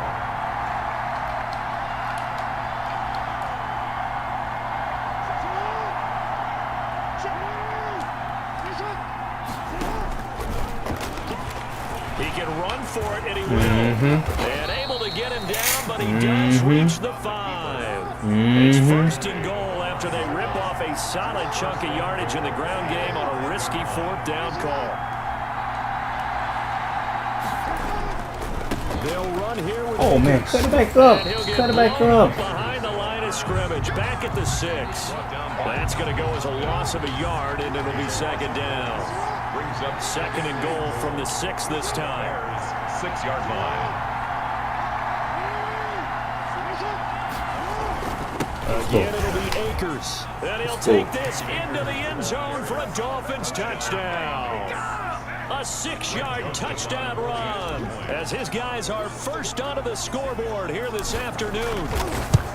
He can run for it, and he will. And able to get him down, but he does reach the 5. It's 1st and goal after they rip off a solid chunk of yardage in the ground game on a risky 4th down call. They'll run here with Oh, man. Cut it back up. Cut it back up. Behind the line of scrimmage, back at the 6. That's going to go as a loss of a yard, and it'll be 2nd down. Brings up 2nd and goal from the 6 this time. 6-yard line. Again, it'll be Akers. And he'll take this into the end zone for a Dolphins touchdown. A 6-yard touchdown run as his guys are first onto the scoreboard here this afternoon.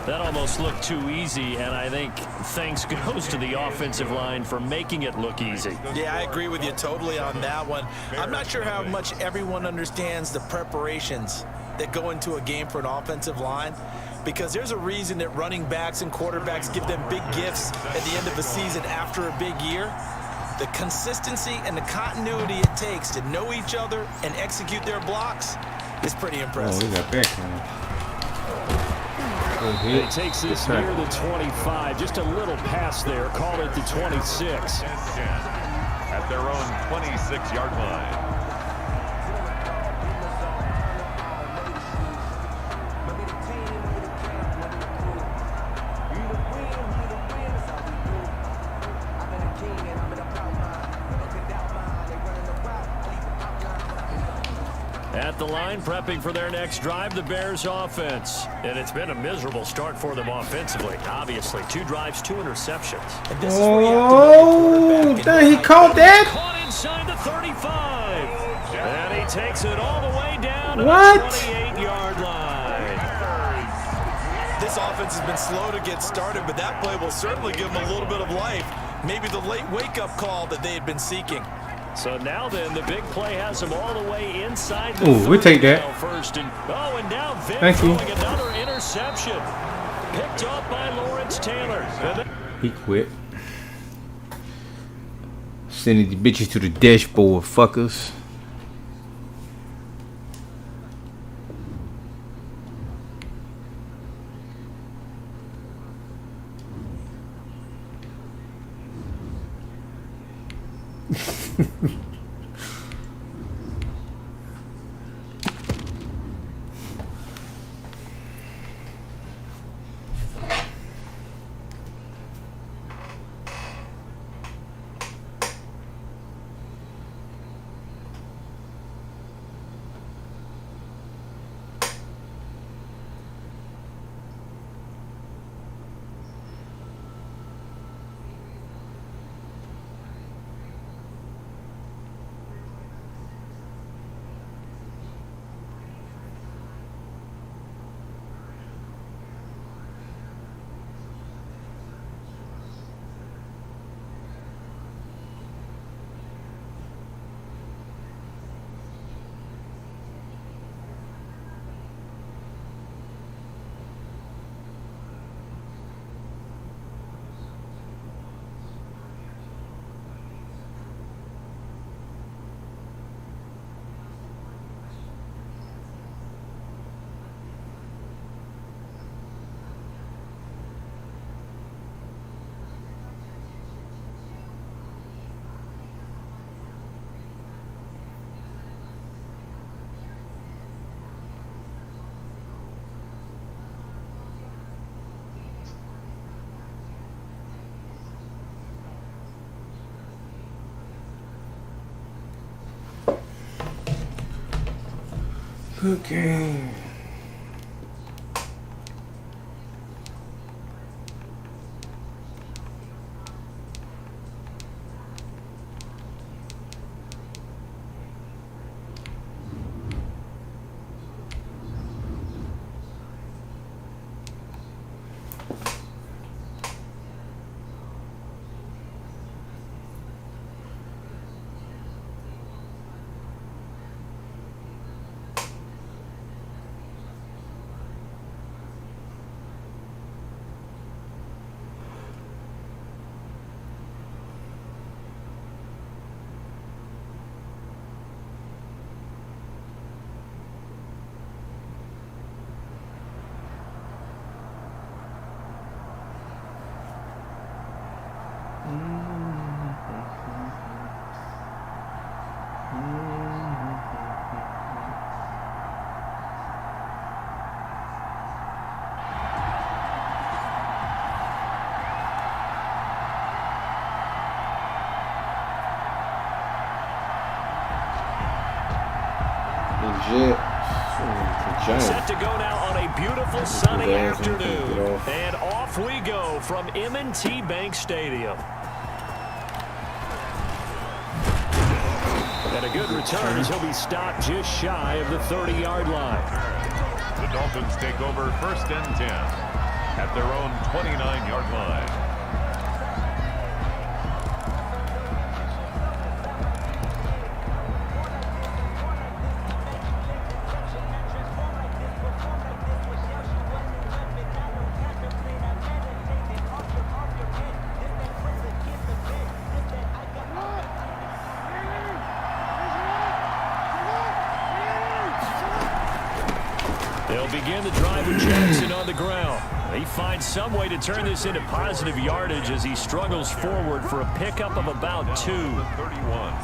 That almost looked too easy, and I think thanks goes to the offensive line for making it look easy. Yeah, I agree with you totally on that one. I'm not sure how much everyone understands the preparations that go into a game for an offensive line, because there's a reason that running backs and quarterbacks give them big gifts at the end of the season after a big year. the consistency and the continuity it takes to know each other and execute their blocks is pretty impressive. Oh, we got backhand. He takes this near the 25. Just a little pass there. Call it the 26. At their own 26-yard line. At the line, prepping for their next drive, the Bears offense. And it's been a miserable start for them offensively. Obviously, 2 drives, 2 interceptions. And this is where you have to know your quarterback. Dang, he caught that? Caught inside the 35. And he takes it all the way down to What? the 28-yard line. This offense has been slow to get started, but that play will certainly give them a little bit of life. Maybe the late wake-up call that they had been seeking. So now then, the big play has them all the way inside the Ooh, we take that. first and now Vic Thank you. throwing another interception. Picked off by Lawrence Taylor. He quit. Sending the bitches to the dashboard, fuckers. Good game. Set to go now on a beautiful sunny afternoon. And off we go from M&T Bank Stadium. And a good return as he'll be stopped just shy of the 30-yard line. The Dolphins take over 1st and 10 at their own 29-yard line. begin the drive with Jackson on the ground. He finds some way to turn this into positive yardage as he struggles forward for a pickup of about 2. 31.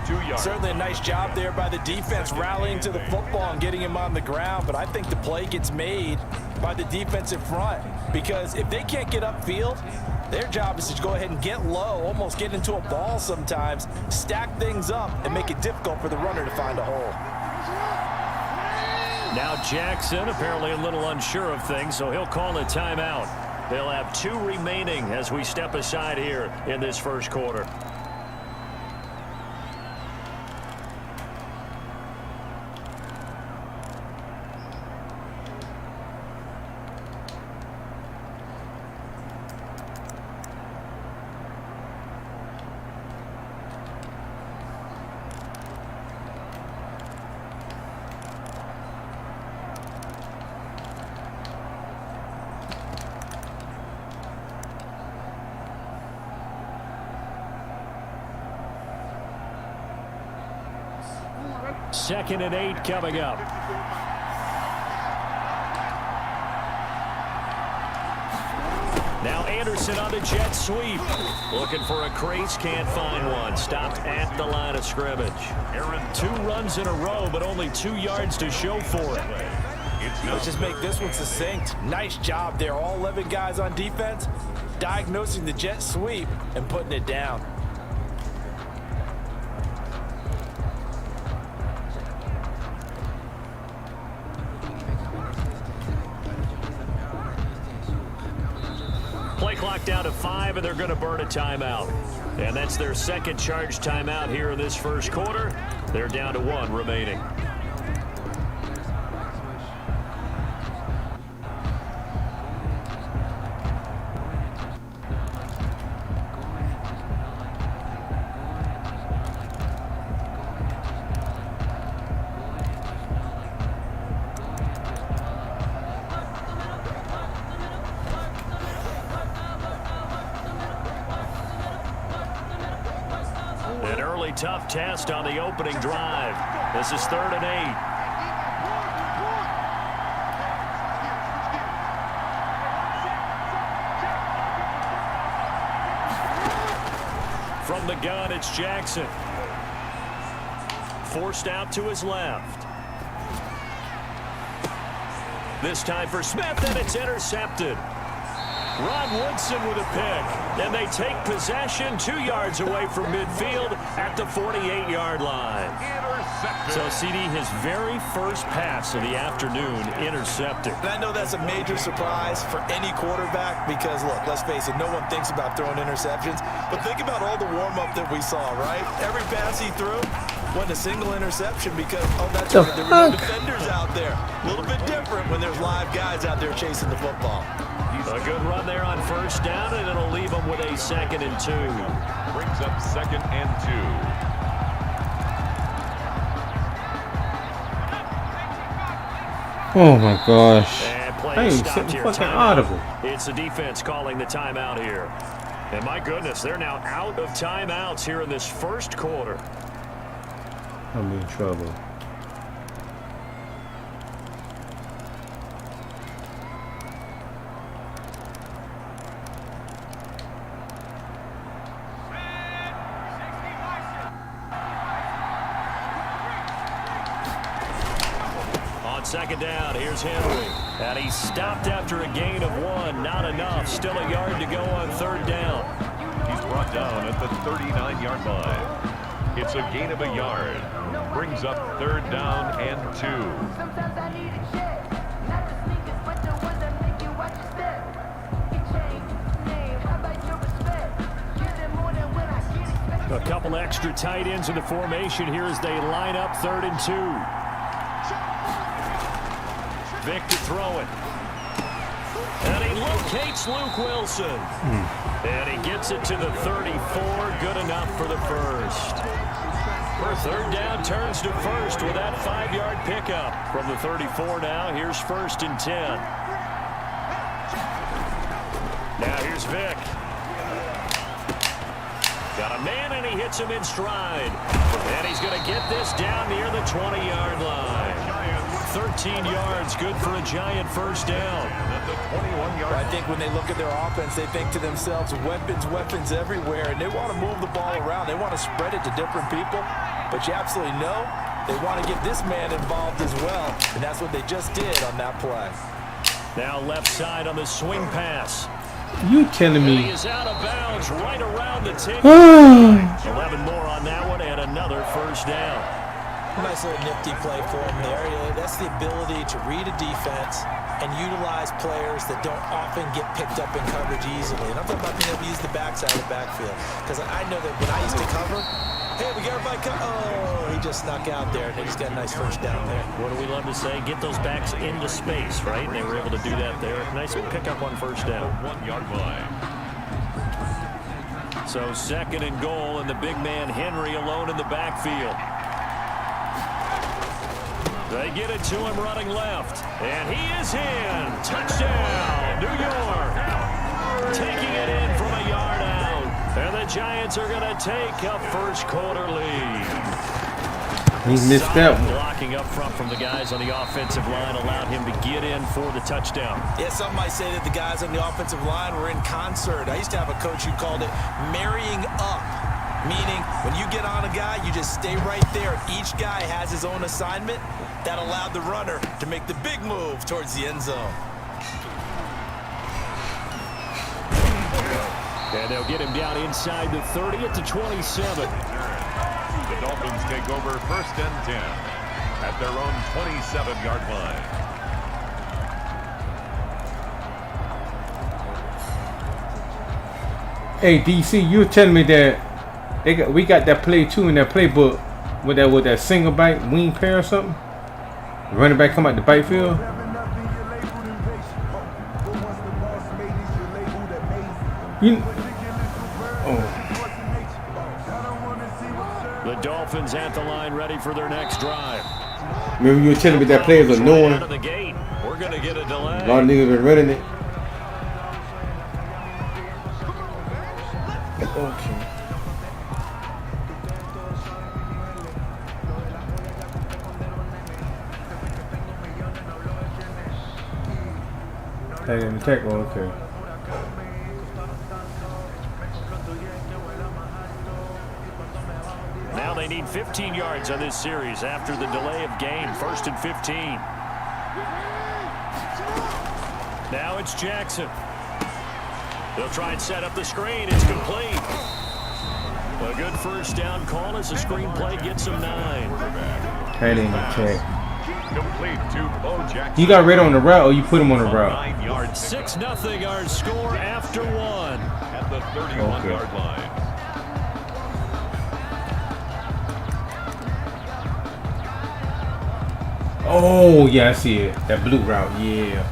2 yards. Certainly a nice job there by the defense rallying to the football and getting him on the ground, but I think the play gets made by the defensive front because if they can't get upfield, their job is to go ahead and get low, almost get into a ball sometimes, stack things up, and make it difficult for the runner to find a hole. Now Jackson apparently a little unsure of things, so he'll call a timeout. They'll have 2 remaining as we step aside here in this first quarter. Second and 8 coming up. Now Anderson on the jet sweep. Looking for a crease, can't find one. Stopped at the line of scrimmage. Aaron, 2 runs in a row, but only 2 yards to show for it. Let's just make this one succinct. Nice job there. All 11 guys on defense diagnosing the jet sweep and putting it down. Play clock down to 5, and they're going to burn a timeout. And that's their second charged timeout here in this first quarter. They're down to 1 remaining. An early tough test on the opening drive. This is 3rd and 8. From the gun, it's Jackson. Forced out to his left. This time for Smith, and it's intercepted. Ron Woodson with a pick. And they take possession 2 yards away from midfield at the 48-yard line. So, CD, his very first pass of the afternoon intercepted. And I know that's a major surprise for any quarterback because, look, let's face it, no one thinks about throwing interceptions. But think about all the warm-up that we saw, right? Every pass he threw wasn't a single interception because, oh, that's right, there were no defenders out there. A little bit different when there's live guys out there chasing the football. A good run there on first down, and it'll leave them with a 2nd and 2. Brings up 2nd and 2. Oh my gosh. And play Hey, stopped set the here. fucking Timeout. audible. It's the defense calling the timeout here. And my goodness, they're now out of timeouts here in this first quarter. I'm in trouble. Second down, here's Henry. And he stopped after a gain of 1. Not enough. Still a yard to go on 3rd down. He's brought down at the 39-yard line. It's a gain of a yard. Brings up 3rd down and 2. Sometimes I need a check. Not the sneakers, but the ones that make you watch your step. It changed name. How about your respect? Give them more than when I get expected. A couple extra tight ends in the formation here as they line up 3rd and 2. Vic to throw it. And he locates Luke Wilson. And he gets it to the 34. Good enough for the first. For 3rd down, turns to first with that 5-yard pickup. From the 34 now, here's 1st and 10. Now here's Vic. Got a man, and he hits him in stride. And he's going to get this down near the 20-yard line. 13 yards, good for a giant first down. At the 21-yard I think when they look at their offense, they think to themselves, weapons everywhere, and they want to move the ball around. They want to spread it to different people, but you absolutely know they want to get this man involved as well, and that's what they just did on that play. Now left side on the swing pass. You telling And he me? is out of bounds right around the 10. 11 more on that one and another first down. Nice little nifty play for him there. That's the ability to read a defense and utilize players that don't often get picked up in coverage easily. And I'm talking about being able to use the backside of the backfield. Because I know that when I used to cover, hey, we got everybody oh, he just snuck out there, and he just got a nice first down there. What do we love to say? Get those backs into space, right? And they were able to do that there. Nice pickup on first down. 1-yard line. So 2nd and goal, and the big man Henry alone in the backfield. They get it to him running left, and he is in. Touchdown, New York. Taking it in from a yard out, and the Giants are going to take a first quarter lead. He missed that one. Blocking up front from the guys on the offensive line allowed him to get in for the touchdown. Yeah, some might say that the guys on the offensive line were in concert. I used to have a coach who called it marrying up, meaning when you get on a guy, you just stay right there. Each guy has his own assignment that allowed the runner to make the big move towards the end zone. And they'll get him down inside the 30 at the 27. The Dolphins take over 1st and 10 at their own 27-yard line. Hey DC, you were telling me that we got that play too in that playbook with that single bite wing pair or something. The running back come out the bite field. The Dolphins at the line, ready for their next drive. Remember you were telling me that play is annoying. Out of the gate. We're going to get a delay. A lot of niggas been running it. Okay. Hey, in the tackle, okay. Now they need 15 yards on this series after the delay of game. 1st and 15. Now it's Jackson. They'll try and set up the screen. It's complete. A good first down call as the screenplay gets him 9. Hey, in the tackle. Complete to Bo Jackson. You got red on the route or you put him on the route? 9-yard 6-0 our score after 1. at the 31-yard line. Oh, yeah, I see it. That blue route, yeah.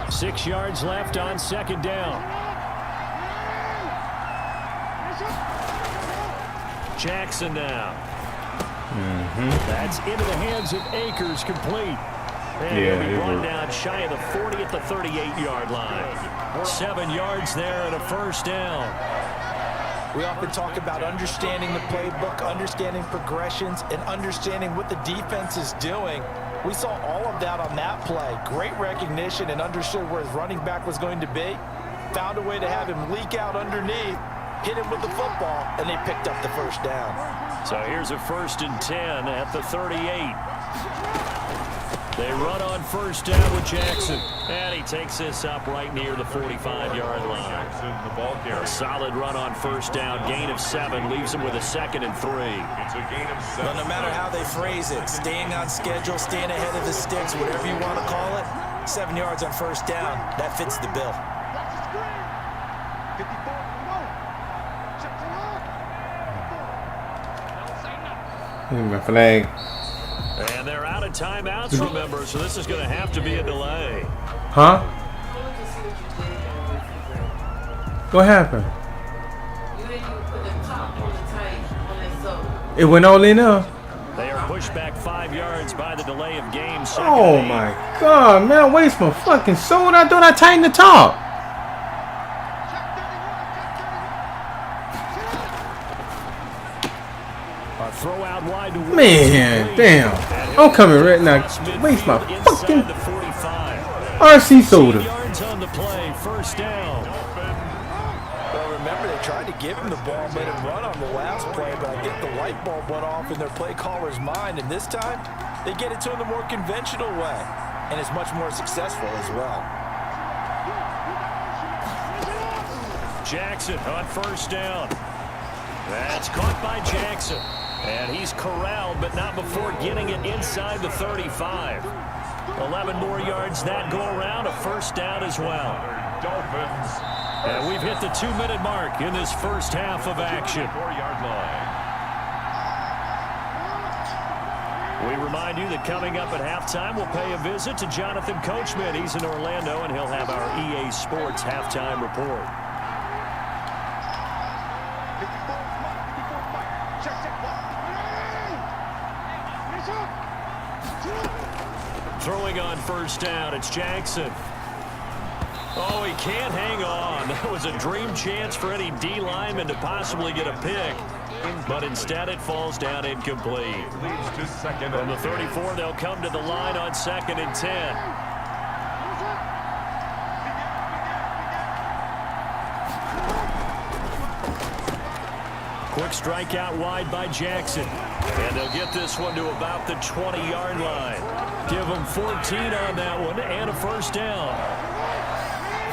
Six yards left on 2nd down. Jackson now. That's into the hands of Akers, complete. And he'll be run down shy of the 40 at the 38-yard line. 7 yards there and a first down. We often talk about understanding the playbook, understanding progressions, and understanding what the defense is doing. We saw all of that on that play. Great recognition and understood where his running back was going to be. Found a way to have him leak out underneath, hit him with the football, and they picked up the first down. So here's a 1st and 10 at the 38. They run on first down with Jackson. And he takes this up right near the 45-yard line. Jackson, the ball carrier. A solid run on first down. Gain of 7 leaves him with a 2nd and 3. It's a gain of 7. Well, no matter how they phrase it, staying on schedule, staying ahead of the sticks, whatever you want to call it, 7 yards on first down, that fits the bill. My flag. And they're out of timeouts, remember, so this is going to have to be a delay. Huh? What happened? It went all in there. They are pushed back 5 yards by the delay of game. Oh my God, man! Waste my fucking soul. I thought I tightened the top. tried to Man, damn. I'm coming right now. Waste my fucking the 45. RC soda. 8 yards on the play, first down. Well, remember, they tried to give him the ball, let him run on the last play, but I think the light bulb went off in their play caller's mind, and this time, they get it to him the more conventional way, and it's much more successful as well. Jackson on first down. That's caught by Jackson. And he's corralled, but not before getting it inside the 35. 11 more yards that go around, a first down as well. Dolphins. And we've hit the 2-minute mark in this first half of action. 4-yard line. We remind you that coming up at halftime, we'll pay a visit to Jonathan Coachman. He's in Orlando, and he'll have our EA Sports halftime report. Throwing on first down, it's Jackson. Oh, he can't hang on. That was a dream chance for any D lineman to possibly get a pick. But instead it falls down incomplete. Leads to second. From the 34, they'll come to the line on 2nd and 10. Quick strike out wide by Jackson. And they'll get this one to about the 20-yard line. Give them 14 on that one and a first down.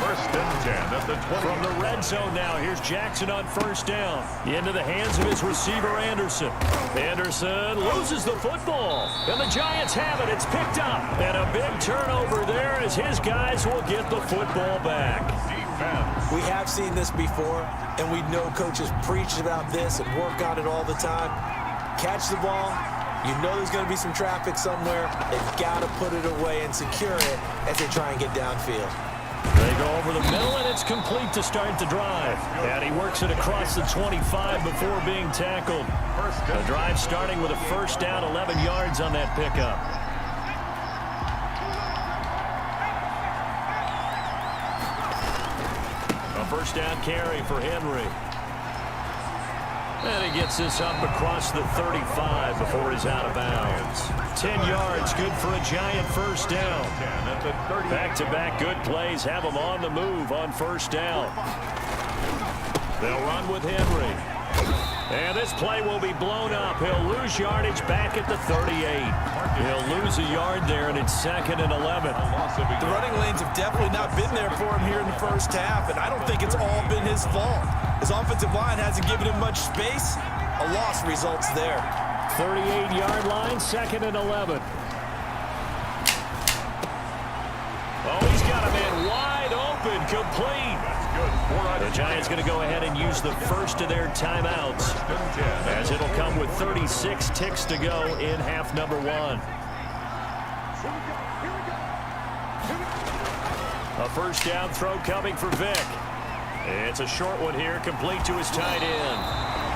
First and 10 at the 20. From the red zone now, here's Jackson on first down. Into the hands of his receiver, Anderson. Anderson loses the football. And the Giants have it. It's picked up. And a big turnover there as his guys will get the football back. Defense. We have seen this before, and we know coaches preach about this and work on it all the time. Catch the ball. You know there's going to be some traffic somewhere. They've got to put it away and secure it as they try and get downfield. They go over the middle, and it's complete to start the drive. And he works it across the 25 before being tackled. The drive starting with a first down, 11 yards on that pickup. A first down carry for Henry. And he gets this up across the 35 before he's out of bounds. 10 yards, good for a Giant first down. Back-to-back good plays have them on the move on first down. They'll run with Henry. And this play will be blown up. He'll lose yardage back at the 38. He'll lose a yard there, and it's 2nd and 11. The running lanes have definitely not been there for him here in the first half, and I don't think it's all been his fault. His offensive line hasn't given him much space. A loss results there. 38-yard line, 2nd and 11. Oh, he's got a man wide open, complete. The Giants going to go ahead and use the first of their timeouts, as it'll come with 36 ticks to go in half number 1. A first down throw coming for Vic. It's a short one here, complete to his tight end.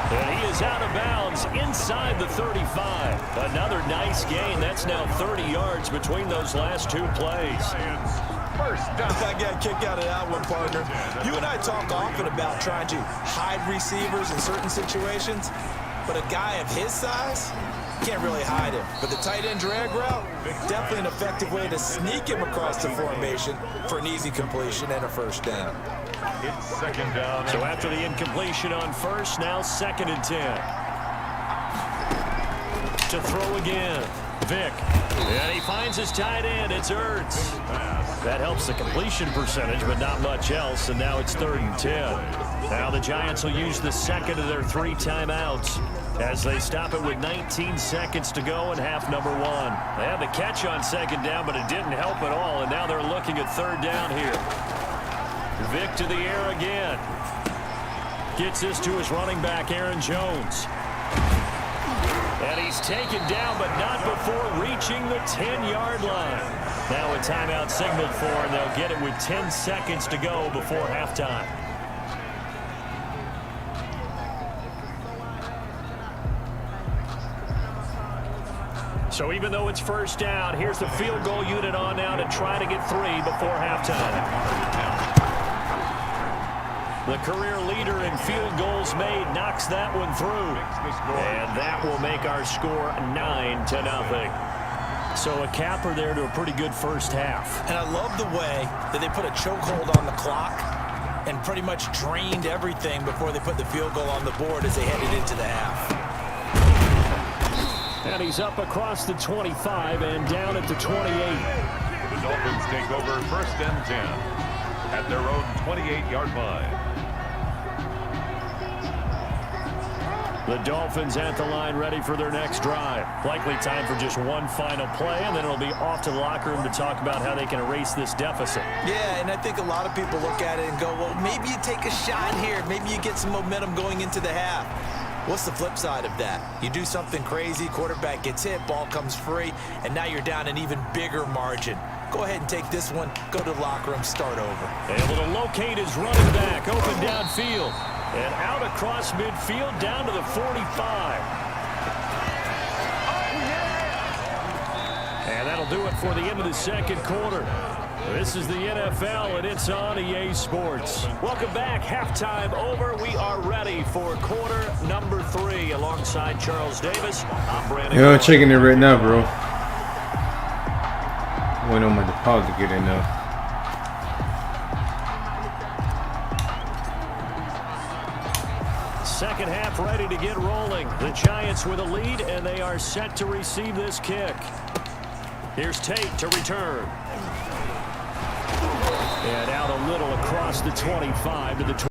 And he is out of bounds inside the 35. Another nice gain. That's now 30 yards between those last two plays. First down. I got a kick out of that one, partner. You and I talk often about trying to hide receivers in certain situations, but a guy of his size can't really hide him. But the tight end drag route, definitely an effective way to sneak him across the formation for an easy completion and a first down. It's second down. So after the incompletion on first, now 2nd and 10. To throw again, Vic. And he finds his tight end. It's Ertz. That helps the completion percentage, but not much else. And now it's 3rd and 10. Now the Giants will use the second of their 3 timeouts as they stop it with 19 seconds to go in half number 1. They had the catch on 2nd down, but it didn't help at all. And now they're looking at 3rd down here. Vic to the air again. Gets this to his running back, Aaron Jones. And he's taken down, but not before reaching the 10-yard line. Now a timeout signaled for, and they'll get it with 10 seconds to go before halftime. So even though it's first down, here's the field goal unit on now to try to get 3 before halftime. The career leader in field goals made knocks that one through. And that will make our score 9-0. So a capper there to a pretty good first half. And I love the way that they put a chokehold on the clock and pretty much drained everything before they put the field goal on the board as they headed into the half. And he's up across the 25 and down at the 28. The Dolphins take over 1st and 10 at their own 28-yard line. The Dolphins at the line ready for their next drive. Likely time for just one final play, and then it'll be off to the locker room to talk about how they can erase this deficit. Yeah, and I think a lot of people look at it and go, well, maybe you take a shot here. Maybe you get some momentum going into the half. What's the flip side of that? You do something crazy, quarterback gets hit, ball comes free, and now you're down an even bigger margin. Go ahead and take this one, go to the locker room, start over. Able to locate his running back, open downfield. And out across midfield, down to the 45. And that'll do it for the end of the second quarter. This is the NFL, and it's on EA Sports. Welcome back. Halftime over. We are ready for quarter number 3. Alongside Charles Davis, I'm Brandon. Yeah, I'm checking it right now, bro. Waiting on my deposit to get in now. Second half ready to get rolling. The Giants with a lead, and they are set to receive this kick. Here's Tate to return. And out a little across the 25 to the 20.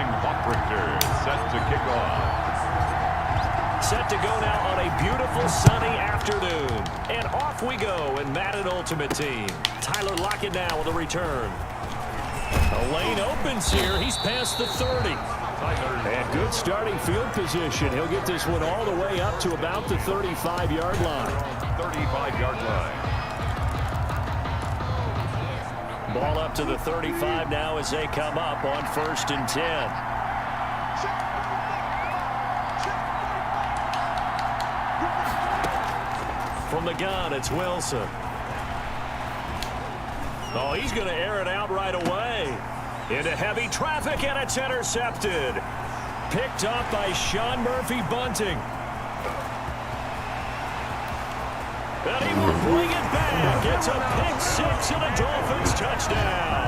Ryan Hawkrichter set to kick off. Set to go now on a beautiful sunny afternoon. And off we go in Madden Ultimate Team. Tyler Lockett now with a return. The lane opens here. He's past the 30. And good starting field position. He'll get this one all the way up to about the 35-yard line. 35-yard line. Ball up to the 35 now as they come up on 1st and 10. From the gun, it's Wilson. Oh, he's going to air it out right away. Into heavy traffic, and it's intercepted. Picked up by Sean Murphy-Bunting. And he will bring it back. It's a pick six and a Dolphins touchdown.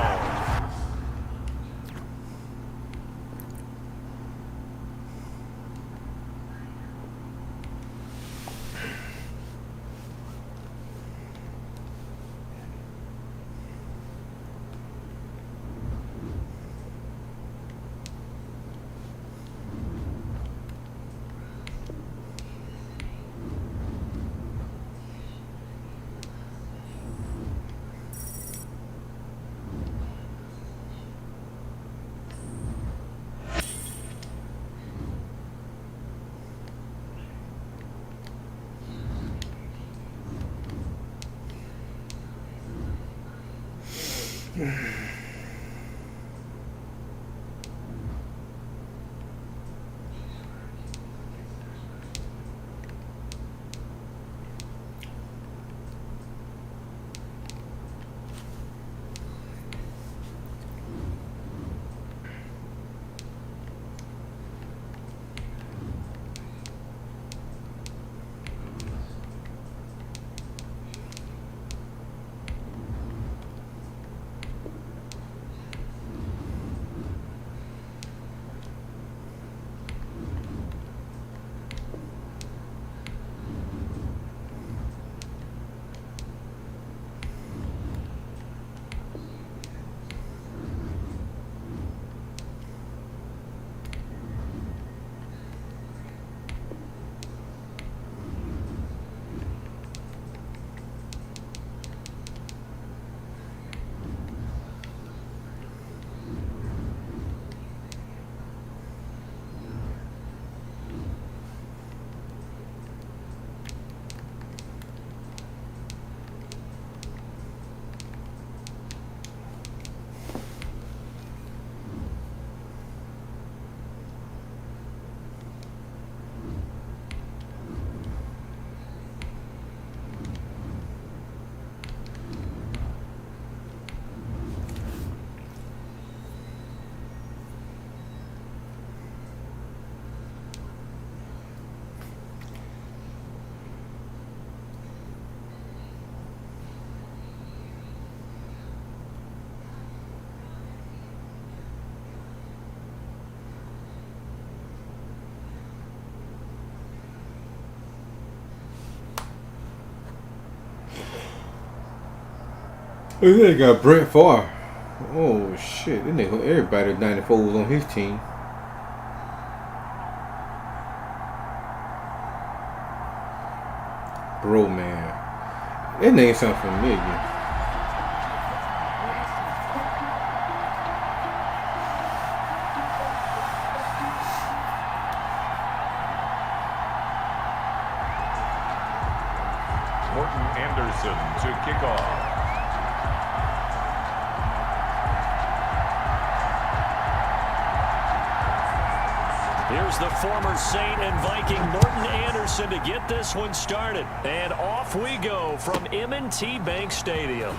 They got Brett Favre. Oh shit! They nigga everybody 94 was on his team. Bro, man, that name sounds familiar. Morton Anderson to kick off. Here's the former Saint and Viking Morton Anderson to get this one started. And off we go from M&T Bank Stadium.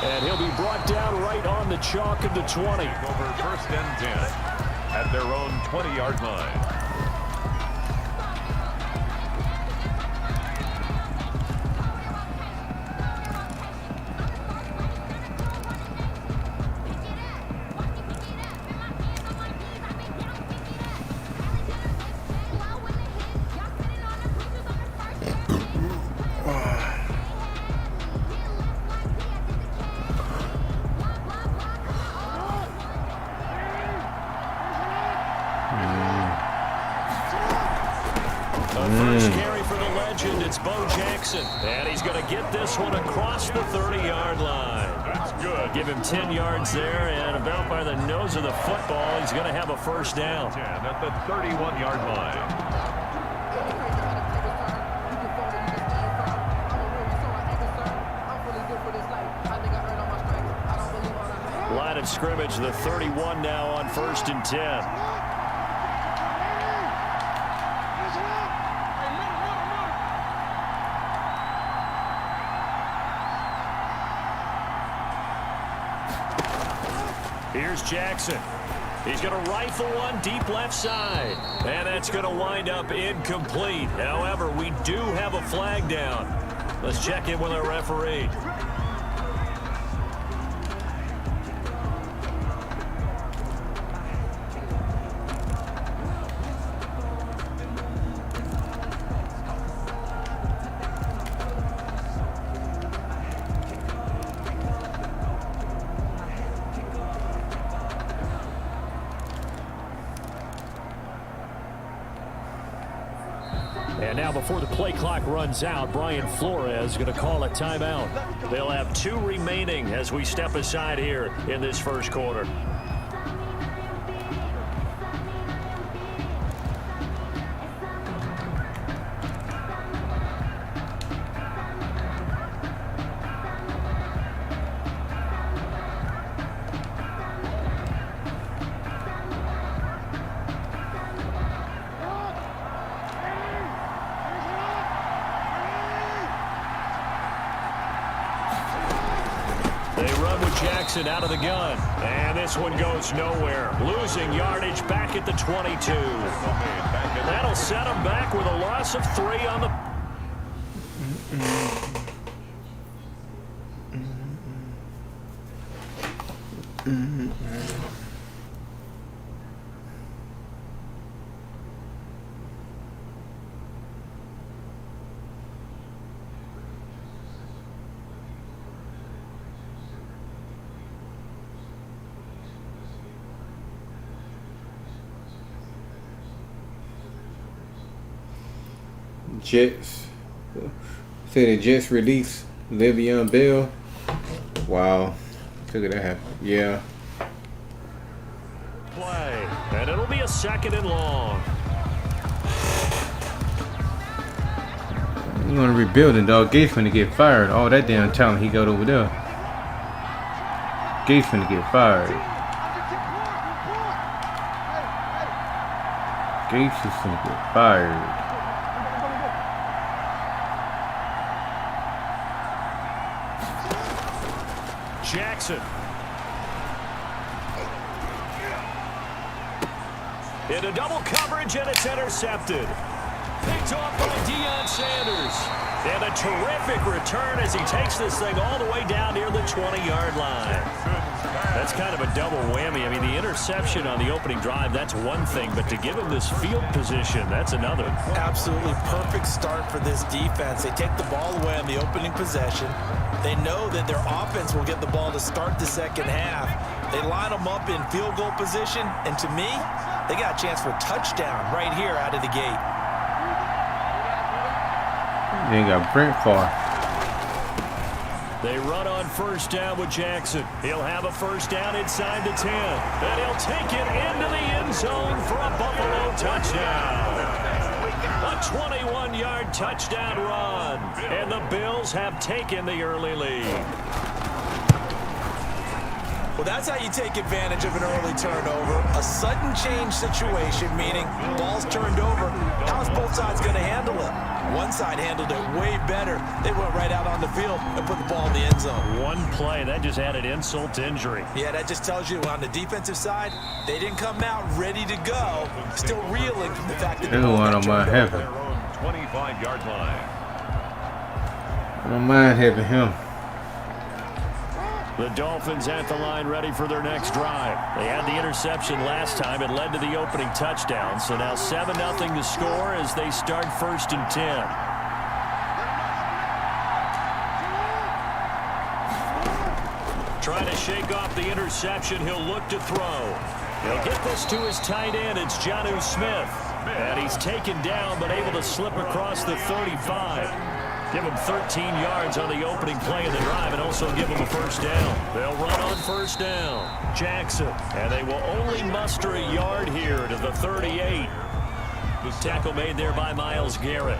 And he'll be brought down right on the chalk of the 20. Over 1st and 10 at their own 20-yard line. A first carry for the legend. It's Bo Jackson. And he's going to get this one across the 30-yard line. That's good. Give him 10 yards there, and about by the nose of the football, he's going to have a first down. 10 at the 31-yard line. Line of scrimmage, the 31 now on 1st and 10. Here's Jackson. He's going to rifle one deep left side. And that's going to wind up incomplete. However, we do have a flag down. Let's check in with our referee. And now before the play clock runs out, Brian Flores is going to call a timeout. They'll have 2 remaining as we step aside here in this first quarter. They run with Jackson out of the gun. And this one goes nowhere. Losing yardage back at the 22. That'll set them back with a loss of 3 on the... Jets. Say the Jets release Le'Veon Bell. Wow. Look at that. Yeah. Play. And it'll be a 2nd and long. You want to rebuild it, dog. Gates finna get fired. All that damn talent he got over there. Gates finna get fired. Gates is finna get fired. Jackson. Into double coverage, and it's intercepted. Picked off by Deion Sanders. And a terrific return as he takes this thing all the way down near the 20-yard line. That's kind of a double whammy. I mean, the interception on the opening drive, that's one thing. But to give him this field position, that's another. Absolutely perfect start for this defense. They take the ball away on the opening possession. They know that their offense will get the ball to start the second half. They line them up in field goal position. And to me, they got a chance for a touchdown right here out of the gate. They got Brent Favre. They run on 1st down with Jackson. He'll have a first down inside the 10. And he'll take it into the end zone for a Buffalo touchdown. A 21-yard touchdown run. And the Bills have taken the early lead. Well, that's how you take advantage of an early turnover. A sudden change situation, meaning ball's turned over. How's both sides going to handle it? One side handled it way better. They went right out on the field and put the ball in the end zone. One play, that just added insult to injury. Yeah, that just tells you on the defensive side, they didn't come out ready to go. Still reeling from the fact that the ball got turned over. Their own 25-yard line. I don't mind having him. The Dolphins at the line ready for their next drive. They had the interception last time. It led to the opening touchdown. So now 7-0 to score as they start 1st and 10. Trying to shake off the interception. He'll look to throw. He'll get this to his tight end. It's Jonnu Smith. And he's taken down but able to slip across the 35. Give him 13 yards on the opening play of the drive and also give him a first down. They'll run on first down. Jackson. And they will only muster a yard here to the 38. The tackle made there by Myles Garrett.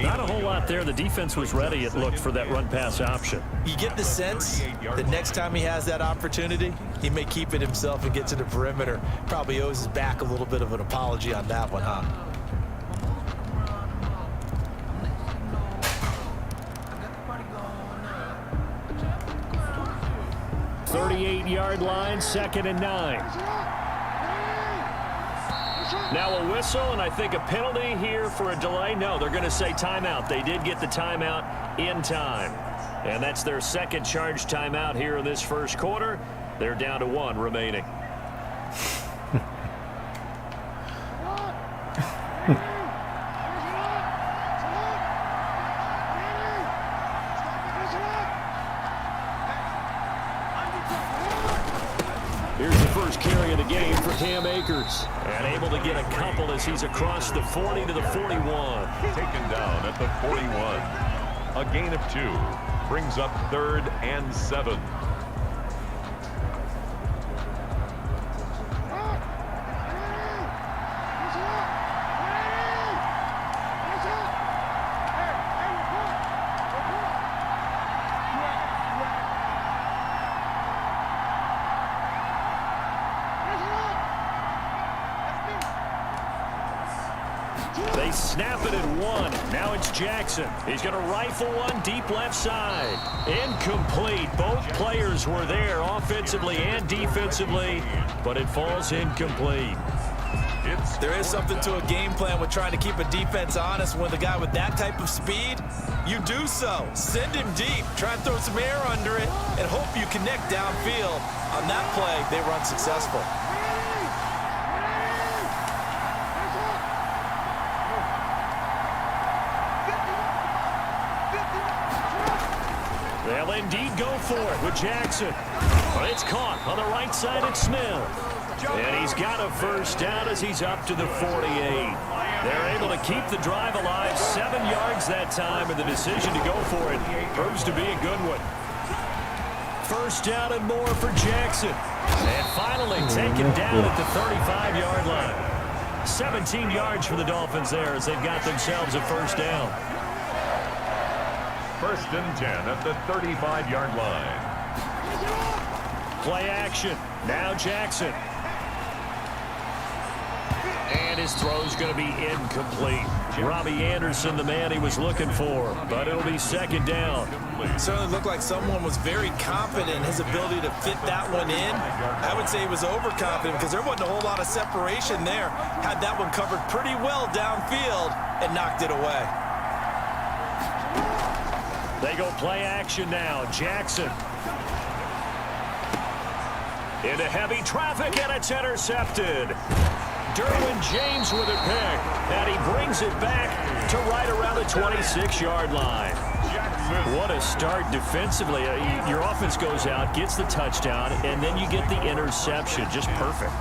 Not a whole lot there. The defense was ready, it looked, for that run-pass option. You get the sense that next time he has that opportunity, he may keep it himself and get to the perimeter. Probably owes his back a little bit of an apology on that one, huh? The 38-yard line, 2nd and 9. Now a whistle, and I think a penalty here for a delay. No, they're going to say timeout. They did get the timeout in time. And that's their second charge timeout here in this first quarter. They're down to 1 remaining. Here's the first carry of the game for Cam Akers. And able to get a couple as he's across the 40 to the 41. Taken down at the 41. A gain of 2. Brings up 3rd and 7. They snap it at 1. Now it's Jackson. He's going to rifle one deep left side. Incomplete. Both players were there offensively and defensively, but it falls incomplete. There is something to a game plan with trying to keep a defense honest. When the guy with that type of speed, you do so. Send him deep. Try and throw some air under it and hope you connect downfield. On that play, they were unsuccessful. They'll indeed go for it with Jackson. But it's caught on the right side at Smith. And he's got a first down as he's up to the 48. They're able to keep the drive alive. 7 yards that time, and the decision to go for it proves to be a good one. First down and more for Jackson. And finally taken down at the 35-yard line. 17 yards for the Dolphins there as they've got themselves a first down. 1st and 10 at the 35-yard line. Play action. Now Jackson. And his throw's going to be incomplete. Robbie Anderson, the man he was looking for, but it'll be 2nd down. It certainly looked like someone was very confident in his ability to fit that one in. I would say he was overconfident because there wasn't a whole lot of separation there. Had that one covered pretty well downfield and knocked it away. They go play action now. Jackson. Into heavy traffic, and it's intercepted. Derwin James with a pick, and he brings it back to right around the 26-yard line. What a start defensively. Your offense goes out, gets the touchdown, and then you get the interception. Just perfect.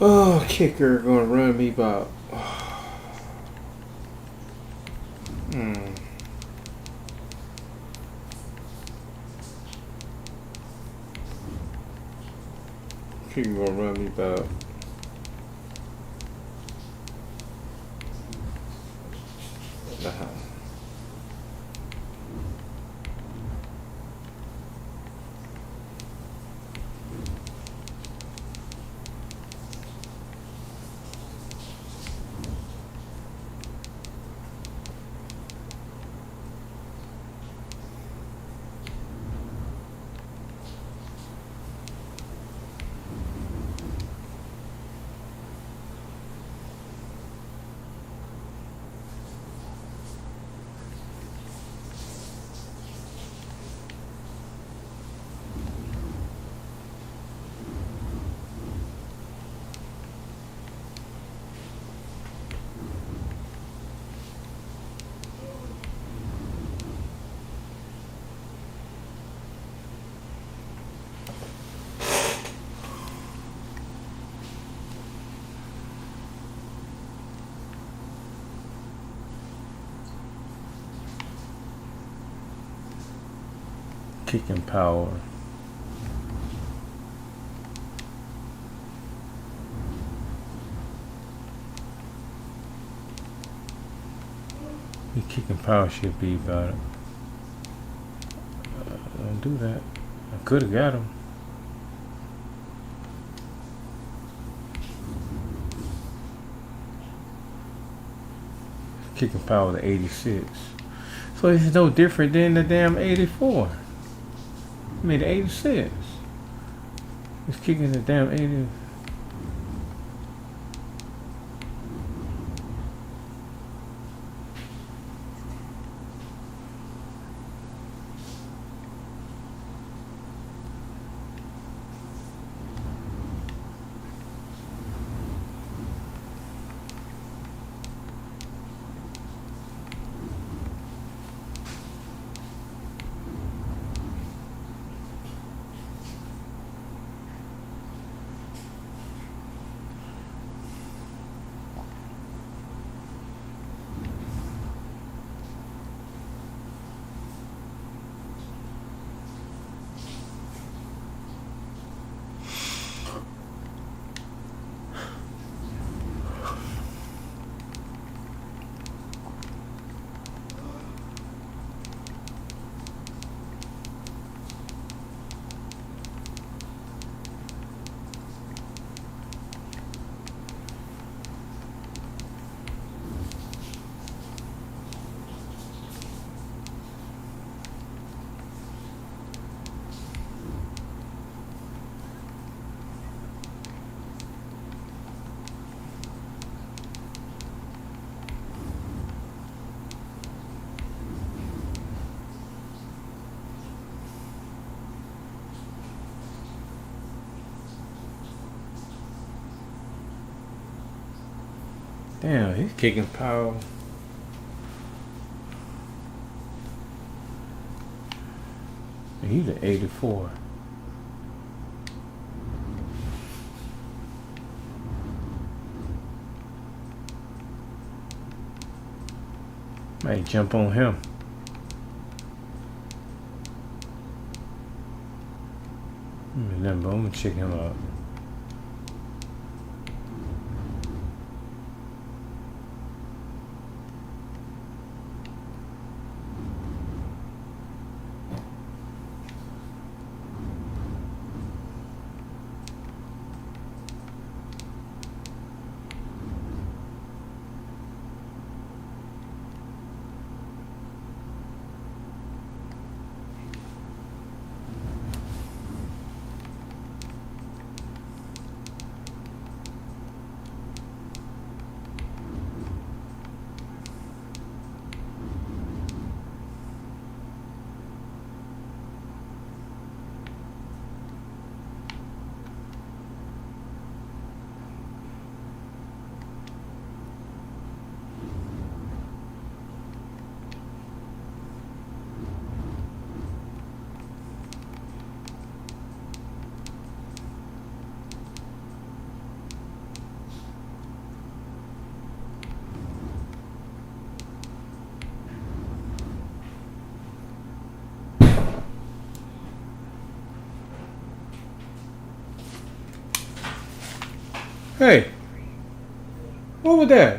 Oh, kicker gonna run me about. Kicker gonna run me about. Kicking power. Your kicking power should be about it. Don't do that. I could have got him. Kicking power to 86. So it's no different than the damn 84. I mean, 86. He's kicking the damn 80. Damn, he's kicking power. He's at 84. Might jump on him. I'm gonna check him out. Hey, what was that?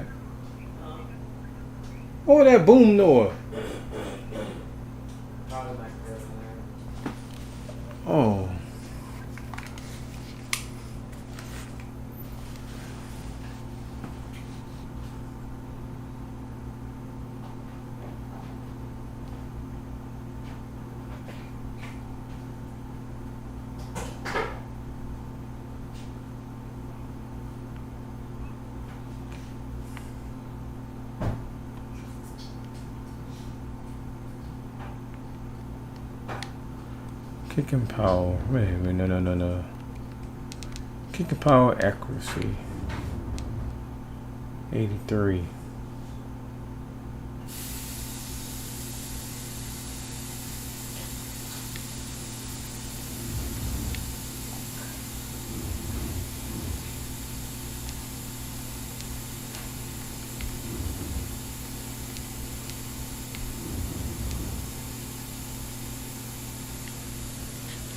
What was that boom noise? Oh. Kicking power. Wait, no. Kicking power accuracy. 83.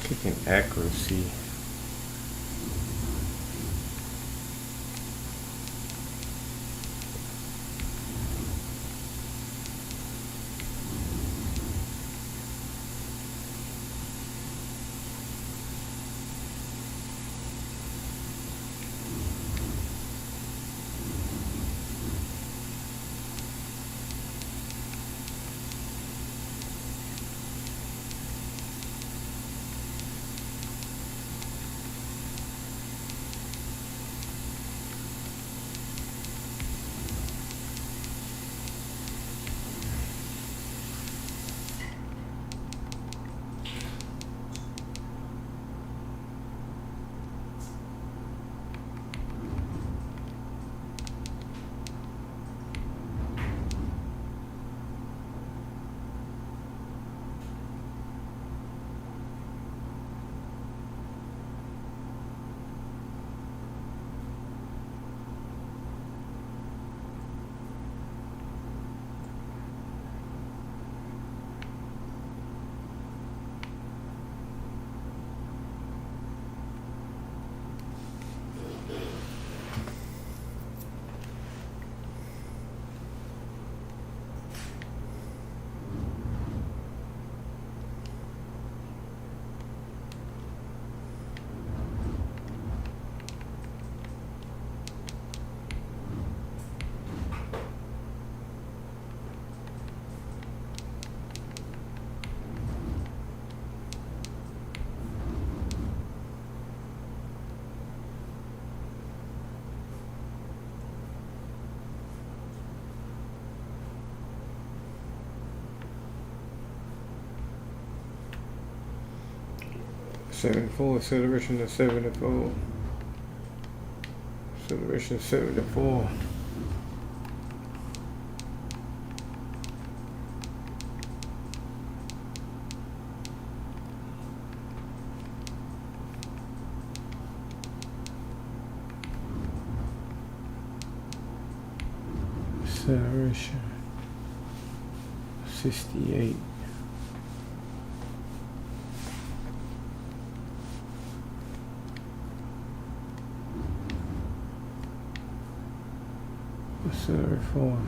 Kicking accuracy. Seventy-four. Acceleration of 74. Acceleration of 74. Acceleration 68. Acceleration 4.